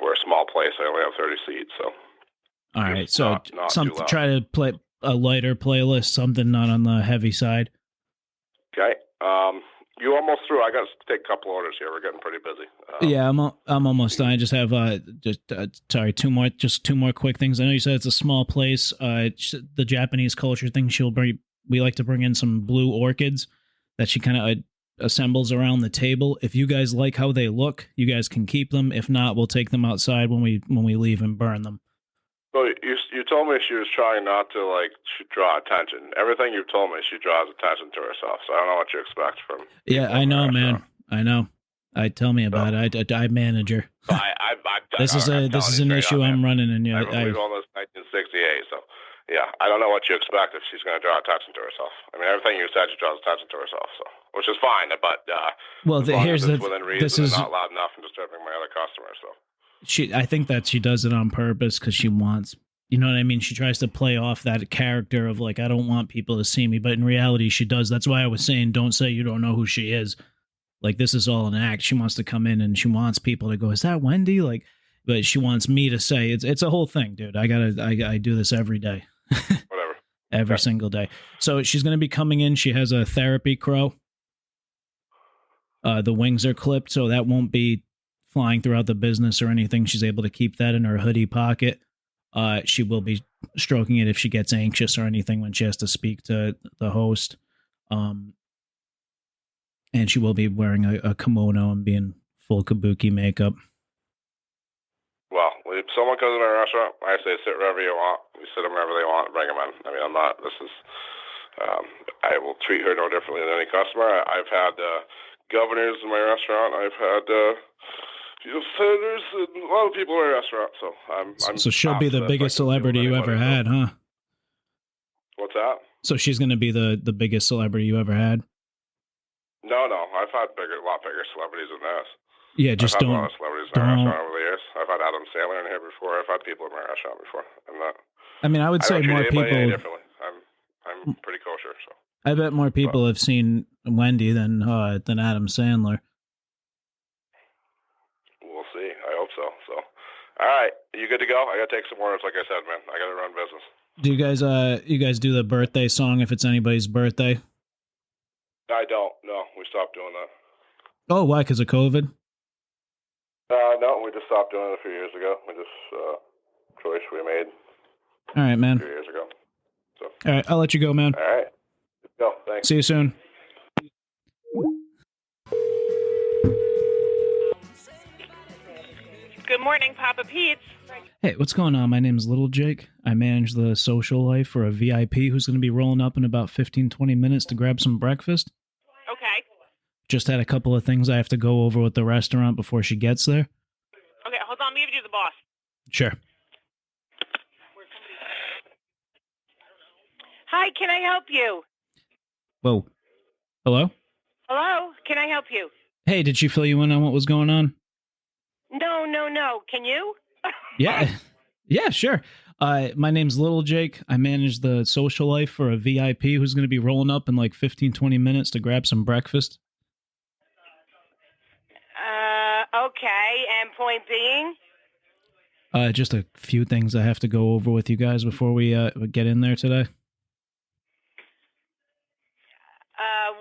We're a small place. I only have 30 seats, so. All right, so try to play a lighter playlist, something not on the heavy side. Okay. You almost through. I got to take a couple orders here. We're getting pretty busy. Yeah, I'm almost done. I just have two more quick things. I know you said it's a small place. The Japanese culture thing. We like to bring in some blue orchids that she kind of assembles around the table. If you guys like how they look, you guys can keep them. If not, we'll take them outside when we leave and burn them. Well, you told me she was trying not to draw attention. Everything you've told me, she draws attention to herself. So I don't know what you expect from. Yeah, I know, man. I know. Tell me about it. I manage her. This is an issue I'm running, and we've owned this 1968. So yeah, I don't know what you expect if she's going to draw attention to herself. I mean, everything you said, she draws attention to herself. So, which is fine, but here's the within reason, this is not loud enough and disturbing my other customers. So. I think that she does it on purpose because she wants, you know what I mean? She tries to play off that character of I don't want people to see me, but in reality she does. That's why I was saying, don't say you don't know who she is. This is all an act. She wants to come in and she wants people to go, is that Wendy? But she wants me to say it's a whole thing, dude. I do this every day. Whatever. Every single day. So she's going to be coming in. She has a therapy crow. The wings are clipped, so that won't be flying throughout the business or anything. She's able to keep that in her hoodie pocket. She will be stroking it if she gets anxious or anything when she has to speak to the host. And she will be wearing a kimono and being full kabuki makeup. Well, if someone comes in our restaurant, I say sit wherever you want. You sit them wherever they want, bring them in. I mean, I will treat her no differently than any customer. I've had governors in my restaurant. I've had senators and a lot of people in my restaurant. So she'll be the biggest celebrity you ever had, huh? What's that? So she's going to be the biggest celebrity you ever had? No. I've had a lot bigger celebrities than this. Yeah, just I've had a lot of celebrities in my restaurant over the years. I've had Adam Sandler in here before. I've had people in my restaurant before. I mean, I would say more people. I'm pretty kosher, so. I bet more people have seen Wendy than Adam Sandler. We'll see. I hope so. So, all right, you good to go? I gotta take some orders, like I said, man. I gotta run business. Do you guys do the birthday song if it's anybody's birthday? I don't. No, we stopped doing that. Oh, why? Because of COVID? No, we just stopped doing it a few years ago. We just choice we made. All right, man. A few years ago. So. All right, I'll let you go, man. All right. Go. Thanks. See you soon. Good morning, Papa Pete's. Hey, what's going on? My name's Little Jake. I manage the social life for a VIP who's going to be rolling up in about 15-20 minutes to grab some breakfast. Okay. Just had a couple of things I have to go over with the restaurant before she gets there. Okay, hold on. Let me give you the boss. Sure. Hi, can I help you? Whoa. Hello? Hello? Can I help you? Hey, did she fill you in on what was going on? No. Can you? Yeah. Yeah, sure. My name's Little Jake. I manage the social life for a VIP who's going to be rolling up in like 15-20 minutes to grab some breakfast. Okay, and point being? Just a few things I have to go over with you guys before we get in there today.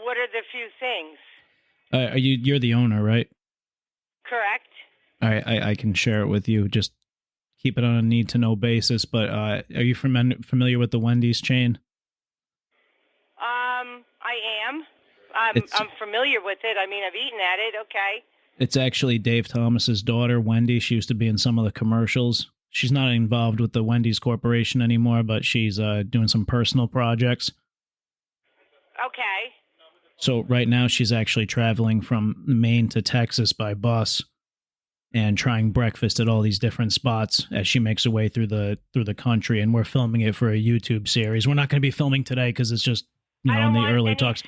What are the few things? You're the owner, right? Correct. All right, I can share it with you. Just keep it on a need-to-know basis. But are you familiar with the Wendy's chain? I am. I'm familiar with it. I mean, I've eaten at it. Okay. It's actually Dave Thomas's daughter, Wendy. She used to be in some of the commercials. She's not involved with the Wendy's Corporation anymore, but she's doing some personal projects. Okay. So right now she's actually traveling from Maine to Texas by bus and trying breakfast at all these different spots as she makes her way through the country. And we're filming it for a YouTube series. We're not going to be filming today because it's just, in the early talks.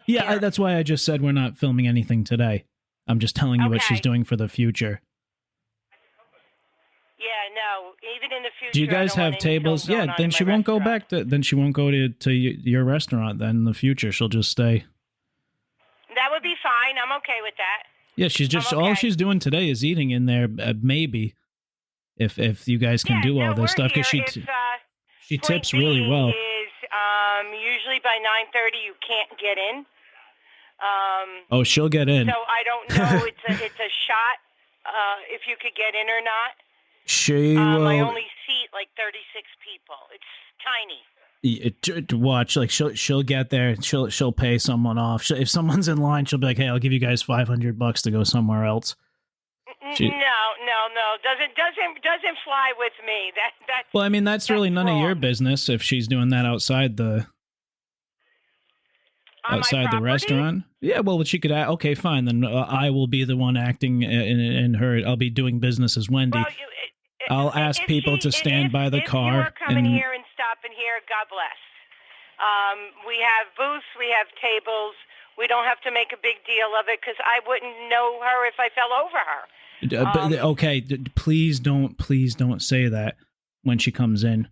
Yeah, that's why I just said we're not filming anything today. I'm just telling you what she's doing for the future. Yeah, no. Even in the future. Do you guys have tables? Yeah, then she won't go back to. Then she won't go to your restaurant. Then in the future, she'll just stay. That would be fine. I'm okay with that. Yeah, she's just all she's doing today is eating in there. Maybe if you guys can do all this stuff because she tips really well. Usually by 9:30 you can't get in. Oh, she'll get in. So I don't know. It's a shot. If you could get in or not. She will. I only seat like 36 people. It's tiny. Watch, like she'll get there. She'll pay someone off. If someone's in line, she'll be like, "Hey, I'll give you guys $500 to go somewhere else." No. Doesn't fly with me. That's well, I mean, that's really none of your business if she's doing that outside the restaurant. Yeah, well, she could. Okay, fine. Then I will be the one acting in her. I'll be doing business as Wendy. Well, I'll ask people to stand by the car. If you are coming here and stopping here, God bless. We have booths, we have tables. We don't have to make a big deal of it because I wouldn't know her if I fell over her. Okay, please don't say that when she comes in.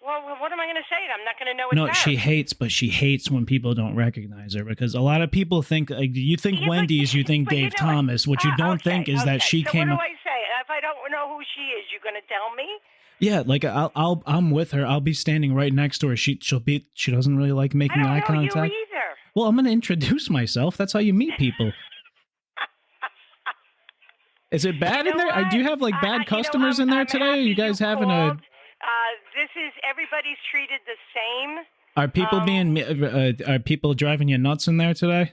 Well, what am I going to say? I'm not going to know it's No, her. she hates when people don't recognize her because a lot of people think, you think Wendy's, you think Dave Thomas. What you don't think is that she came. What do I say? If I don't know who she is, you're going to tell me? Yeah, like I'm with her. I'll be standing right next to her. She doesn't really like making eye contact. I don't know you either. Well, I'm going to introduce myself. That's how you meet people. Is it bad in there? Do you have like bad customers in there today? Are you guys having a? This is everybody's treated the same. Are people driving you nuts in there today?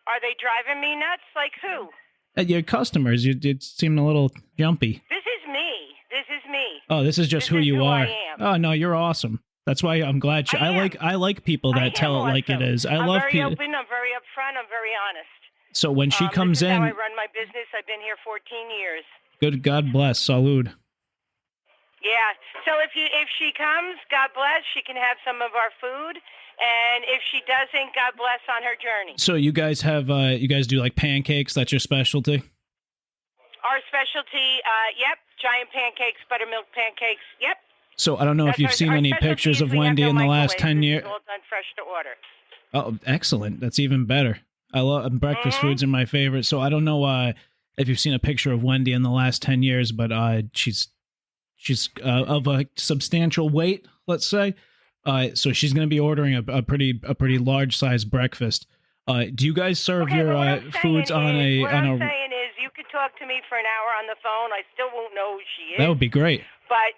Are they driving me nuts? Like who? Your customers. You seem a little jumpy. This is me. Oh, this is just who you are. I am. Oh no, you're awesome. That's why I'm glad. I like people that tell it like it is. I'm very open. I'm very upfront. I'm very honest. So when she comes this is in, how I run my business. I've been here 14 years. Good. God bless. Salud. Yeah. So if she comes, God bless. She can have some of our food, and if she doesn't, God bless on her journey. So you guys do like pancakes? That's your specialty? Our specialty, yep, giant pancakes, buttermilk pancakes, yep. So I don't know if you've seen any pictures of Wendy in the last 10 years. It's all done fresh to order. Oh, excellent. That's even better. I love breakfast foods are my favorite. So I don't know if you've seen a picture of Wendy in the last 10 years, but she's of a substantial weight, let's say. So she's going to be ordering a pretty large size breakfast. Do you guys serve your foods on a? What I'm saying is, you could talk to me for an hour on the phone. I still won't know who she is. That would be great. But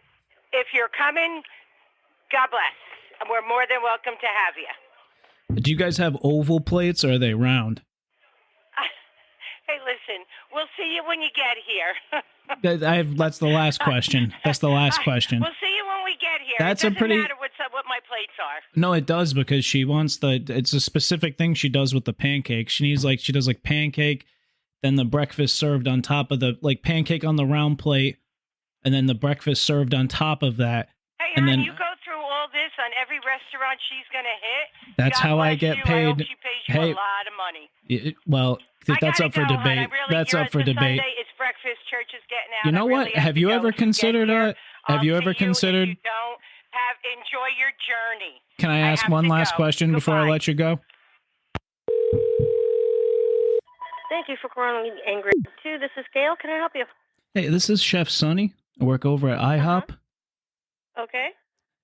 if you're coming, God bless. We're more than welcome to have you. Do you guys have oval plates or are they round? Hey, listen, we'll see you when you get here. That's the last question. That's the last question. We'll see you when we get here. That's it a doesn't pretty. matter what my plates are. No, it does because she wants it's a specific thing she does with the pancakes. She does pancake, then the breakfast served on top of the pancake on the round plate, and then the breakfast served on top of that. Hey, and hon, then you go through all this on every restaurant she's gonna hit. That's God how I bless get you. paid. I hope she pays you a lot of money. Well, that's up for debate. That's up for debate. Sunday, it's breakfast. Church is getting out. You know what? Have you ever considered Have you ever considered? If you don't enjoy your journey. Can I ask one last question before I let you go? Thank you for calling Angry 2. This is Gail. Can I help you? Hey, this is Chef Sonny. I work over at IHOP. Okay.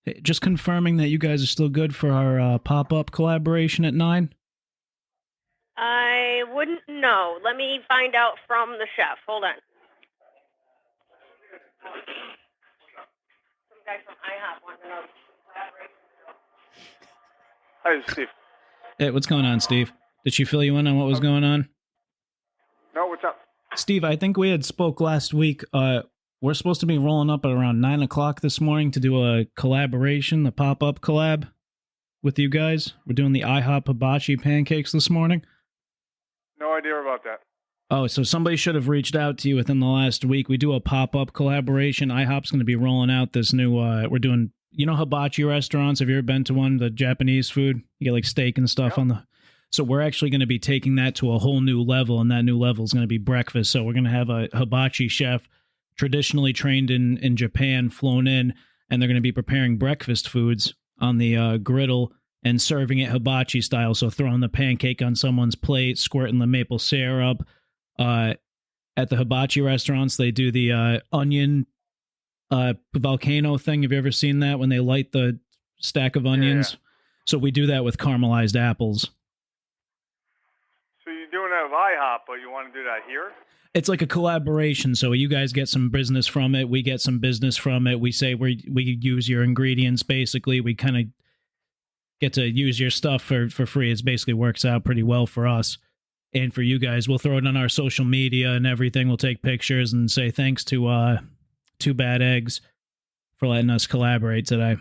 Hey, just confirming that you guys are still good for our pop-up collaboration at 9. I wouldn't know. Let me find out from the chef. Hold on. Some guy from IHOP wants to know. Hi, this is Steve. Hey, what's going on, Steve? Did she fill you in on what was going on? No, what's up? Steve, I think we had spoke last week. We're supposed to be rolling up at around 9 o'clock this morning to do a collaboration, the pop-up collab with you guys. We're doing the IHOP hibachi pancakes this morning. No idea about that. Oh, so somebody should have reached out to you within the last week. We do a pop-up collaboration. IHOP's going to be rolling out this new, we're doing, hibachi restaurants. Have you ever been to one, the Japanese food? You get steak and stuff on the... So we're actually going to be taking that to a whole new level, and that new level is going to be breakfast. So we're going to have a hibachi chef traditionally trained in Japan flown in, and they're going to be preparing breakfast foods on the griddle and serving it hibachi style. So throwing the pancake on someone's plate, squirting the maple syrup. At the hibachi restaurants, they do the onion volcano thing. Have you ever seen that when they light the stack of onions? Yeah. So we do that with caramelized apples. So you're doing that with IHOP, but you want to do that here? It's like a collaboration. So you guys get some business from it. We get some business from it. We say we use your ingredients, basically. We kind of get to use your stuff for free. It basically works out pretty well for us. And for you guys, we'll throw it on our social media and everything. We'll take pictures and say thanks to Two Bad Eggs for letting us collaborate today.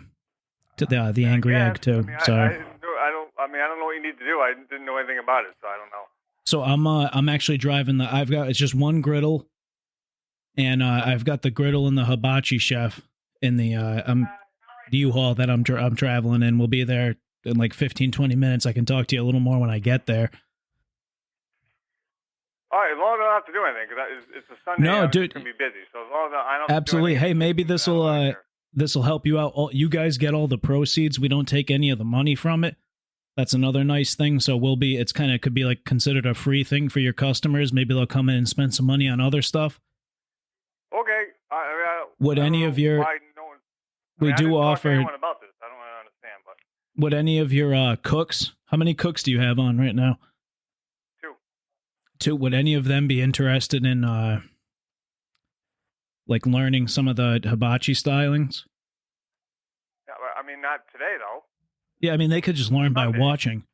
To the Angry Egg too. Sorry. I don't know what you need to do. I didn't know anything about it, so I don't know. So I'm actually driving it's just one griddle, and I've got the griddle and the hibachi chef in the U-Haul that I'm traveling in. We'll be there in 15-20 minutes. I can talk to you a little more when I get there. All right, as long as I don't have to do anything, because it's a Sunday. No, dude, it's gonna be busy. So as long as I don't. Absolutely. Hey, maybe this will help you out. You guys get all the proceeds. We don't take any of the money from it. That's another nice thing. So it's kind of could be considered a free thing for your customers. Maybe they'll come in and spend some money on other stuff. Okay. Would any of your we do offer? Anyone about this? I don't understand, but would any of your cooks? How many cooks do you have on right now? Two. Would any of them be interested in learning some of the hibachi stylings? Yeah, I mean, not today though. Yeah, I mean they could just learn by watching.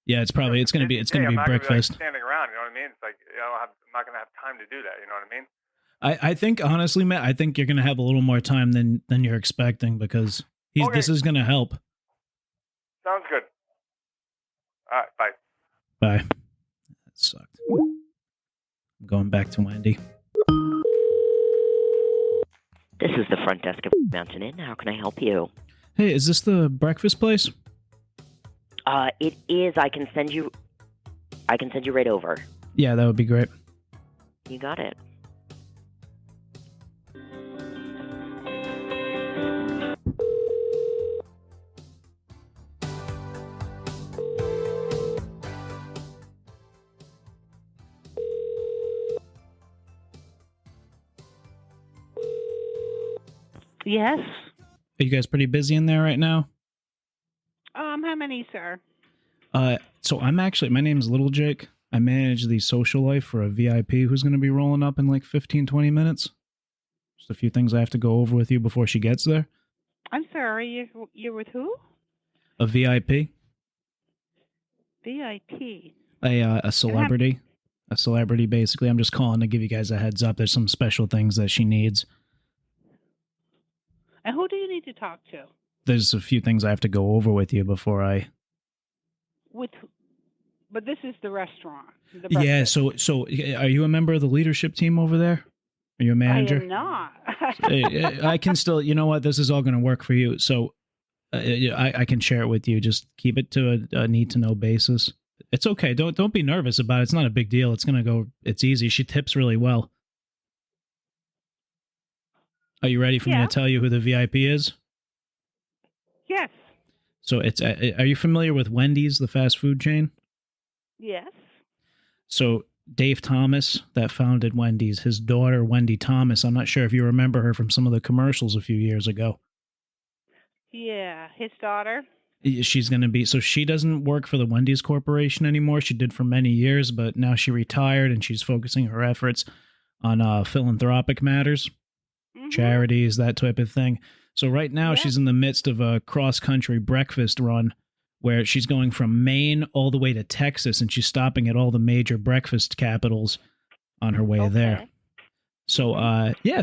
Yeah, it's gonna be breakfast. I'm not gonna be standing around. You know what I mean? It's I'm not gonna have time to do that. You know what I mean? I think honestly, Matt, I think you're gonna have a little more time than you're expecting because this is gonna help. Sounds good. All right, bye. Bye. That sucked. I'm going back to Wendy. This is the front desk of Mountain Inn. How can I help you? Hey, is this the breakfast place? It is. I can send you right over. Yeah, that would be great. You got it. Yes. Are you guys pretty busy in there right now? How many, sir? So I'm actually, my name is Little Jake. I manage the social life for a VIP who's going to be rolling up in like 15, 20 minutes. Just a few things I have to go over with you before she gets there. I'm sorry, you're with who? A VIP. VIP. A celebrity. A celebrity, basically. I'm just calling to give you guys a heads up. There's some special things that she needs. And who do you need to talk to? There's a few things I have to go over with you before I... But this is the restaurant. Yeah, so are you a member of the leadership team over there? Are you a manager? I am not. I can still, you know what, this is all going to work for you. So I can share it with you. Just keep it to a need-to-know basis. It's okay. Don't be nervous about it. It's not a big deal. It's going to go, it's easy. She tips really well. Are you ready for me to tell you who the VIP is? Yes. So are you familiar with Wendy's, the fast food chain? Yes. So Dave Thomas, that founded Wendy's, his daughter, Wendy Thomas, I'm not sure if you remember her from some of the commercials a few years ago. Yeah, his daughter. She's going to be, so she doesn't work for the Wendy's Corporation anymore. She did for many years, but now she retired and she's focusing her efforts on philanthropic matters, charities, that type of thing. So right now she's in the midst of a cross-country breakfast run where she's going from Maine all the way to Texas, and she's stopping at all the major breakfast capitals on her way there. So,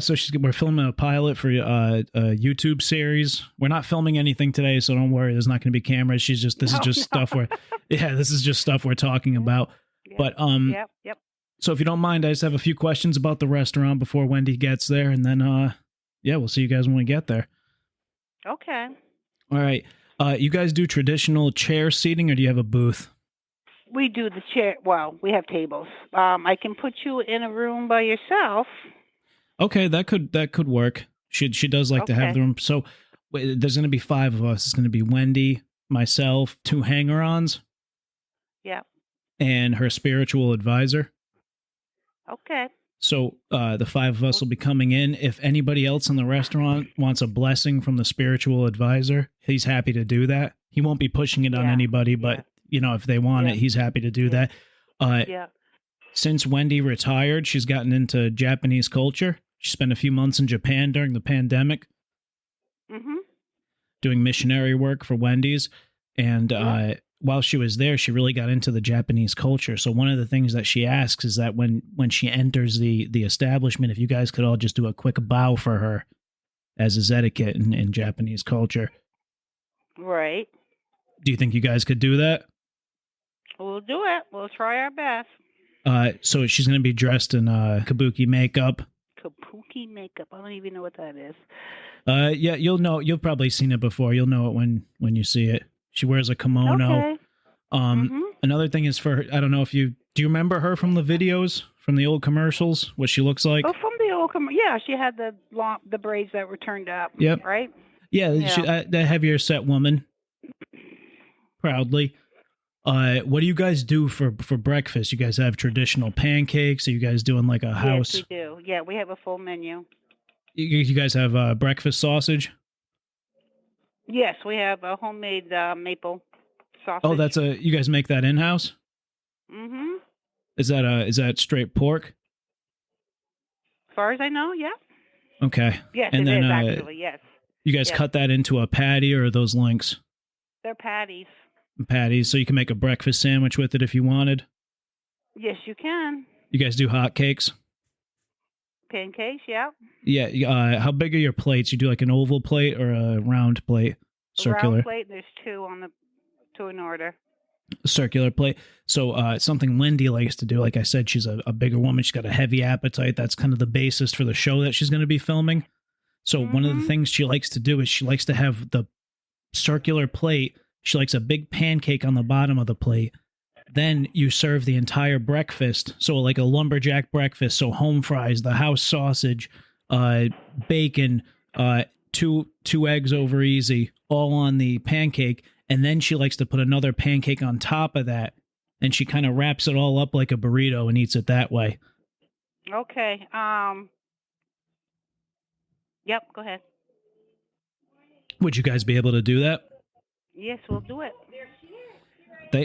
so we're filming a pilot for a YouTube series. We're not filming anything today, so don't worry. There's not going to be cameras. This is just stuff this is just stuff we're talking about. But, Yep. So if you don't mind, I just have a few questions about the restaurant before Wendy gets there, and then, we'll see you guys when we get there. Okay. All right. You guys do traditional chair seating, or do you have a booth? We do the chair. Well, we have tables. I can put you in a room by yourself. Okay, that could work. She does like to have the room. So there's going to be 5 of us. It's going to be Wendy, myself, 2 hanger-ons. Yeah. And her spiritual advisor. Okay. So the 5 of us will be coming in. If anybody else in the restaurant wants a blessing from the spiritual advisor, he's happy to do that. He won't be pushing it on anybody, but if they want it, he's happy to do that. Since Wendy retired, she's gotten into Japanese culture. She spent a few months in Japan during the pandemic, doing missionary work for Wendy's. And while she was there, she really got into the Japanese culture. So one of the things that she asks is that when she enters the establishment, if you guys could all just do a quick bow for her, as is etiquette in Japanese culture. Right. Do you think you guys could do that? We'll do it. We'll try our best. So she's going to be dressed in kabuki makeup. Kabuki makeup. I don't even know what that is. Yeah, you'll know. You'll probably seen it before. You'll know it when you see it. She wears a kimono. Okay. Another thing is for her, I don't know if do you remember her from the videos, from the old commercials, what she looks like? Oh, from the old yeah, she had the braids that were turned up. Yep. Right? Yeah, she, the heavier set woman. Proudly. What do you guys do for breakfast? You guys have traditional pancakes? Are you guys doing like a house? Yes, we do. Yeah, we have a full menu. You guys have breakfast sausage? Yes, we have a homemade maple sausage. Oh, you guys make that in-house? Mm-hmm. Is that straight pork? As far as I know, yeah. Okay. Yes, and then, is actually, yes. You guys cut that into a patty, or are those links? They're patties. Patties, so you can make a breakfast sandwich with it if you wanted? Yes, you can. You guys do hot cakes? Pancakes, yeah. Yeah, how big are your plates? You do like an oval plate or a round plate? Circular? A round plate, there's 2 in order. Circular plate. So something Wendy likes to do, like I said, she's a bigger woman. She's got a heavy appetite. That's kind of the basis for the show that she's going to be filming. So one of the things she likes to do is she likes to have the circular plate. She likes a big pancake on the bottom of the plate. Then you serve the entire breakfast. So like a lumberjack breakfast. So home fries, the house sausage, bacon, 2 eggs over easy, all on the pancake. And then she likes to put another pancake on top of that. And she kind of wraps it all up like a burrito and eats it that way. Okay. Yep, go ahead. Would you guys be able to do that? Yes, we'll do it.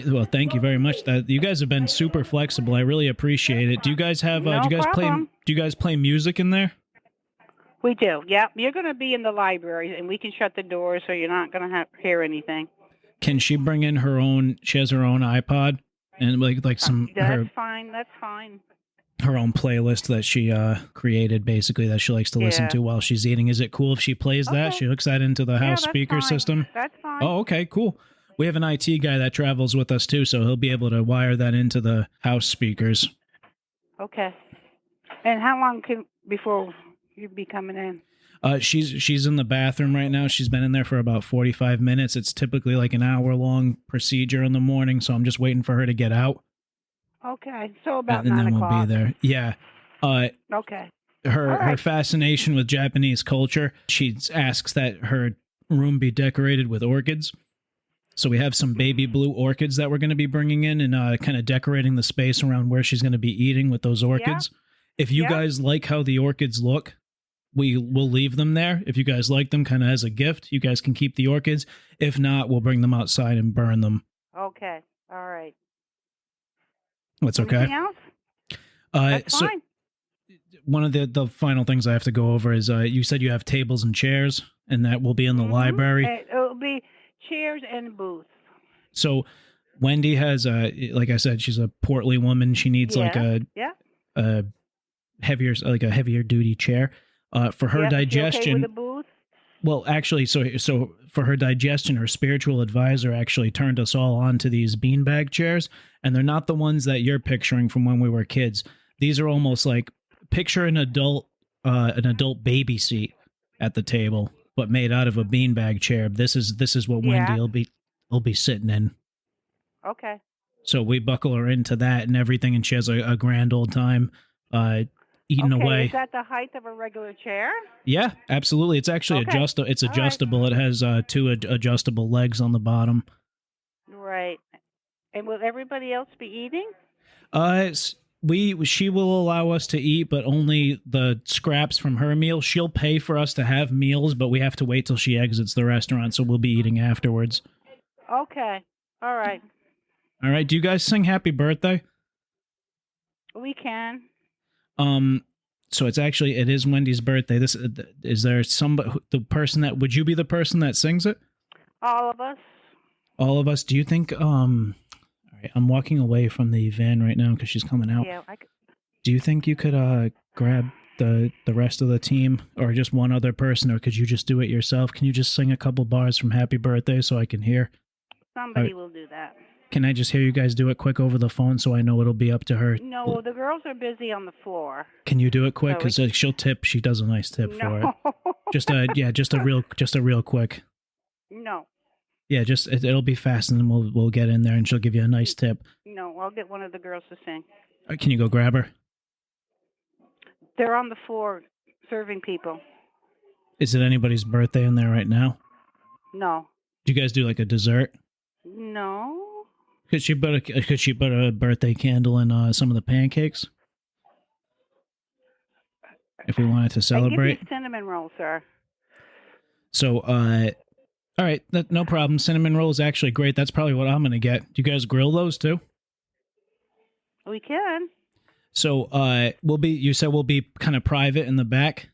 Well, thank you very much. That you guys have been super flexible. I really appreciate it. Do you guys have? No do you guys problem. play? Do you guys play music in there? We do. Yeah, you're going to be in the library, and we can shut the door so you're not going to hear anything. Can she bring in her own? She has her own iPod and like some That's fine. That's fine. her own playlist that she created, basically, that she likes to listen to while she's eating. Is it cool if she plays that? She hooks that into the house speaker system. That's fine. Oh, okay, cool. We have an IT guy that travels with us too, so he'll be able to wire that into the house speakers. Okay. And how long before you be coming in? She's in the bathroom right now. She's been in there for about 45 minutes. It's typically like an hour-long procedure in the morning, so I'm just waiting for her to get out. Okay, so about and 9 then o'clock. we'll be there. Yeah. Okay. Her fascination with Japanese culture, she asks that her room be decorated with orchids. So we have some baby blue orchids that we're going to be bringing in and kind of decorating the space around where she's going to be eating with those orchids. If you guys like how the orchids look, we will leave them there. If you guys like them kind of as a gift, you guys can keep the orchids. If not, we'll bring them outside and burn them. Okay. All right. What's okay? Anything else? That's fine. One of the final things I have to go over is you said you have tables and chairs, and that will be in the library. It'll be chairs and booths. So Wendy has like I said, she's a portly woman. She needs like a heavier duty chair for her digestion. Okay with the booth? Well, actually, so for her digestion, her spiritual advisor actually turned us all onto these beanbag chairs, and they're not the ones that you're picturing from when we were kids. These are almost like picture an adult baby seat at the table, but made out of a beanbag chair. This is what Wendy will be sitting in. Okay. So we buckle her into that and everything, and she has a grand old time eating away. Is that the height of a regular chair? Yeah, absolutely. It's actually adjustable. It's adjustable. It has two adjustable legs on the bottom. Right. And will everybody else be eating? She will allow us to eat, but only the scraps from her meal. She'll pay for us to have meals, but we have to wait till she exits the restaurant, so we'll be eating afterwards. Okay. All right. All right. Do you guys sing happy birthday? We can. So it is Wendy's birthday. Is there would you be the person that sings it? All of us. All of us. Do you think, all right, I'm walking away from the van right now because she's coming out. Yeah, Do you think you could, grab the rest of the team or just one other person, or could you just do it yourself? Can you just sing a couple bars from happy birthday so I can hear? Somebody will do that. Can I just hear you guys do it quick over the phone so I know it'll be up to her? No, the girls are busy on the floor. Can you do it quick? Because she'll tip. She does a nice tip for it. Just a real quick. No. Yeah, it'll be fast, and then we'll get in there, and she'll give you a nice tip. No, I'll get one of the girls to sing. Can you go grab her? They're on the floor serving people. Is it anybody's birthday in there right now? No. Do you guys do like a dessert? No. Could she put a birthday candle in some of the pancakes? If we wanted to celebrate. I give you cinnamon rolls, sir. So, all right, no problem. Cinnamon roll is actually great. That's probably what I'm going to get. Do you guys grill those too? We can. So, you said we'll be kind of private in the back?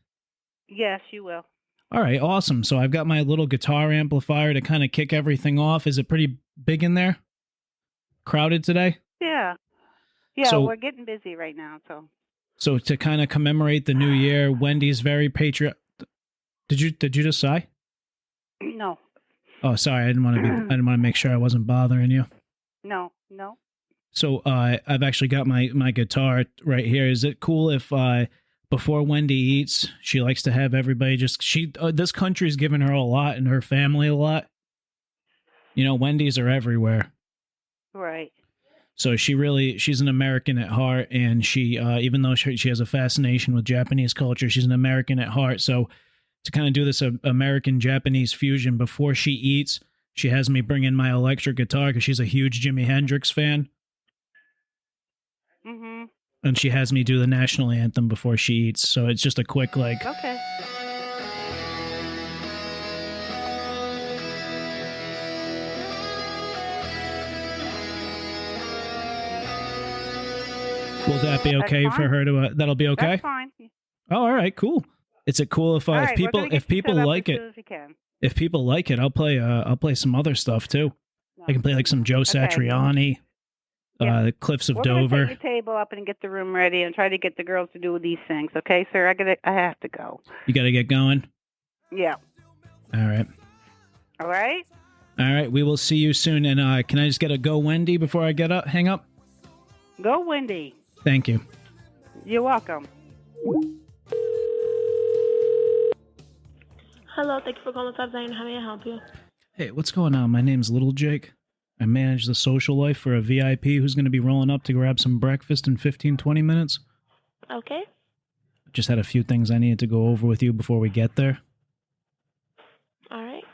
Yes, you will. All right, awesome. So I've got my little guitar amplifier to kind of kick everything off. Is it pretty big in there? Crowded today? Yeah. Yeah, So- we're getting busy right now, so. So to kind of commemorate the new year, Wendy's very patriotic. Did you just sigh? No. Oh, sorry. I didn't want to make sure I wasn't bothering you. No. So I've actually got my guitar right here. Is it cool if before Wendy eats, she likes to have everybody this country's given her a lot and her family a lot. You know, Wendy's are everywhere. Right. So she's an American at heart, and she even though she has a fascination with Japanese culture, she's an American at heart. So to kind of do this American-Japanese fusion, before she eats, she has me bring in my electric guitar because she's a huge Jimi Hendrix fan. Mm-hmm. And she has me do the national anthem before she eats. So it's just a quick, Okay. Will that be okay for her to? That'll be okay. That's fine. Oh, all right, cool. Is it cool if Right, if people like it? As If people like it, I'll play some other stuff too. I can play like some Joe Satriani, the Cliffs of Dover. We're going to take your table up and get the room ready and try to get the girls to do these things. Okay, sir? I have to go. You got to get going. Yeah. All right. All right. All right. We will see you soon. And can I just get a go, Wendy, before I hang up? Go, Wendy. Thank you. You're welcome. Hello, thank you for calling 5 How may I help you? Hey, what's going on? My name's Little Jake. I manage the social life for a VIP who's going to be rolling up to grab some breakfast in 15-20 minutes. Okay. Just had a few things I needed to go over with you before we get there. All right.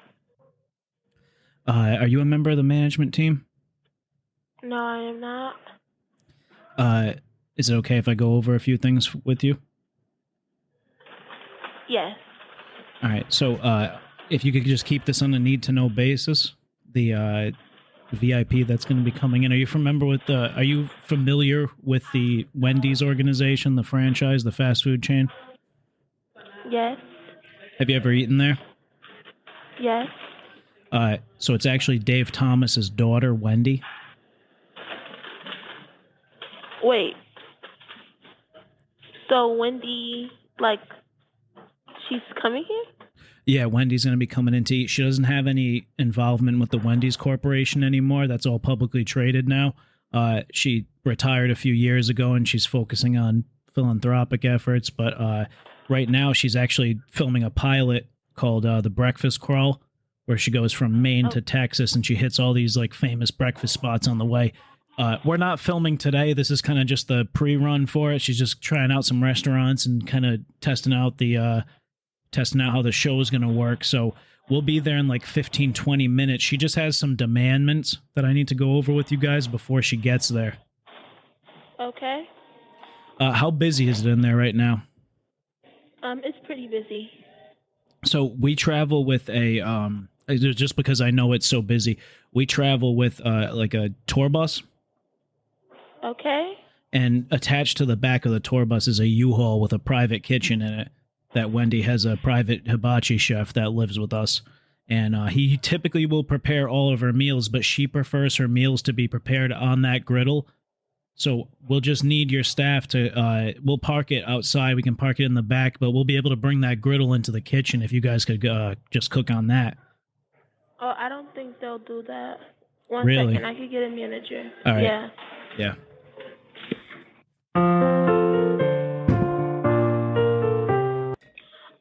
Are you a member of the management team? No, I am not. Is it okay if I go over a few things with you? Yes. All right. So, if you could just keep this on a need-to-know basis, the VIP that's going to be coming in. Are you familiar with the Wendy's organization, the franchise, the fast food chain? Yes. Have you ever eaten there? Yes. So it's actually Dave Thomas's daughter, Wendy. Wait. So Wendy, she's coming here? Yeah, Wendy's going to be coming in to eat. She doesn't have any involvement with the Wendy's Corporation anymore. That's all publicly traded now. She retired a few years ago, and she's focusing on philanthropic efforts. But right now, she's actually filming a pilot called The Breakfast Crawl, where she goes from Maine to Texas, and she hits all these famous breakfast spots on the way. We're not filming today. This is kind of just the pre-run for it. She's just trying out some restaurants and kind of testing out how the show is going to work. So we'll be there in 15-20 minutes. She just has some demandments that I need to go over with you guys before she gets there. Okay. How busy is it in there right now? It's pretty busy. So we travel with just because I know it's so busy, we travel with a tour bus. Okay. And attached to the back of the tour bus is a U-Haul with a private kitchen in it. That Wendy has a private hibachi chef that lives with us. And he typically will prepare all of her meals, but she prefers her meals to be prepared on that griddle. So we'll just need your staff to, we'll park it outside. We can park it in the back, but we'll be able to bring that griddle into the kitchen if you guys could just cook on that. Oh, I don't think they'll do that. One Really? second, I could get a manager. All right. Yeah. Yeah.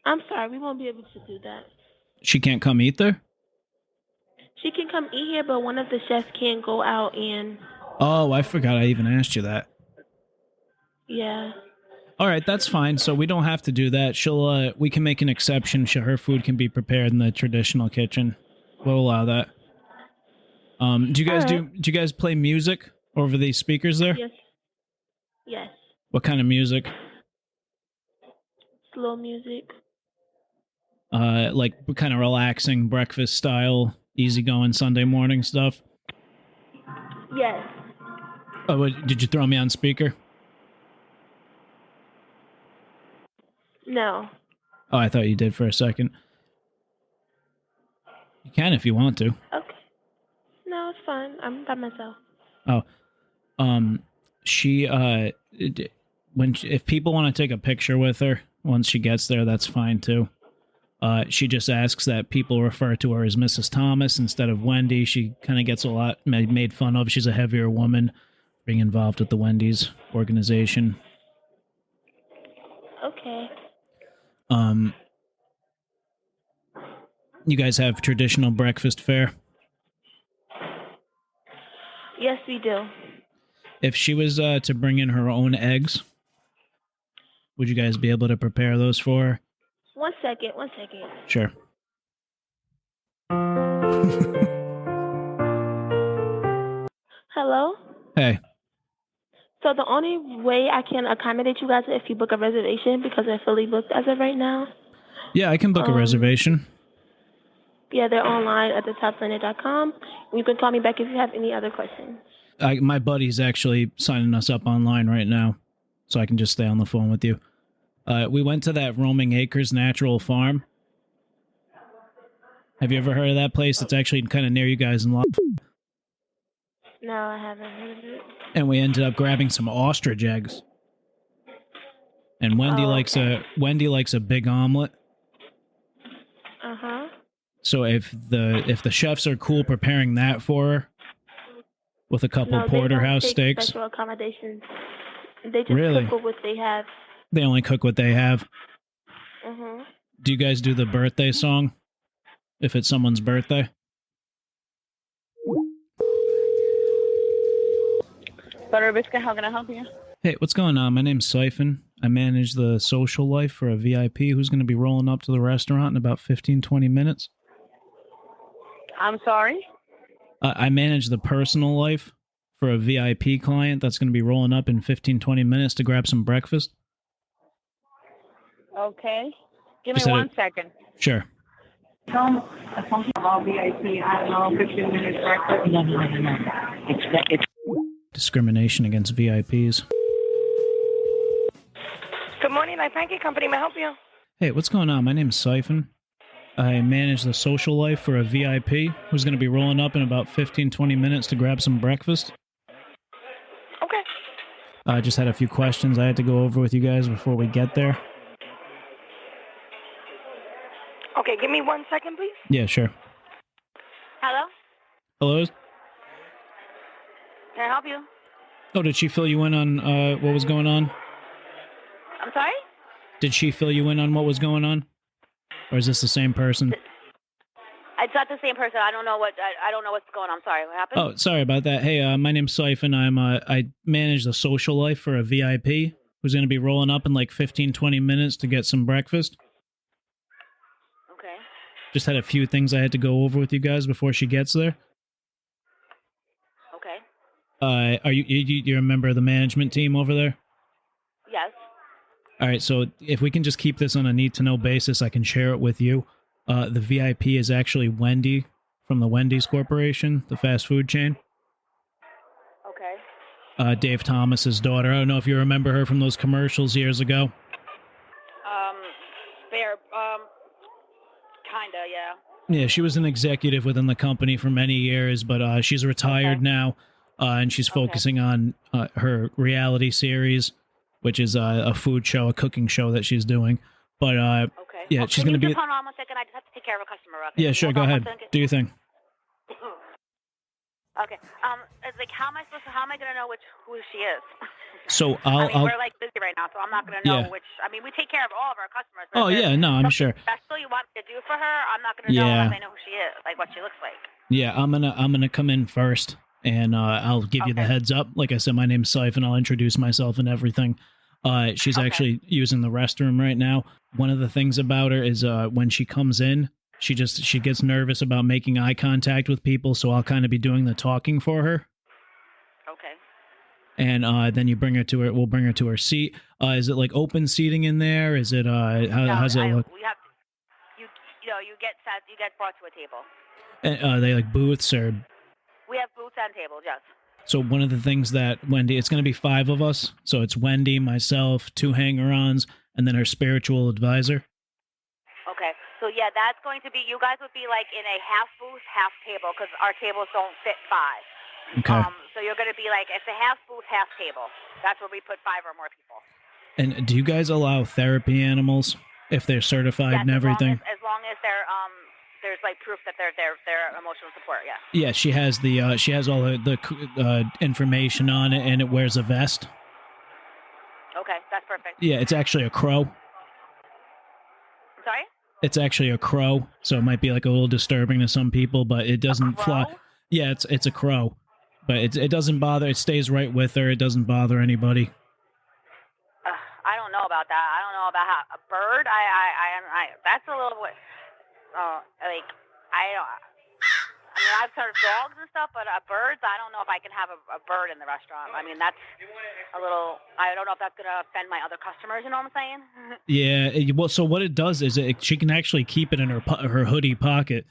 I'm sorry, we won't be able to do that. She can't come eat there? She can come eat here, but one of the chefs can't go out and... Oh, I forgot I even asked you that. Yeah. All right, that's fine. So we don't have to do that. We can make an exception. Her food can be prepared in the traditional kitchen. We'll allow that. Do you guys play music over these speakers there? Yes. Yes. What kind of music? Slow music. Kind of relaxing breakfast style, easygoing Sunday morning stuff? Yes. Oh, did you throw me on speaker? No. Oh, I thought you did for a second. You can if you want to. Okay. No, it's fine. I'm by myself. Oh. If people want to take a picture with her once she gets there, that's fine too. She just asks that people refer to her as Mrs. Thomas instead of Wendy. She kind of gets a lot made fun of. She's a heavier woman being involved with the Wendy's organization. Okay. You guys have traditional breakfast fare? Yes, we do. If she was to bring in her own eggs, would you guys be able to prepare those for her? One second. Sure. Hello? Hey. So the only way I can accommodate you guys is if you book a reservation because they're fully booked as of right now. Yeah, I can book a reservation. Yeah, they're online at thetopplanet.com. You can call me back if you have any other questions. My buddy's actually signing us up online right now. so I can just stay on the phone with you. We went to that Roaming Acres Natural Farm. Have you ever heard of that place? It's actually kind of near you guys in Lafayette. No, I haven't heard of it. And we ended up grabbing some ostrich eggs. And Wendy likes a big omelet. Uh-huh. So if the chefs are cool preparing that for her with a couple porterhouse they don't take steaks. special accommodations. They just Really? cook what they have. They only cook what they have. Mm-hmm. Do you guys do the birthday song? If it's someone's birthday? Butter Biscuit, how can I help you? Hey, what's going on? My name's Syphen. I manage the social life for a VIP who's going to be rolling up to the restaurant in about 15-20 minutes. I'm sorry? I manage the personal life for a VIP client that's going to be rolling up in 15-20 minutes to grab some breakfast. Okay. Give me Just had 1 second. Sure. Something about VIP, I don't know, 15 minutes breakfast. No. It's Discrimination against VIPs. Good morning, my pancake company. May I help you? Hey, what's going on? My name's Syphen. I manage the social life for a VIP who's going to be rolling up in about 15-20 minutes to grab some breakfast. Okay. I just had a few questions I had to go over with you guys before we get there. Okay, give me 1 second, please. Yeah, sure. Hello? Hello? Can I help you? Oh, did she fill you in on what was going on? I'm sorry? Did she fill you in on what was going on? Or is this the same person? It's not the same person. I don't know what's going on. I'm sorry. What happened? Oh, sorry about that. Hey, my name's Syphen. I manage the social life for a VIP who's going to be rolling up in like 15-20 minutes to get some breakfast. Okay. Just had a few things I had to go over with you guys before she gets there. Okay. Are you're a member of the management team over there? Yes. All right, so if we can just keep this on a need-to-know basis, I can share it with you. The VIP is actually Wendy from the Wendy's Corporation, the fast food chain. Okay. Dave Thomas's daughter. I don't know if you remember her from those commercials years ago. Kinda, yeah. Yeah, she was an executive within the company for many years, but she's retired now, and she's focusing on her reality series, which is a food show, a cooking show that she's doing. But yeah, she's going to be. Hold on 1 second. I just have to take care of a customer. Yeah, sure. Go ahead. Do your thing. Okay. It's like, how am I going to know who she is? So we're like busy right now, so I'm not going to know which. I mean, we take care of all of our customers. But Oh yeah, no, I'm sure. Special you want me to do for her? I'm not going to know unless I know who she is, like what she looks like. Yeah, I'm gonna come in first, and I'll give you the heads up. Like I said, my name's Syphen. I'll introduce myself and everything. She's actually using the restroom right now. One of the things about her is when she comes in, she gets nervous about making eye contact with people, so I'll kind of be doing the talking for her. Okay. And then we'll bring her to her seat. Is it like open seating in there? Is it how's it look? We have you get brought to a table. And, are they like booths or? We have booths and tables, yes. So one of the things that Wendy, it's going to be 5 of us. So it's Wendy, myself, 2 hanger-ons, and then her spiritual advisor. Okay. So yeah, that's going to be, you guys would be like in a half booth, half table, because our tables don't fit 5. Okay. So you're going to be like, it's a half booth, half table. That's where we put 5 or more people. And do you guys allow therapy animals if they're certified and everything? As long as they're there's like proof that they're emotional support. Yeah. Yeah, she has all the information on it, and it wears a vest. Okay, that's perfect. Yeah, it's actually a crow. I'm sorry? It's actually a crow, so it might be like a little disturbing to some people, but it doesn't fly. Yeah, it's a crow, but it doesn't bother. It stays right with her. It doesn't bother anybody. I don't know about that. I don't know about how a bird. I that's a little bit. I mean, I've heard of dogs and stuff, but birds, I don't know if I can have a bird in the restaurant. I mean, that's a little. I don't know if that's gonna offend my other customers. You know what I'm saying? Yeah. Well, so what it does is she can actually keep it in her hoodie pocket.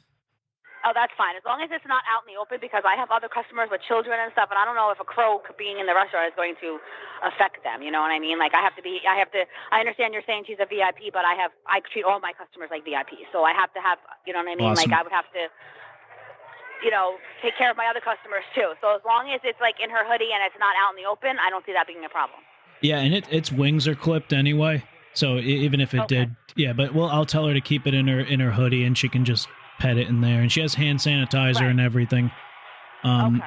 Oh, that's fine. As long as it's not out in the open, because I have other customers with children and stuff, and I don't know if a crow being in the restaurant is going to affect them. You know what I mean? Like I understand you're saying she's a VIP, but I treat all my customers like VIP. So I have to have, you know what I mean? Awesome. Like I would have to, take care of my other customers too. So as long as it's like in her hoodie and it's not out in the open, I don't see that being a problem. Yeah, and its wings are clipped anyway. So even if it did, yeah, but I'll tell her to keep it in her hoodie, and she can just pet it in there, and she has hand sanitizer and everything. Okay.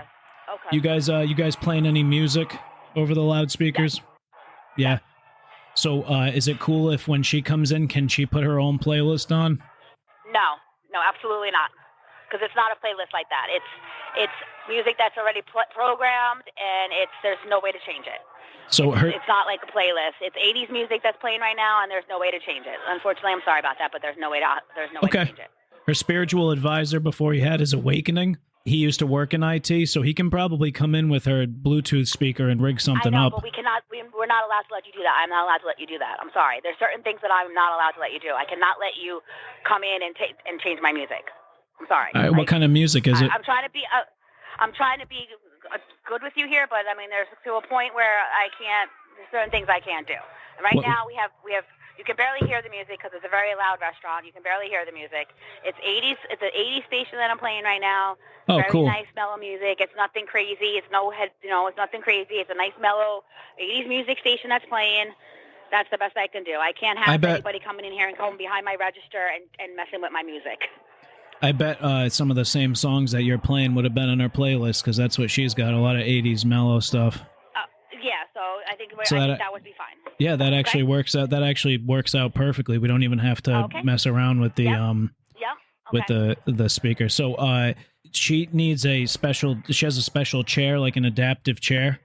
You guys playing any music over the loudspeakers? Yeah. So is it cool if when she comes in, can she put her own playlist on? No, absolutely not. Because it's not a playlist like that. It's music that's already programmed, and there's no way to change it. So it's not like a playlist. It's 80s music that's playing right now, and there's no way to change it. Unfortunately, I'm sorry about that, but there's no way to change it. Her spiritual advisor before he had his awakening, he used to work in IT, so he can probably come in with her Bluetooth speaker and rig something I know, up. But we're not allowed to let you do that. I'm not allowed to let you do that. I'm sorry. There's certain things that I'm not allowed to let you do. I cannot let you come in and change my music. I'm sorry. All right, what kind of music is it? I'm trying to be good with you here, but I mean, there's to a point where I can't. There's certain things I can't do. And right now, we have. You can barely hear the music because it's a very loud restaurant. You can barely hear the music. It's 80s. It's an 80s station that I'm playing right now. Oh, very cool. Nice mellow music. It's nothing crazy. It's it's nothing crazy. It's a nice mellow 80s music station that's playing. That's the best I can do. I can't have anybody coming in here and coming behind my register and messing with my music. I bet some of the same songs that you're playing would have been on her playlist, because that's what she's got, a lot of 80s mellow stuff. Yeah, so I think that would be fine. Yeah, that actually works out. That actually works out perfectly. We don't even have to mess around with the with the speaker. So she needs she has a special chair, like an adaptive chair.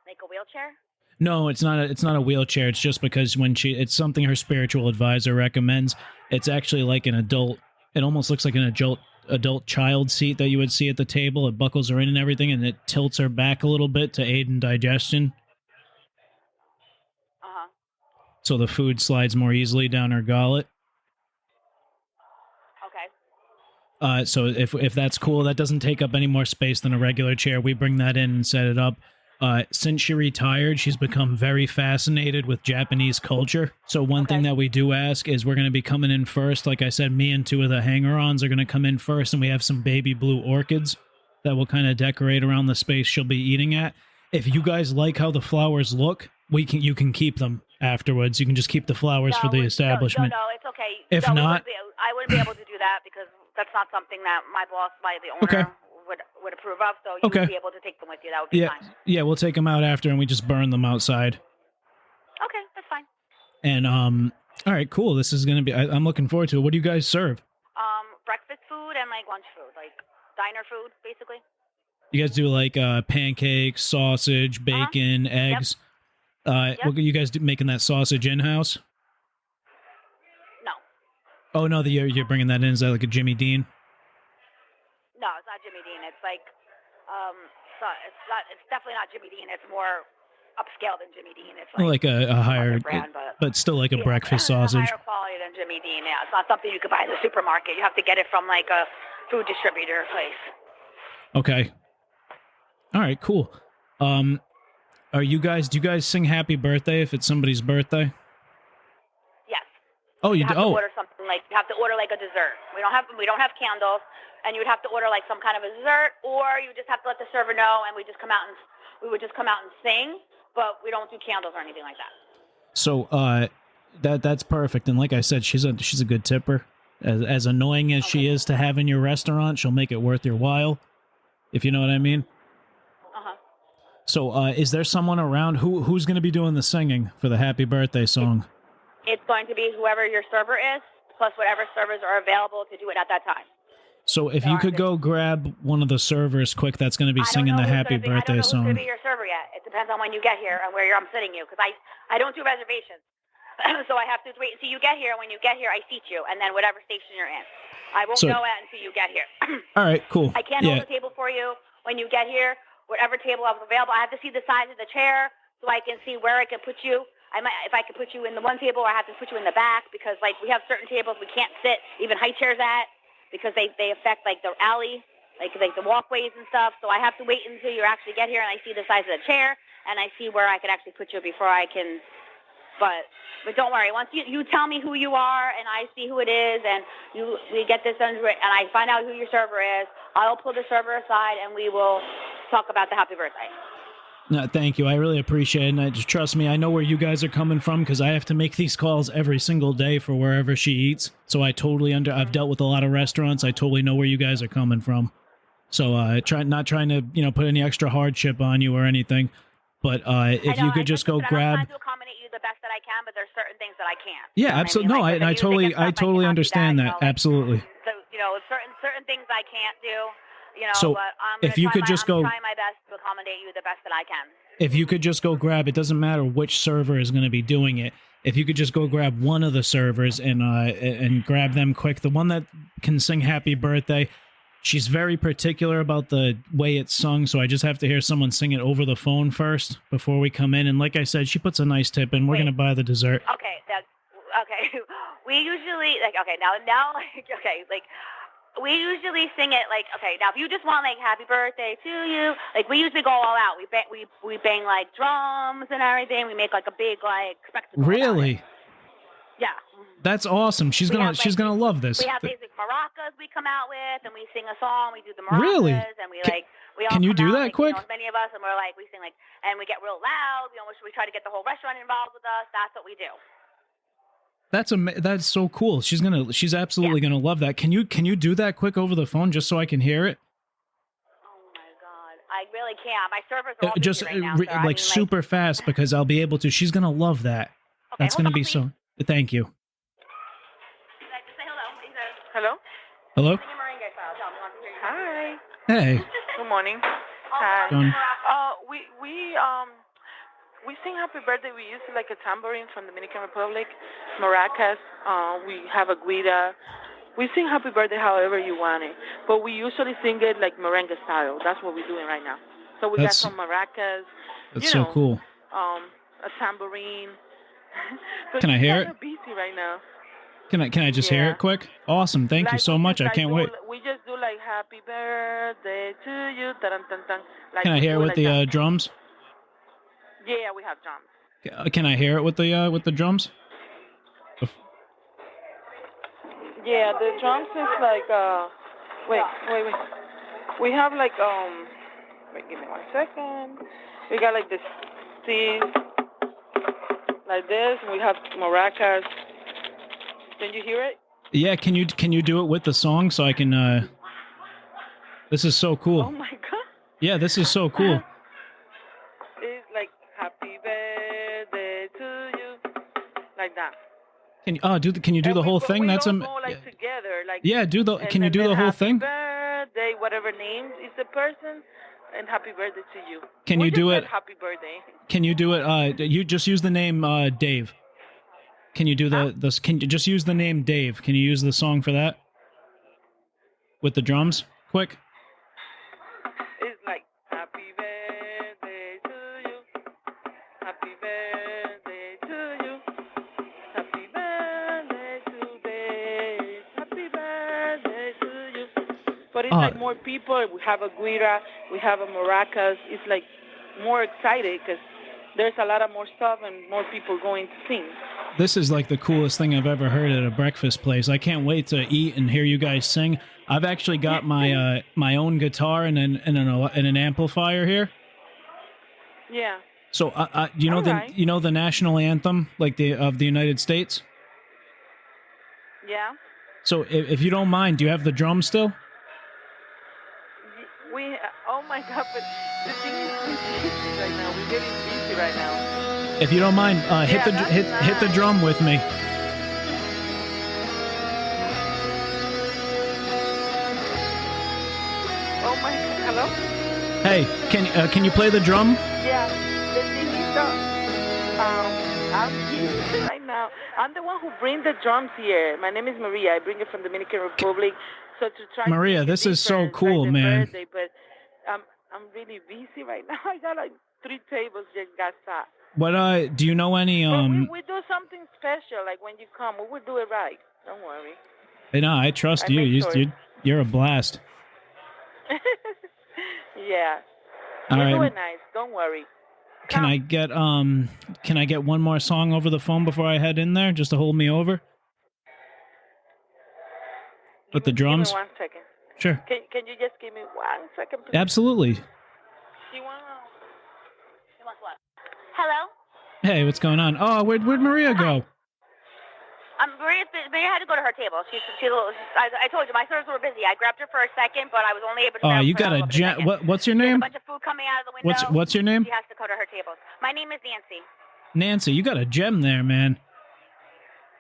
Like a wheelchair? No, it's not a wheelchair. It's just because it's something her spiritual advisor recommends. It's actually like an adult. It almost looks like an adult child seat that you would see at the table. It buckles her in and everything, and it tilts her back a little bit to aid in digestion. So the food slides more easily down her gullet. Okay. So if that's cool, that doesn't take up any more space than a regular chair. We bring that in and set it up. Since she retired, she's become very fascinated with Japanese culture. So one thing that we do ask is we're going to be coming in first. Like I said, me and two of the hanger-ons are going to come in first, and we have some baby blue orchids that will kind of decorate around the space she'll be eating at. If you guys like how the flowers look, you can keep them afterwards. You can just keep the flowers for the establishment. No, it's okay. If not, I wouldn't be able to do that because that's not something that my boss, the owner, would approve of. So you would be able to take them with you. That would be fine. Yeah, we'll take them out after, and we just burn them outside. Okay, that's fine. And all right, cool. This is gonna be. I'm looking forward to it. What do you guys serve? Breakfast food and like lunch food, like diner food, basically. You guys do like pancakes, sausage, bacon, eggs. What are you guys making that sausage in house? No. Oh no, you're bringing that in. Is that like a Jimmy Dean? No, it's not Jimmy Dean. It's like, it's definitely not Jimmy Dean. It's more upscale than Jimmy Dean. It's like a higher, brand, but still like a breakfast sausage. Higher quality than Jimmy Dean. Yeah, it's not something you could buy in the supermarket. You have to get it from like a food distributor place. Okay. All right, cool. Do you guys sing Happy Birthday if it's somebody's birthday? Yes. Oh, you have do. To order something like you have to order like a dessert. We don't have candles, and you would have to order like some kind of a dessert, or you just have to let the server know, and we would just come out and sing, but we don't do candles or anything like that. So that's perfect. And like I said, she's a good tipper. As annoying as she is to have in your restaurant, she'll make it worth your while, if you know what I mean. So, is there someone around who's going to be doing the singing for the Happy Birthday song? It's going to be whoever your server is, plus whatever servers are available to do it at that time. So, if you could go grab one of the servers quick, that's going to be singing the Happy Birthday song. I don't know who's going to be your server yet. It depends on when you get here and where I'm sitting you, because I don't do reservations. So I have to wait until you get here. When you get here, I seat you, and then whatever station you're in. I won't know it until you get here. All right, cool. I can't hold the table for you when you get here. Whatever table I was available, I have to see the size of the chair so I can see where I can put you. If I can put you in the one table, I have to put you in the back because like we have certain tables we can't sit even high chairs at. because they affect like the alley, like the walkways and stuff. So I have to wait until you actually get here and I see the size of the chair and I see where I can actually put you before I can. But don't worry. Once you tell me who you are and I see who it is and we get this under it and I find out who your server is, I'll pull the server aside and we will talk about the happy birthday. No, thank you. I really appreciate it. And just trust me, I know where you guys are coming from because I have to make these calls every single day for wherever she eats. So I've dealt with a lot of restaurants. I totally know where you guys are coming from. So not trying to, put any extra hardship on you or anything. But if you could just go grab. I'm trying to accommodate you the best that I can, but there's certain things that I can't. Yeah, absolutely. No, I totally understand that. Absolutely. So certain things I can't do. So but I'm if you could just go, I'm trying my best to accommodate you the best that I can. If you could just go grab, it doesn't matter which server is going to be doing it. If you could just go grab one of the servers and grab them quick, the one that can sing Happy Birthday. She's very particular about the way it's sung, so I just have to hear someone sing it over the phone first before we come in. And like I said, she puts a nice tip in. We're going to buy the dessert. Okay, we usually we usually sing it now if you just want happy birthday to you, we usually go all out. We bang drums and everything. We make a big spectacle. Really? Yeah. That's awesome. She's gonna love this. We have these maracas we come out with, and we sing a song. We do the maracas, Really? And we we all Can you come do out, that quick? Many of us, and we're we sing and we get real loud. We try to get the whole restaurant involved with us. That's what we do. That's so cool. She's absolutely gonna love that. Can you do that quick over the phone just so I can hear it? Oh my God, I really can't. My servers are all Just busy right now, super fast because I'll be able to. She's gonna love that. Okay, That's gonna be so. Thank you. Just say hello. Hello? Hello? Hi. Hey. Good morning. Hi. Done. We sing happy birthday. We use a tambourine from Dominican Republic, maracas. We have a guira. We sing happy birthday however you want it, but we usually sing it merengue style. That's what we're doing right now. So we got some maracas. That's so cool. A tambourine. Can I hear it? We're busy right now. Can I just hear it quick? Awesome. Thank you so much. I can't wait. We just do happy birthday to you. Can I hear it with the drums? Yeah, we have drums. Can I hear it with the drums? Yeah, the drums is wait. We have wait, give me 1 second. We got this thing, like this. We have maracas. Can you hear it? Yeah, can you do it with the song so I can This is so cool. Oh my God. Yeah, this is so cool. It's happy birthday to you. Like that. Can you do the whole thing? That's go together. Yeah, can you do the whole thing? Happy birthday, whatever name is the person, and happy birthday to you. Can you do it? Happy birthday. Can you do it? You just use the name Dave. Can you do this? Can you just use the name Dave? Can you use the song for that? With the drums, quick. It's happy birthday to you, happy birthday to you, happy birthday today, happy birthday to you. But it's more people. We have a guira, we have a maracas. It's more excited because there's a lot of more stuff and more people going to sing. This is the coolest thing I've ever heard at a breakfast place. I can't wait to eat and hear you guys sing. I've actually got my my own guitar and an amplifier here. Yeah. So you know the national anthem of the United States? Yeah. So if you don't mind, do you have the drums still? Oh my God! But the thing is, we're busy right now. We're getting busy right now. If you don't mind, hit the drum with me. Oh my! Hello. Hey, can you play the drum? Yeah, the thing is, I'm here right now. I'm the one who brings the drums here. My name is Maria. I bring it from Dominican Republic. So to try. Maria, this is so cool, man. Birthday, but I'm really busy right now. I got 3 tables just got set. What do you know any But we do something special. When you come, we will do it right. Don't worry. Hey, no, I trust you. You're a blast. Yeah. All You're right. doing nice. Don't worry. Can I get one more song over the phone before I head in there, just to hold me over? With the drums? Give me 1 second. Sure. Can you just give me 1 second, please? Absolutely. She wants what? Hello? Hey, what's going on? Oh, where'd Maria go? Maria had to go to her table. I told you, my servers were busy. I grabbed her for a second, but I was only able to... Oh, you got a gem. What's your name? There's a bunch of food coming out of the window. What's your name? She has to go to her table. My name is Nancy. Nancy, you got a gem there, man.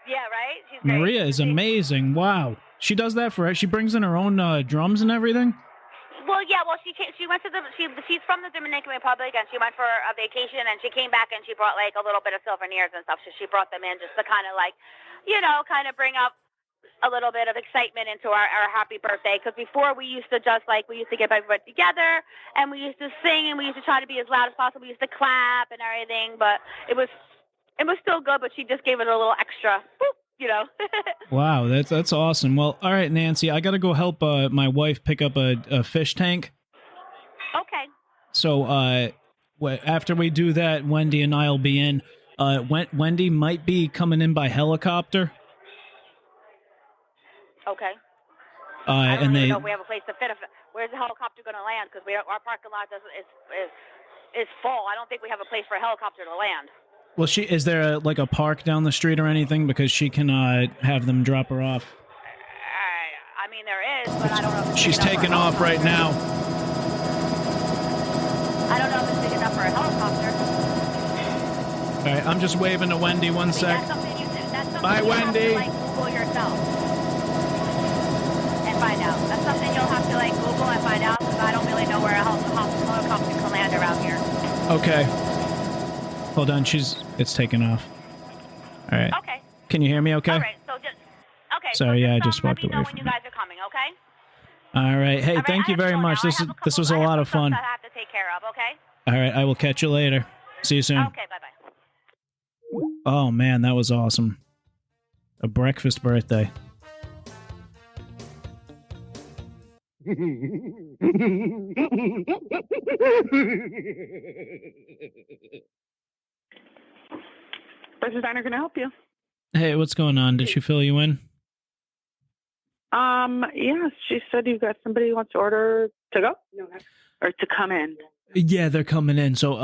Yeah, right? She's great. Maria is amazing. Wow. She does that for... She brings in her own drums and everything? Well, yeah. Well, she went to she's from the Dominican Republic, and she went for a vacation, and she came back, and she brought like a little bit of souvenirs and stuff. So she brought them in just to kind of like, kind of bring up a little bit of excitement into our happy birthday. Because before we used to get everybody together, and we used to sing, and we used to try to be as loud as possible. We used to clap and everything, but it was still good. But she just gave it a little extra. Boop. Wow, that's awesome. Well, all right, Nancy, I got to go help my wife pick up a fish tank. Okay. So after we do that, Wendy and I'll be in. Wendy might be coming in by helicopter. Okay. I don't even know if we have a place to fit. Where's the helicopter going to land? Because our parking lot is full. I don't think we have a place for a helicopter to land. Well, is there a park down the street or anything? Because she can have them drop her off. I mean, there is, but I don't know if it's She's big enough taking for a off right helicopter. now. I don't know if it's big enough for a helicopter. All right, I'm just waving to Wendy one sec. That's something Bye, you'll Wendy. have to, Google yourself and find out. That's something you'll have to, Google and find out, because I don't really know where a helicopter can land around here. Okay. Hold on, it's taking off. All right. Okay. Can you hear me okay? All right, so Sorry, yeah, I just walked away let me know from when you it. guys are coming, okay? All right. Hey, thank you very much. This was a lot of fun. I have to take care of, okay? All right, I will catch you later. See you soon. Okay, bye-bye. Oh, man, that was awesome. A breakfast birthday. Breakfast Diner, can I help you? Hey, what's going on? Did she fill you in? Yes, she said you've got somebody who wants to order to go? No, or to come in. Yeah, they're coming in, so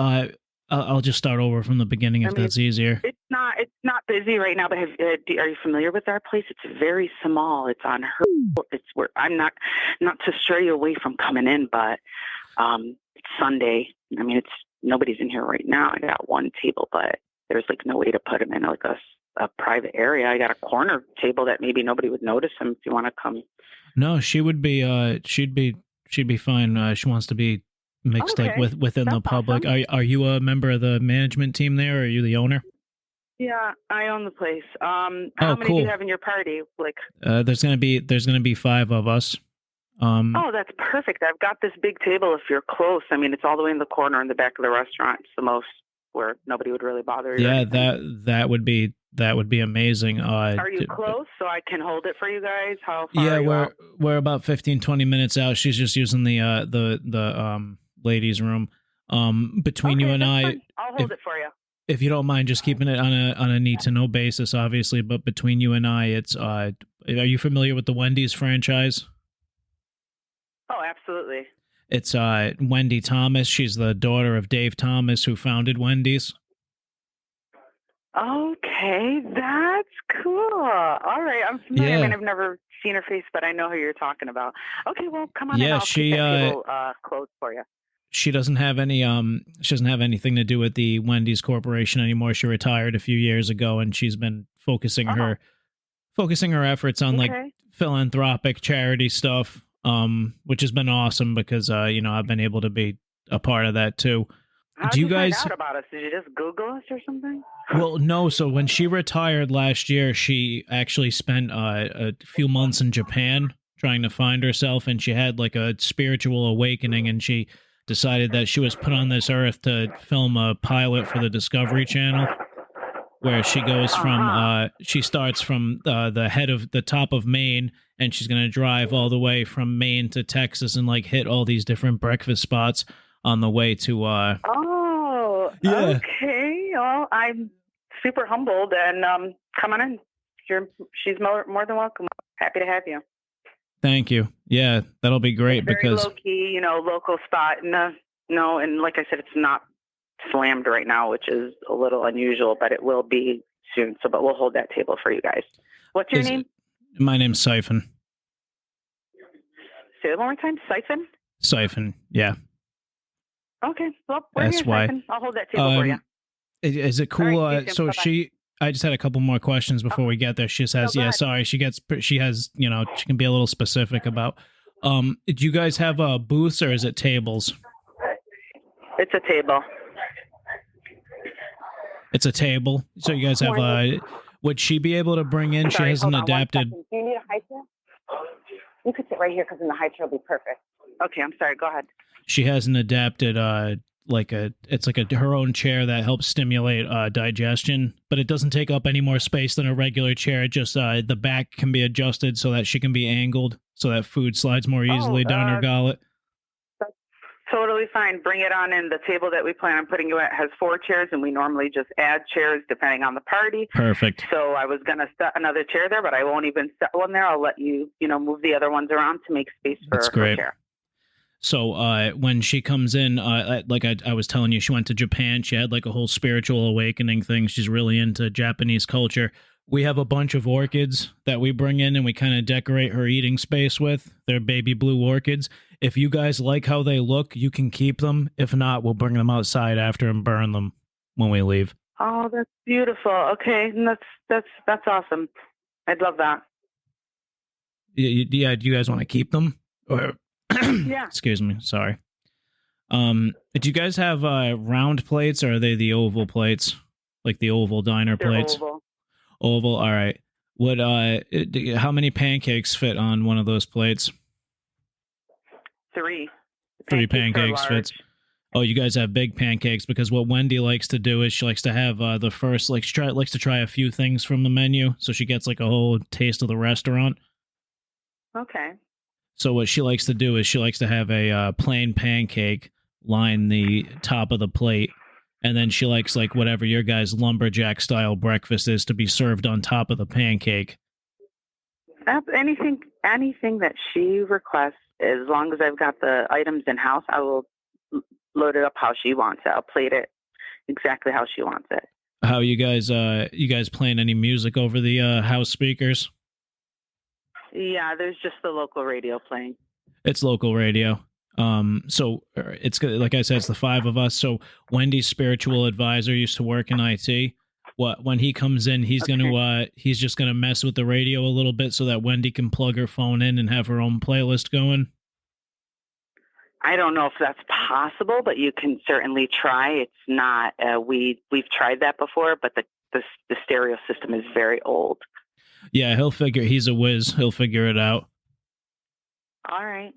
I'll just start over from the beginning if that's easier. It's not busy right now, but are you familiar with our place? It's very small. It's on her. It's where I'm not to stray you away from coming in, but it's Sunday. I mean, nobody's in here right now. I got one table, but there's no way to put them in a private area. I got a corner table that maybe nobody would notice them if you want to come. No, she would be. She'd be fine. She wants to be mixed within the public. Awesome. Are you a member of the management team there? Or are you the owner? Yeah, I own the place. How many cool. do you have in your party? There's gonna be 5 of us. Oh, that's perfect. I've got this big table if you're close. I mean, it's all the way in the corner in the back of the restaurant. It's the most where nobody would really bother you. Yeah, that would be amazing. Are you close so I can hold it for you guys? How far are you out? we're about 15-20 minutes out. She's just using the ladies' room. Between you and I, fine. I'll hold it for you. If you don't mind, just keeping it on a need to know basis, obviously. But between you and I, it's are you familiar with the Wendy's franchise? Oh, absolutely. It's Wendy Thomas. She's the daughter of Dave Thomas, who founded Wendy's. Okay, that's cool. All right, I'm familiar. Yeah. I mean, I've never seen her face, but I know who you're talking about. Okay, well, come on in. Yeah, I'll keep that table closed for you. She doesn't have anything to do with the Wendy's Corporation anymore. She retired a few years ago, and she's been focusing her efforts on philanthropic charity stuff, which has been awesome because I've been able to be a part of that too. How did you find out about us? Did you just Google us or something? Well, no. So when she retired last year, she actually spent a few months in Japan trying to find herself, and she had a spiritual awakening, and she decided that she was put on this earth to film a pilot for the Discovery Channel. where she goes from she starts from the top of Maine, and she's going to drive all the way from Maine to Texas and like hit all these different breakfast spots on the way to Oh, Yeah. okay. Well, I'm super humbled, and come on in. She's more than welcome. Happy to have you. Thank you. Yeah, that'll be great Very because low key, local spot. No, and like I said, it's not slammed right now, which is a little unusual, but it will be soon. But we'll hold that table for you guys. What's your name? My name's Syphen. Say it one more time. Syphen? Syphen, yeah. Okay. Well, we're here, S-Y. Syphen. I'll hold that table for you. Is it cool? All right, see you soon. Bye-bye. I just had a couple more questions before we get there. She says, go yeah, ahead. sorry. She has, she can be a little specific about, do you guys have booths or is it tables? It's a table. It's a table. So you guys have, would she be able to bring in? Sorry, She has hold an on 1 adapted. second. Do you need a high chair? You could sit right here because in the high chair will be perfect. Okay, I'm sorry. Go ahead. She has an adapted, her own chair that helps stimulate digestion, but it doesn't take up any more space than a regular chair. It just the back can be adjusted so that she can be angled so that food slides more easily down her gullet. That's totally fine. Bring it on in. The table that we plan on putting you at has 4 chairs, and we normally just add chairs depending on the party. Perfect. So I was going to set another chair there, but I won't even set one there. I'll let you, move the other ones around to make space for That's great. her chair. So when she comes in, like I was telling you, she went to Japan. She had like a whole spiritual awakening thing. She's really into Japanese culture. We have a bunch of orchids that we bring in and we kind of decorate her eating space with. They're baby blue orchids. If you guys like how they look, you can keep them. If not, we'll bring them outside after and burn them when we leave. Oh, that's beautiful. Okay, and that's awesome. I'd love that. Yeah, do you guys want to keep them? Or Yeah. Excuse me. Sorry. Do you guys have round plates, or are they the oval plates, like the oval diner They're plates? oval. Oval. All right. Would how many pancakes fit on one of those plates? 3. 3 Pancakes pancakes are fits. Oh, you guys have big pancakes, because what Wendy likes to do is she likes to have the first, like likes to try a few things from the menu, so she gets like a whole taste of the restaurant. Okay. So what she likes to do is she likes to have a plain pancake line the top of the plate, and then she likes like whatever your guys' lumberjack style breakfast is to be served on top of the pancake. Anything that she requests, as long as I've got the items in house, I will load it up how she wants it. I'll plate it exactly how she wants it. How you guys playing any music over the house speakers? Yeah, there's just the local radio playing. It's local radio. So it's like I said, it's the 5 of us. So Wendy's spiritual advisor used to work in IT. When he comes in, he's he's just gonna mess with the radio a little bit so that Wendy can plug her phone in and have her own playlist going. I don't know if that's possible, but you can certainly try. It's not. We've tried that before, but the stereo system is very old. Yeah, he's a whiz. He'll figure it out. All right.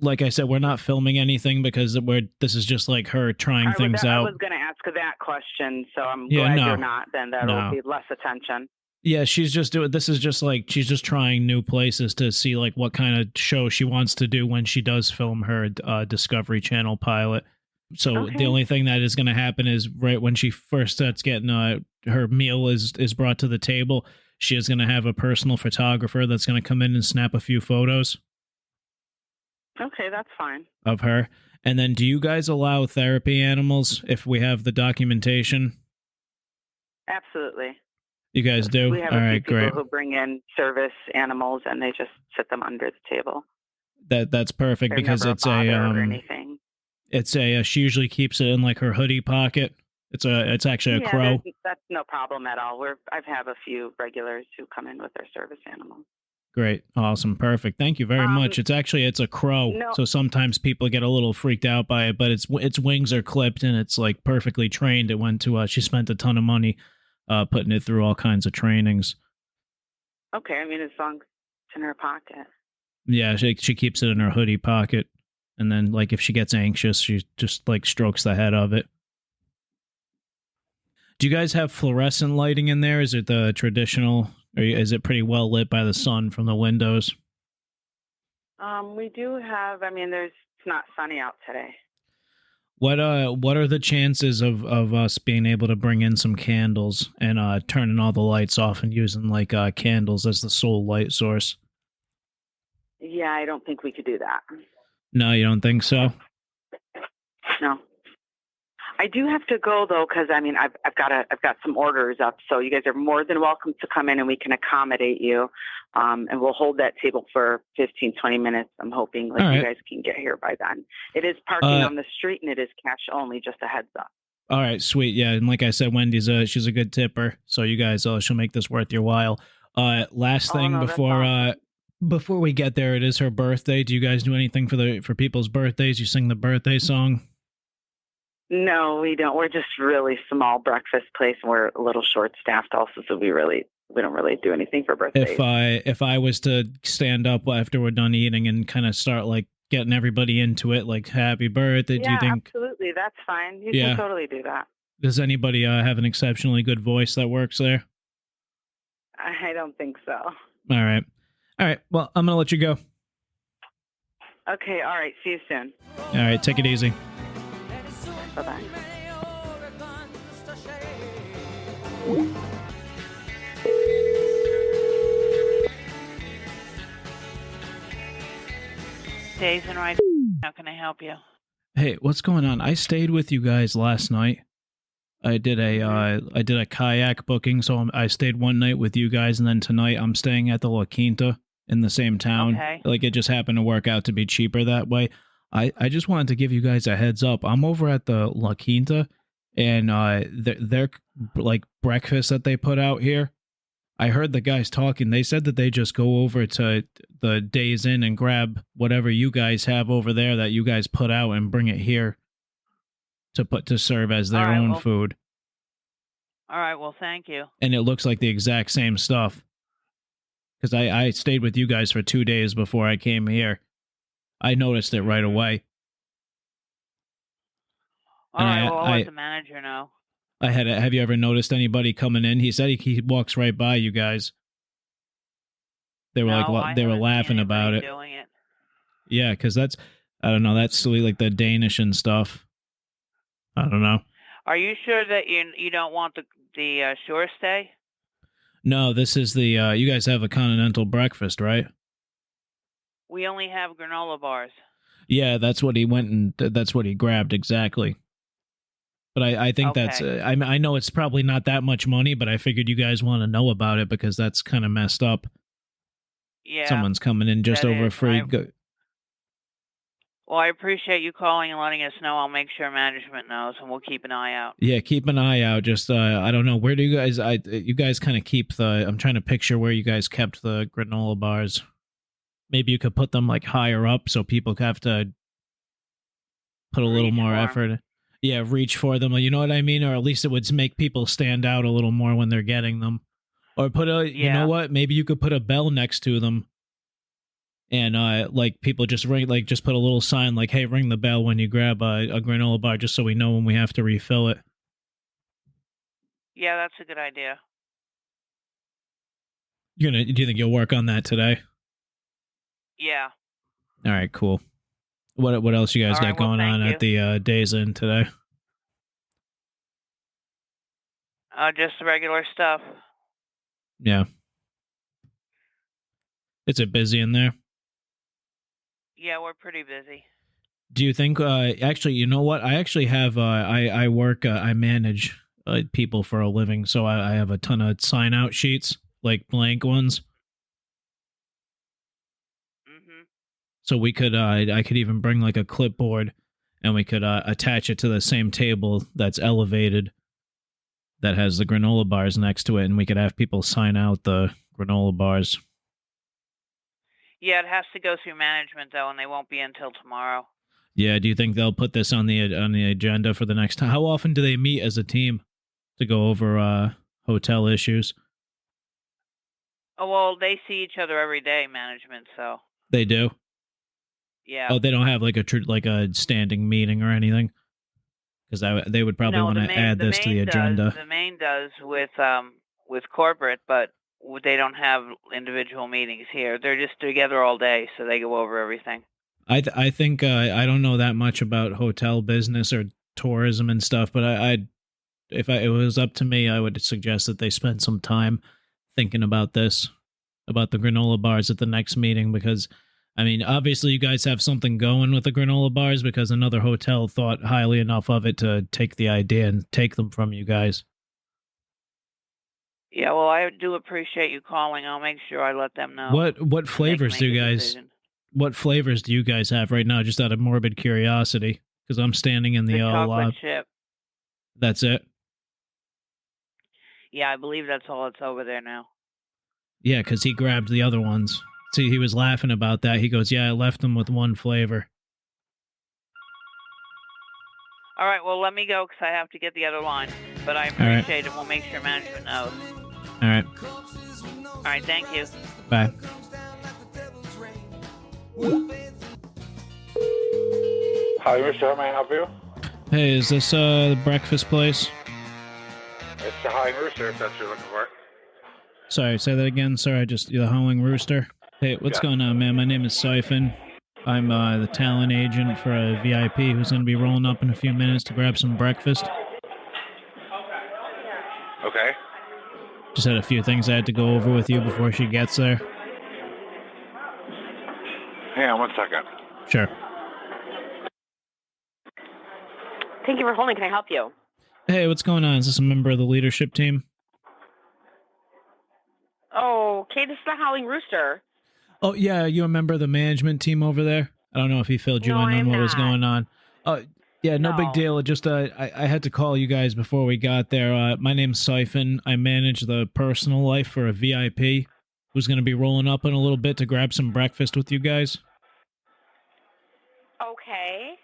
Like I said, we're not filming anything because this is just like her trying things out. I was going to ask that question, so I'm glad you're not. Then that'll be less attention. Yeah, she's just trying new places to see like what kind of show she wants to do when she does film her Discovery Channel pilot. So the only thing that is going to happen is right when she first starts getting her meal is brought to the table, she is going to have a personal photographer that's going to come in and snap a few photos. Okay, that's fine. Of her. And then do you guys allow therapy animals if we have the documentation? Absolutely. You guys do? We have All a right, few people great. who bring in service animals and they just sit them under the table. That's perfect. They're because never it's bothered a or anything. It's a she usually keeps it in like her hoodie pocket. It's actually a crow. That's no problem at all. I've had a few regulars who come in with their service animals. Great. Awesome. Perfect. Thank you very much. It's a crow. No. So sometimes people get a little freaked out by it, but its wings are clipped and it's like perfectly trained. It went to she spent a ton of money putting it through all kinds of trainings. Okay, I mean as long as it's in her pocket. Yeah, she keeps it in her hoodie pocket, and then like if she gets anxious, she just like strokes the head of it. Do you guys have fluorescent lighting in there? Is it the traditional, or is it pretty well lit by the sun from the windows? We do have. I mean, it's not sunny out today. What are the chances of us being able to bring in some candles and turning all the lights off and using like candles as the sole light source? Yeah, I don't think we could do that. No, you don't think so? No. I do have to go though, because I mean, I've got some orders up, so you guys are more than welcome to come in and we can accommodate you. And we'll hold that table for 15, 20 minutes. I'm hoping you guys can get here by then. It is parking on the street and it is cash only, just a heads up. All right, sweet. Yeah, and like I said, Wendy's she's a good tipper, so you guys she'll make this worth your while. Last thing before we get there, it is her birthday. Do you guys do anything for people's birthdays? You sing the birthday song? No, we don't. We're just really small breakfast place, and we're a little short staffed also, so we don't really do anything for birthdays. If I was to stand up after we're done eating and kind of start like getting everybody into it, like happy birthday, do you think? Absolutely, that's fine. You can totally do that. Does anybody have an exceptionally good voice that works there? I don't think so. All right. Well, I'm gonna let you go. Okay. All right. See you soon. All right. Take it easy. Bye-bye. Days and Right. How can I help you? Hey, what's going on? I stayed with you guys last night. I did a kayak booking, so I stayed one night with you guys, and then tonight I'm staying at the La Quinta in the same town. Okay. Like, it just happened to work out to be cheaper that way. I just wanted to give you guys a heads up. I'm over at the La Quinta, and their like breakfast that they put out here. I heard the guys talking. They said that they just go over to the Days Inn and grab whatever you guys have over there that you guys put out and bring it here to serve as their own food. All right. Well, thank you. And it looks like the exact same stuff. Because I stayed with you guys for 2 days before I came here. I noticed it right away. All right, well, I'll let the manager know. Have you ever noticed anybody coming in? He said he walks right by you guys. They were they were laughing about it. Doing it. Yeah, because I don't know, that's silly, like the Danish and stuff. I don't know. Are you sure that you don't want the shore stay? No, this is the you guys have a continental breakfast, right? We only have granola bars. Yeah, that's what he went and that's what he grabbed exactly. But I think that's I know it's probably not that much money, but I figured you guys want to know about it because that's kind of messed up. Yeah. Someone's coming in just over free. Well, I appreciate you calling and letting us know. I'll make sure management knows, and we'll keep an eye out. Yeah, keep an eye out. Just I don't know, where do you guys you guys kind of keep I'm trying to picture where you guys kept the granola bars. Maybe you could put them like higher up so people have to put a little more effort. Yeah, reach for them. You know what I mean? Or at least it would make people stand out a little more when they're getting them. Or put you know what? Maybe you could put a bell next to them. And like people just ring, like just put a little sign like, "Hey, ring the bell when you grab a granola bar," just so we know when we have to refill it. Yeah, that's a good idea. Do you think you'll work on that today? Yeah. All right, cool. What else you guys got going on at the Days Inn today? Just the regular stuff. Yeah. Is it busy in there? Yeah, we're pretty busy. Do you think, actually, you know what? I actually have, I work, I manage people for a living, so I have a ton of sign-out sheets, like blank ones. Mm-hmm. So we could, I could even bring like a clipboard, and we could attach it to the same table that's elevated, that has the granola bars next to it, and we could have people sign out the granola bars. Yeah, it has to go through management, though, and they won't be until tomorrow. Yeah, do you think they'll put this on the agenda for the next time? How often do they meet as a team to go over hotel issues? Oh, well, they see each other every day, management, so. They do? Yeah. Oh, they don't have like a standing meeting or anything? Because they would probably No, want the to main, add the this to the main agenda. does. The main does with corporate, but they don't have individual meetings here. They're just together all day, so they go over everything. I think I don't know that much about hotel business or tourism and stuff, but if it was up to me, I would suggest that they spend some time thinking about this, about the granola bars at the next meeting, because, I mean, obviously you guys have something going with the granola bars because another hotel thought highly enough of it to take the idea and take them from you guys. Yeah, well, I do appreciate you calling. I'll make sure I let them know. What flavors do you guys? What flavors do you guys have right now? Just out of morbid curiosity, because I'm standing in the chocolate chip. That's it. Yeah, I believe that's all that's over there now. Yeah, because he grabbed the other ones. See, he was laughing about that. He goes, "Yeah, I left them with one flavor." All right, well, let me go because I have to get the other line. But I appreciate it. We'll make sure management knows. All right. All right, thank you. Bye. Hi, mister. How may I help you? Hey, is this the breakfast place? It's the Howling Rooster, if that's what you're looking for. Sorry, say that again. Sorry, the Howling Rooster. Hey, what's going on, man? My name is Syphen. I'm the talent agent for a VIP who's going to be rolling up in a few minutes to grab some breakfast. Okay. Just had a few things I had to go over with you before she gets there. Hang on 1 second. Sure. Thank you for holding. Can I help you? Hey, what's going on? Is this a member of the leadership team? Oh, okay. This is the Howling Rooster. Oh, yeah. Are you a member of the management team over there? I don't know if he filled you in on what was going on. Yeah, no big deal. Just I had to call you guys before we got there. My name's Syphen. I manage the personal life for a VIP who's going to be rolling up in a little bit to grab some breakfast with you guys. Okay.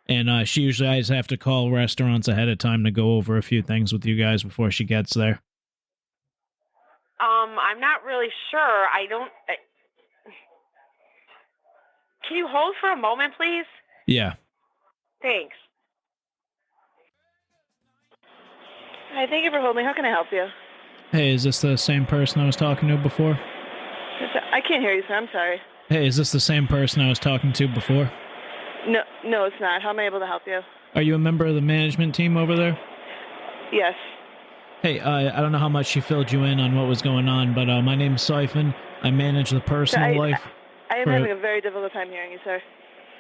And she usually has have to call restaurants ahead of time to go over a few things with you guys before she gets there. I'm not really sure. I don't... Can you hold for a moment, please? Yeah. Thanks. Hi, thank you for holding. How can I help you? Hey, is this the same person I was talking to before? I can't hear you, sir. I'm sorry. Hey, is this the same person I was talking to before? No, it's not. How am I able to help you? Are you a member of the management team over there? Yes. Hey, I don't know how much she filled you in on what was going on, but my name's Syphen. I manage the personal life. I am having a very difficult time hearing you, sir.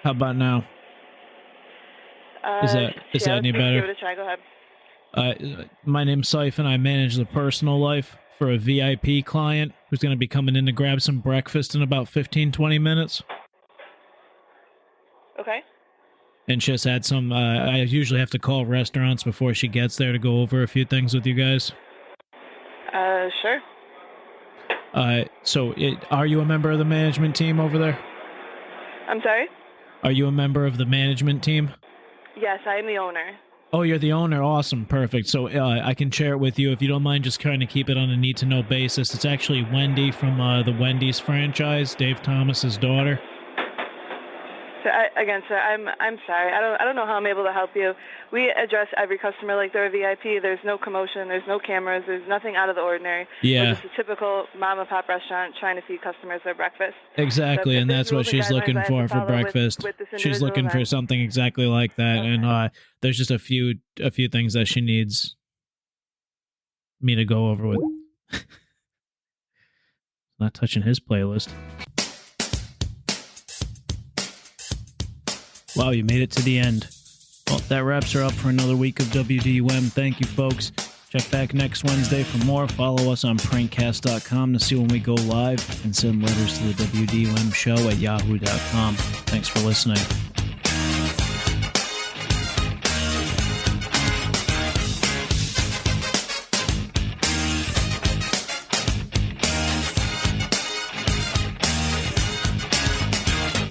How about now? Is that any better? Give it a try. Go ahead. My name's Syphen. I manage the personal life for a VIP client who's going to be coming in to grab some breakfast in about 15-20 minutes. Okay. And she just had some, I usually have to call restaurants before she gets there to go over a few things with you guys. Sure. So, are you a member of the management team over there? I'm sorry? Are you a member of the management team? Yes, I am the owner. Oh, you're the owner. Awesome. Perfect. So I can share it with you. If you don't mind, just kind of keep it on a need-to-know basis. It's actually Wendy from the Wendy's franchise, Dave Thomas's daughter. So sir, I'm sorry. I don't know how I'm able to help you. We address every customer like they're a VIP. There's no commotion. There's no cameras. There's nothing out of the ordinary. Yeah. We're just a typical mom-and-pop restaurant trying to feed customers their breakfast. Exactly, and that's what she's looking for breakfast. She's looking for something exactly like that, and there's just a few things that she needs me to go over with. Not touching his playlist. Wow, you made it to the end. Well, that wraps her up for another week of WDUM. Thank you, folks. Check back next Wednesday for more. Follow us on prankcast.com to see when we go live, and send letters to the WDUM show at yahoo.com. Thanks for listening.